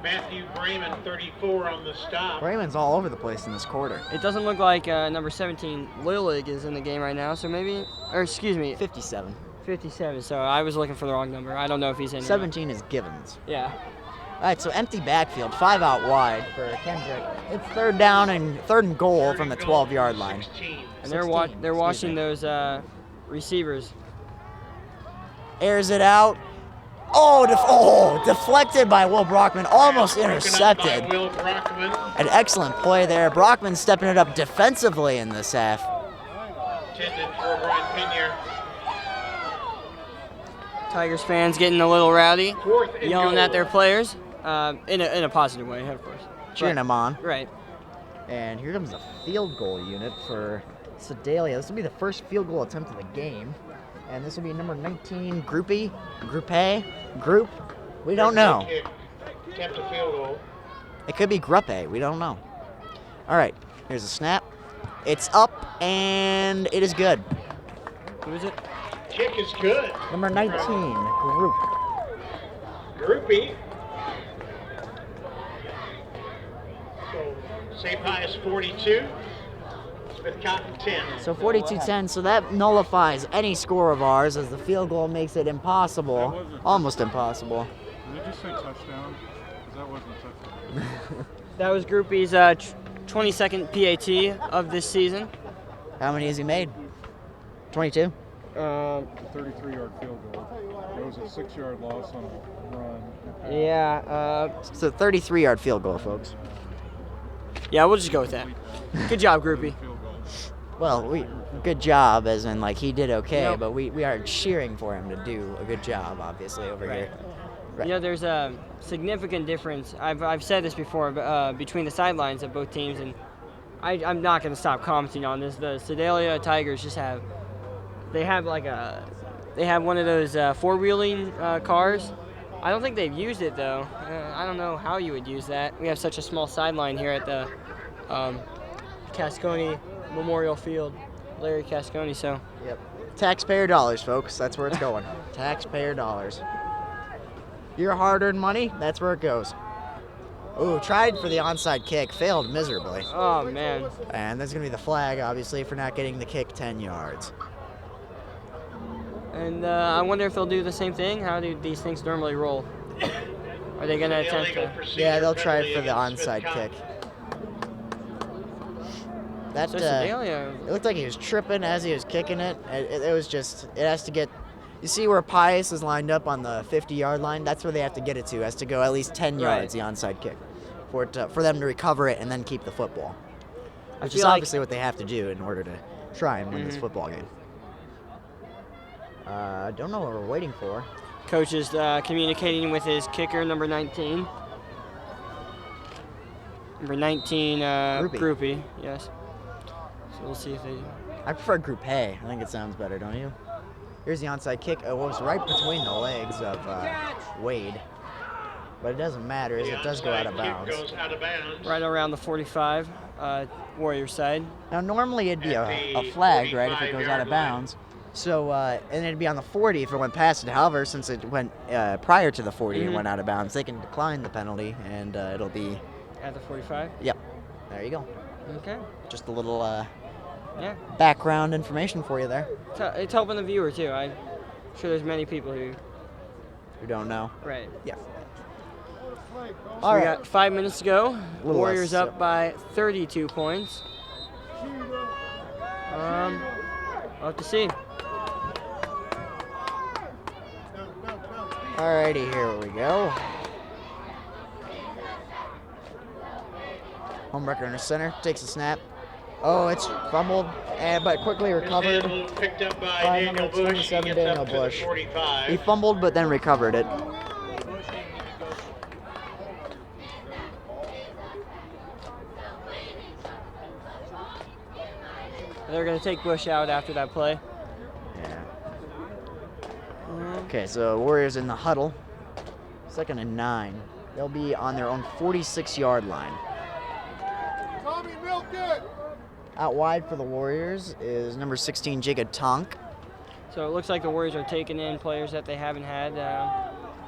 Matthew Bremen, 34 on the stop. Bremen's all over the place in this quarter. It doesn't look like number 17, Lillig, is in the game right now, so maybe, or excuse me. 57. 57, so I was looking for the wrong number. I don't know if he's in. 17 is Givens. Yeah. All right, so empty backfield, 5 out wide for Kendrick. It's third and goal from the 12-yard line. And they're watching those receivers. Airs it out. Oh, deflected by Will Brockman, almost intercepted. Will Brockman. An excellent play there. Brockman stepping it up defensively in this half. Intended for Brian Pena. Tigers fans getting a little rowdy, yelling at their goal. players in a positive way, of course. Cheering them on. Right. And here comes the field goal unit for Sedalia. This will be the first field goal attempt of the game. And this will be number 19, Group. We don't know. Attempt a field goal. It could be Gruppe. We don't know. All right, here's a snap. It's up, and it is good. Who is it? Kick is good. Number 19, Group. Groupie. So, St. Pius 42. Smith Cotton 10. So 42-10, so that nullifies any score of ours as the field goal makes it impossible, almost impossible. Did you just say touchdown? 'Cause that wasn't a touchdown. That was Groupie's 22nd PAT of this season. How many has he made? 22? 33-yard field goal. It was a 6-yard loss on a run. Yeah. It's a 33-yard field goal, folks. Yeah, we'll just go with that. Good job, groupie. Well, good job, as in like he did okay, Yep. but we are cheering for him to do a good job, obviously over Right. here. Right. You know, there's a significant difference. I've said this before between the sidelines of both teams, and I'm not going to stop commenting on this. The Sedalia Tigers they have one of those four-wheeling cars. I don't think they've used it though. I don't know how you would use that. We have such a small sideline here at the Cascone Memorial Field, Larry Cascone. So. Yep. Taxpayer dollars, folks. That's where it's going. Taxpayer dollars. Your hard-earned money, that's where it goes. Ooh, tried for the onside kick, failed miserably. Oh man. And there's going to be the flag, obviously, for not getting the kick 10 yards. And I wonder if they'll do the same thing. How do these things normally roll? Are they going to attempt to? Yeah, they'll try it for the onside kick. That So Sedalia. it looked like he was tripping as he was kicking it. It was just, it has to get, you see where Pius is lined up on the 50-yard line? That's where they have to get it to. It has to go at least 10 yards, the onside kick, for them to recover it and then keep the football. Which is feel like- obviously what they have to do in order to try and win this football game. I don't know what we're waiting for. Coach is communicating with his kicker, number 19. Number 19, Groupie, yes. So we'll see if they... I prefer Group A. I think it sounds better, don't you? Here's the onside kick. It was right between the legs of Wade. But it doesn't matter, as it does go out of bounds. Right around the 45, Warriors side. Now, normally it'd be a flag, right, if it goes out of bounds. So, and it'd be on the 40 if it went past it. However, since it went prior to the 40 and went out of bounds, they can decline the penalty, and it'll be... At the 45? Yep. There you go. Okay. Just a little Yeah. background information for you there. It's helping the viewer, too. I'm sure there's many people who... Who don't know. Right. Yeah. So All we right. got 5 minutes to go. Little Warriors less, up by 32 points. We'll have to see. Alrighty, here we go. Homewrecker in the center, takes a snap. Oh, it's fumbled, but quickly recovered Picked up by by number Daniel Bush. He 27, gets Daniel up to the Bush. 45. He fumbled, but then recovered it. They're going to take Bush out after that play. Yeah. Okay, so Warriors in the huddle. 2nd and 9. They'll be on their own 46-yard line. Tommy, milk it! Out wide for the Warriors is number 16, Jacob Tonk. So it looks like the Warriors are taking in players that they haven't had.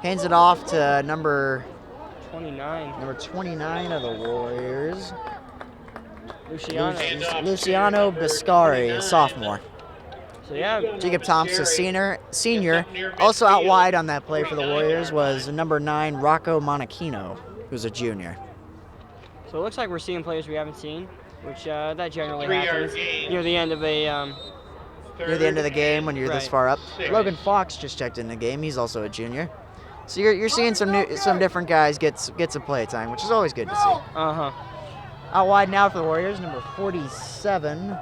Hands it off to number 29. Number 29 of the Warriors, Luciano. Luciano Biscari, a sophomore. So yeah, Jacob Thompson, senior. Also out wide on that play for the Warriors was number 9, Rocco Monachino, who's a junior. so it looks like we're seeing players we haven't seen, which that generally happens near the end of a. Near the end of the game when you're this Right. far up. Logan Fox just checked in the game. He's also a junior. So you're seeing some different guys get some play time, which is always good to see. Uh-huh. Out wide now for the Warriors, number 47,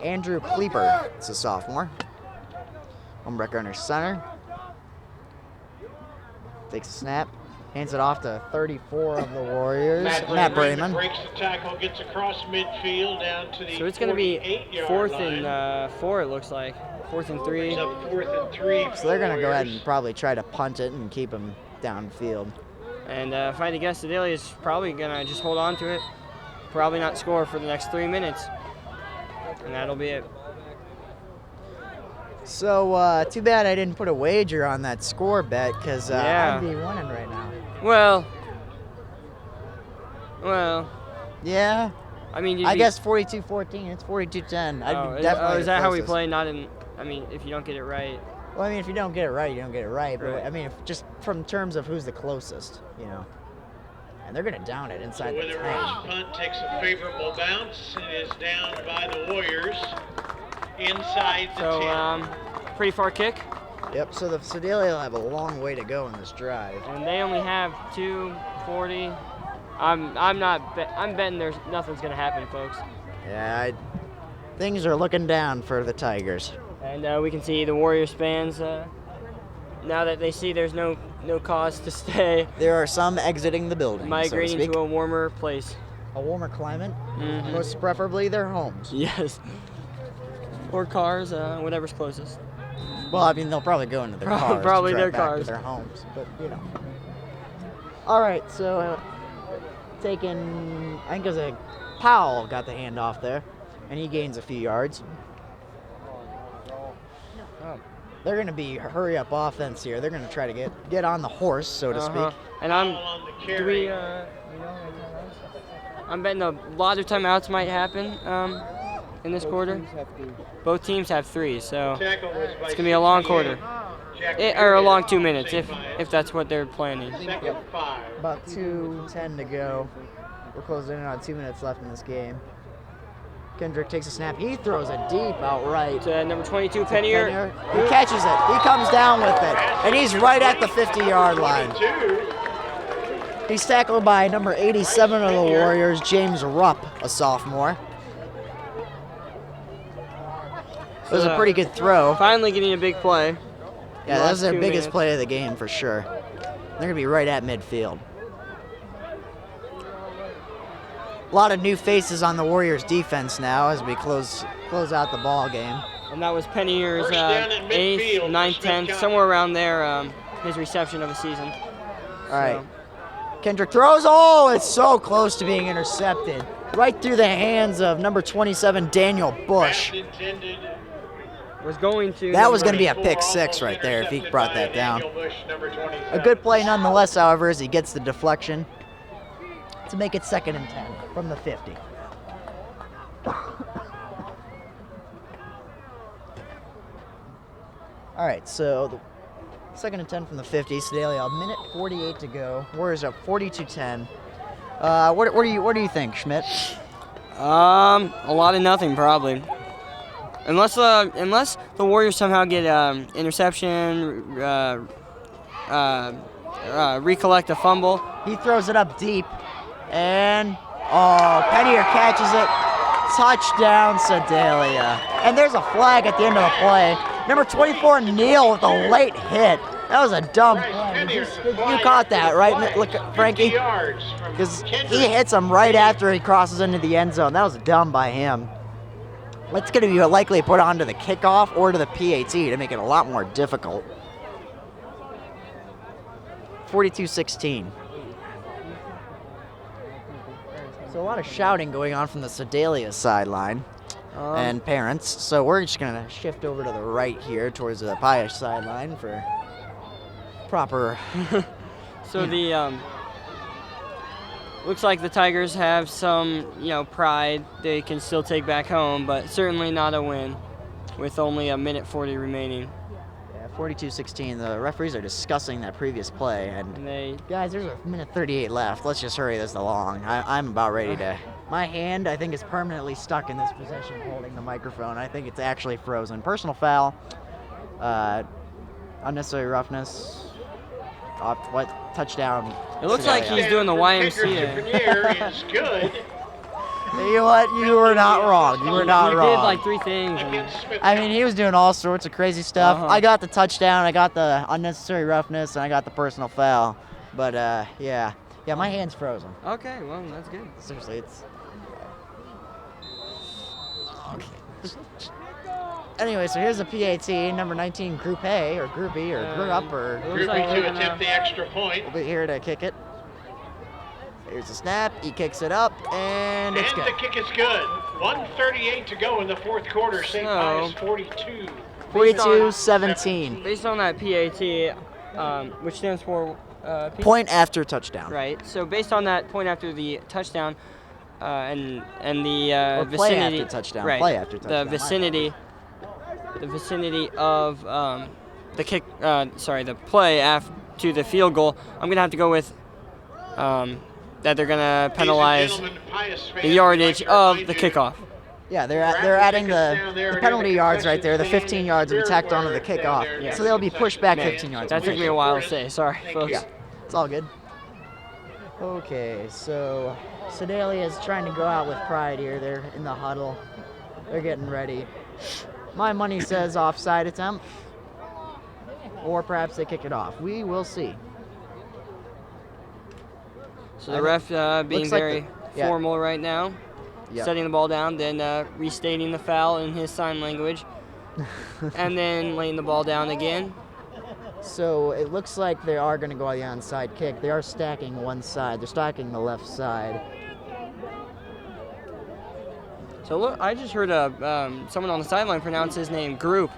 Andrew Kleeper. It's a sophomore. Homewrecker under center. Takes a snap. Hands it off to 34 of the Warriors, Matt Brayman. Breaks the tackle, gets across midfield down to the So it's going to be 48-yard 4th line. and 4. It looks like 4th and 3. It's up 4th and 3. So they're going to go ahead and probably try to punt it and keep him downfield. And if I had to guess, Sedalia is probably going to just hold on to it. Probably not score for the next 3 minutes. And that'll be it. So too bad I didn't put a wager on that score bet, because Yeah. I'd be winning right now. Well. Yeah. I mean, I guess 42-14. It's 42-10. I'd be definitely is that how we closest. play? Not in. I mean, if you don't get it right. Well, I mean, if you don't get it right, you don't get it right. But Right. I mean, just from terms of who's the closest, you know. And they're going to down it inside the Whether 10. punt takes a favorable bounce, it is down by the Warriors inside the 10. So, pretty far kick. Yep, so the Sedalia will have a long way to go in this drive. And they only have 2:40. I'm betting there's nothing's gonna happen, folks. Yeah, things are looking down for the Tigers. And we can see the Warriors fans now that they see there's no cause to stay. There are some exiting the building, Migrating so to to a warmer place. a warmer climate, Mhm. most preferably their homes. Yes. Or cars, whatever's closest. Well, I mean, they'll probably go into their cars. Probably to their drive back cars. to their homes, but you know. All right, so taking, I think it was Powell got the handoff there, and he gains a few yards. They're going to be hurry up offense here. They're going to try to get on the horse, so to speak. And I'm betting a lot of timeouts might happen in this quarter. Both teams have 3, so it's going to be a long quarter. Or a long 2 minutes, if that's what they're planning. About 2:10 to go. We're closing in on 2 minutes left in this game. Kendrick takes a snap. He throws it deep outright. To number 22, Pennier. He catches it. He comes down with it. And he's right at the 50-yard line. He's tackled by number 87 of the Warriors, James Rupp, a sophomore. It was a pretty good throw. Finally getting a big play. Yeah, that was their biggest play of the game for sure. They're going to be right at midfield. A lot of new faces on the Warriors defense now as we close out the ball game. And that was Pennier's 8th, 9th, 10th, somewhere around there, his reception of the season. All right. Kendrick throws. Oh, it's so close to being intercepted. Right through the hands of number 27, Daniel Bush. That was going to be a pick 6 right there if he brought that down. A good play nonetheless, however, as he gets the deflection to make it 2nd and 10 from the 50. All right, so the 2nd and 10 from the 50. Sedalia, a minute 48 to go. Warriors up 42-10. What do you think, Schmidt? A lot of nothing probably. Unless the Warriors somehow get interception, recollect a fumble. He throws it up deep, and Pennier catches it. Touchdown, Sedalia. And there's a flag at the end of the play. Number 24, Neal with a late hit. That was a dumb play. You caught that, right, look, Frankie? Because he hits him right after he crosses into the end zone. That was dumb by him. That's going to be likely put onto the kickoff or to the PAT to make it a lot more difficult. 42-16. So a lot of shouting going on from the Sedalia sideline and parents. So we're just going to shift over to the right here towards the Pius sideline for proper. So the looks like the Tigers have some, pride they can still take back home, but certainly not a win with only a minute 40 remaining. Yeah, 42-16. The referees are discussing that previous play, and guys, there's a minute 38 left. Let's just hurry this along. I'm about ready to. My hand, I think, is permanently stuck in this position holding the microphone. I think it's actually frozen. Personal foul, unnecessary roughness. What touchdown? It looks like he's doing the YMCA. Is good. You know what? You were not wrong. You were not wrong. He did like 3 things. I mean, he was doing all sorts of crazy stuff. I got the touchdown, I got the unnecessary roughness, and I got the personal foul. But yeah, my hand's frozen. Okay, well that's good. Seriously, it's. Okay. Anyway, so here's the PAT, number 19, Group A, or Group E, or Group Up, or Group E to attempt the extra point. We'll be here to kick it. Here's the snap, he kicks it up, and it's good. And the kick is good. 1:38 to go in the 4th quarter, St. Pius 42. 42-17. Based on that PAT, which stands for? Point after touchdown. Right, so based on that point after the touchdown, and the or play vicinity. After touchdown. Right, Play after touchdown. The vicinity of the kick. The play to the field goal. I'm gonna have to go with that they're gonna penalize the yardage of the kickoff. Yeah, they're adding the penalty yards right there. The 15 yards will be tacked onto the kickoff. Yeah. So they'll be pushed back 15 yards. That took me a while to say. Sorry, folks. Yeah, it's all good. Okay, so Sedalia is trying to go out with pride here. They're in the huddle. They're getting ready. My money says offside attempt. Or perhaps they kick it off. We will see. So the ref being very formal right now, setting the ball down, then restating the foul in his sign language, and then laying the ball down again. So it looks like they are going to go on the onside kick. They are stacking one side. They're stacking the left side. So look, I just heard someone on the sideline pronounce his name Group.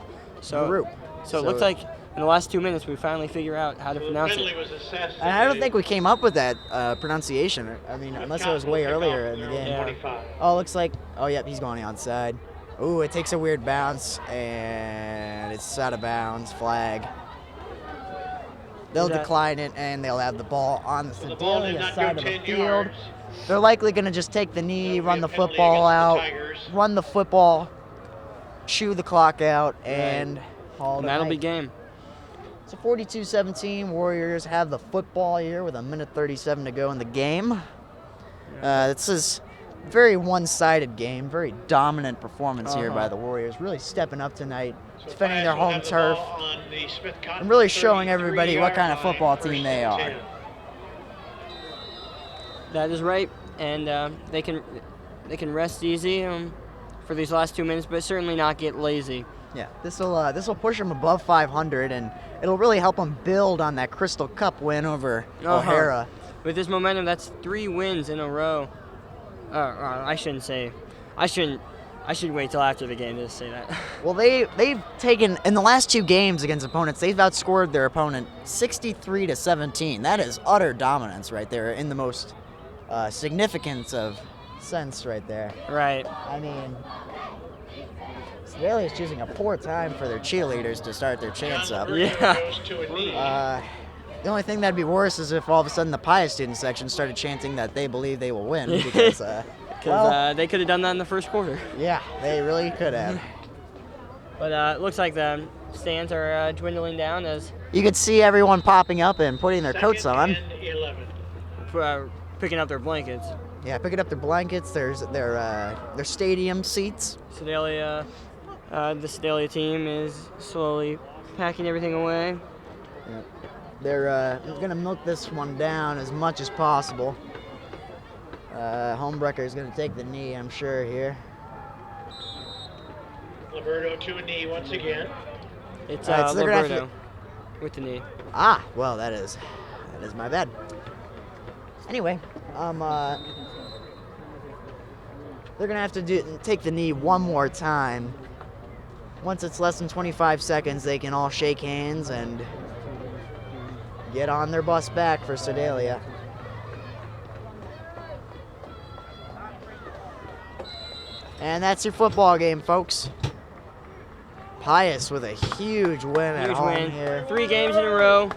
Group. So it looks like in the last 2 minutes we finally figure out how to pronounce it. And I don't think we came up with that pronunciation. I mean, unless it was way earlier in the game. Yeah. Oh, looks like, yep, he's going on the onside. Ooh, it takes a weird bounce, and it's out of bounds, flag. They'll decline it, and they'll have the ball on the Sedalia side of the field. They're likely going to just take the knee, run the football out, run the football, chew the clock out, and haul it. That'll be game. So 42-17, Warriors have the football here with 1:37 to go in the game. This is a very one-sided game, very dominant performance here by the Warriors, really stepping up tonight, defending their home turf, and really showing everybody what kind of football team they are. That is right, and they can rest easy for these last 2 minutes, but certainly not get lazy. Yeah, this will push them above 500, and it'll really help them build on that Crystal Cup win over O'Hara. With this momentum, that's 3 wins in a row. I shouldn't say. I should wait till after the game to say that. Well, they've taken in the last 2 games against opponents. They've outscored their opponent 63-17. That is utter dominance right there in the most significance of sense right there. Right. I mean, Sedalia is choosing a poor time for their cheerleaders to start their chants up. Yeah. The only thing that'd be worse is if all of a sudden the Pius student section started chanting that they believe they will win because they could have done that in the first quarter. Yeah, they really could have. But it looks like the stands are dwindling down as you could see everyone popping up and putting their coats on. Picking up their blankets. Yeah, picking up their blankets. There's their stadium seats. Sedalia, the Sedalia team is slowly packing everything away. Yeah. They're going to milk this one down as much as possible. Homebrecker is going to take the knee, I'm sure, here. Liberto to a knee once again. It's so Liberto with the knee. Ah, well, that is my bad. Anyway, they're going to have to take the knee one more time. Once it's less than 25 seconds, they can all shake hands and get on their bus back for Sedalia. And that's your football game, folks. Pius with a huge win at home here. 3 games in a row.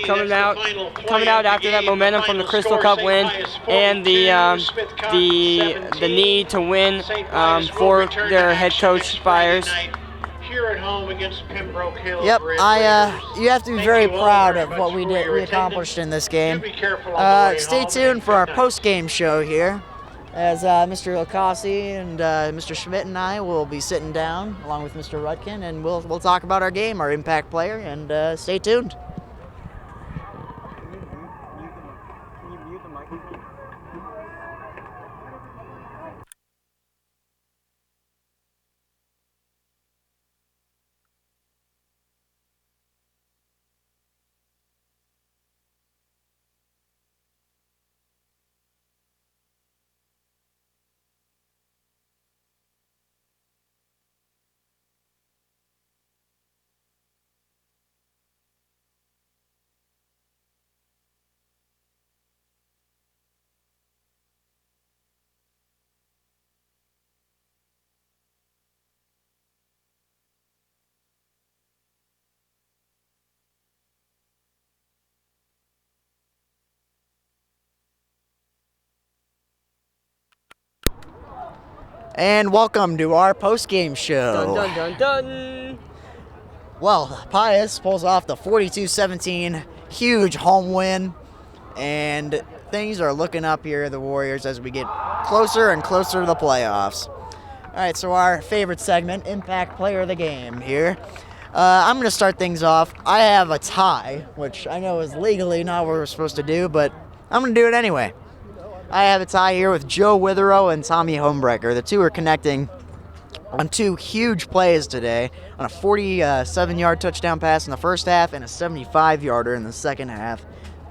Coming out after that momentum from the Crystal Cup win and the need to win for their head coach Pius. Here at home against Pembroke Hill. Yep, you have to be very proud of what we accomplished in this game. Stay tuned for our post-game show here, as Mr. Licausi and Mr. Schmidt and I will be sitting down along with Mr. Rudkin, and we'll talk about our game, our impact player, and stay tuned. Can you mute the microphone? And welcome to our post-game show. Dun, dun, dun, dun. Well, Pius pulls off the 42-17 huge home win, and things are looking up here at the Warriors as we get closer and closer to the playoffs. All right, so our favorite segment, Impact Player of the Game here. I'm going to start things off. I have a tie, which I know is legally not what we're supposed to do, but I'm going to do it anyway. I have a tie here with Joe Witherow and Tommy Homebrecker. The two are connecting on two huge plays today, on a 47-yard touchdown pass in the first half and a 75-yarder in the second half.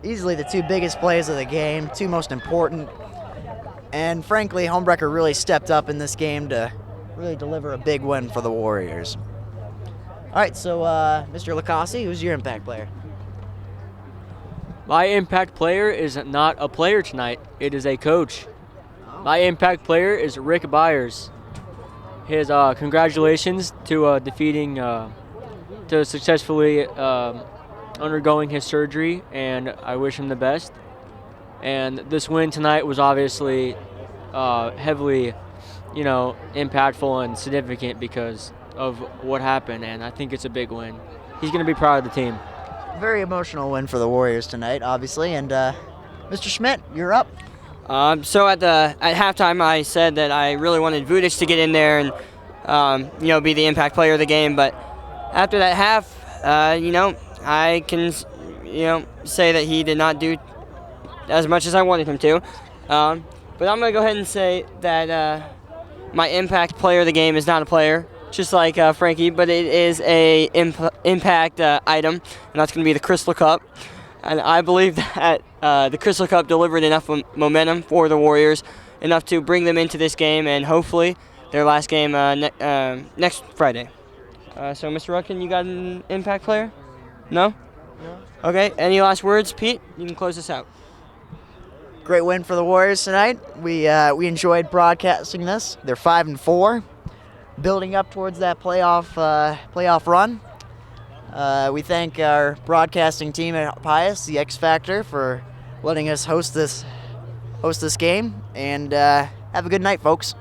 Easily the two biggest plays of the game, two most important. And frankly, Homebrecker really stepped up in this game to really deliver a big win for the Warriors. All right, so Mr. Licausi, who's your impact player? My impact player is not a player tonight. It is a coach. My impact player is Rick Byers. His congratulations to defeating, to successfully undergoing his surgery, and I wish him the best. And this win tonight was obviously heavily, impactful and significant because of what happened, and I think it's a big win. He's going to be proud of the team. Very emotional win for the Warriors tonight, obviously. And Mr. Schmidt, you're up. So at halftime, I said that I really wanted Vudic to get in there and be the impact player of the game. But after that half, I can say that he did not do as much as I wanted him to. But I'm gonna go ahead and say that my impact player of the game is not a player, just like Frankie, but it is a impact item, and that's going to be the Crystal Cup. And I believe that the Crystal Cup delivered enough momentum for the Warriors, enough to bring them into this game, and hopefully their last game next Friday. So, Mr. Rudkin, you got an impact player? No? No. Okay, any last words? Pete, you can close this out. Great win for the Warriors tonight. We enjoyed broadcasting this. They're 5-4. Building up towards that playoff run. We thank our broadcasting team at Pius, the X Factor, for letting us host this game. And have a good night, folks.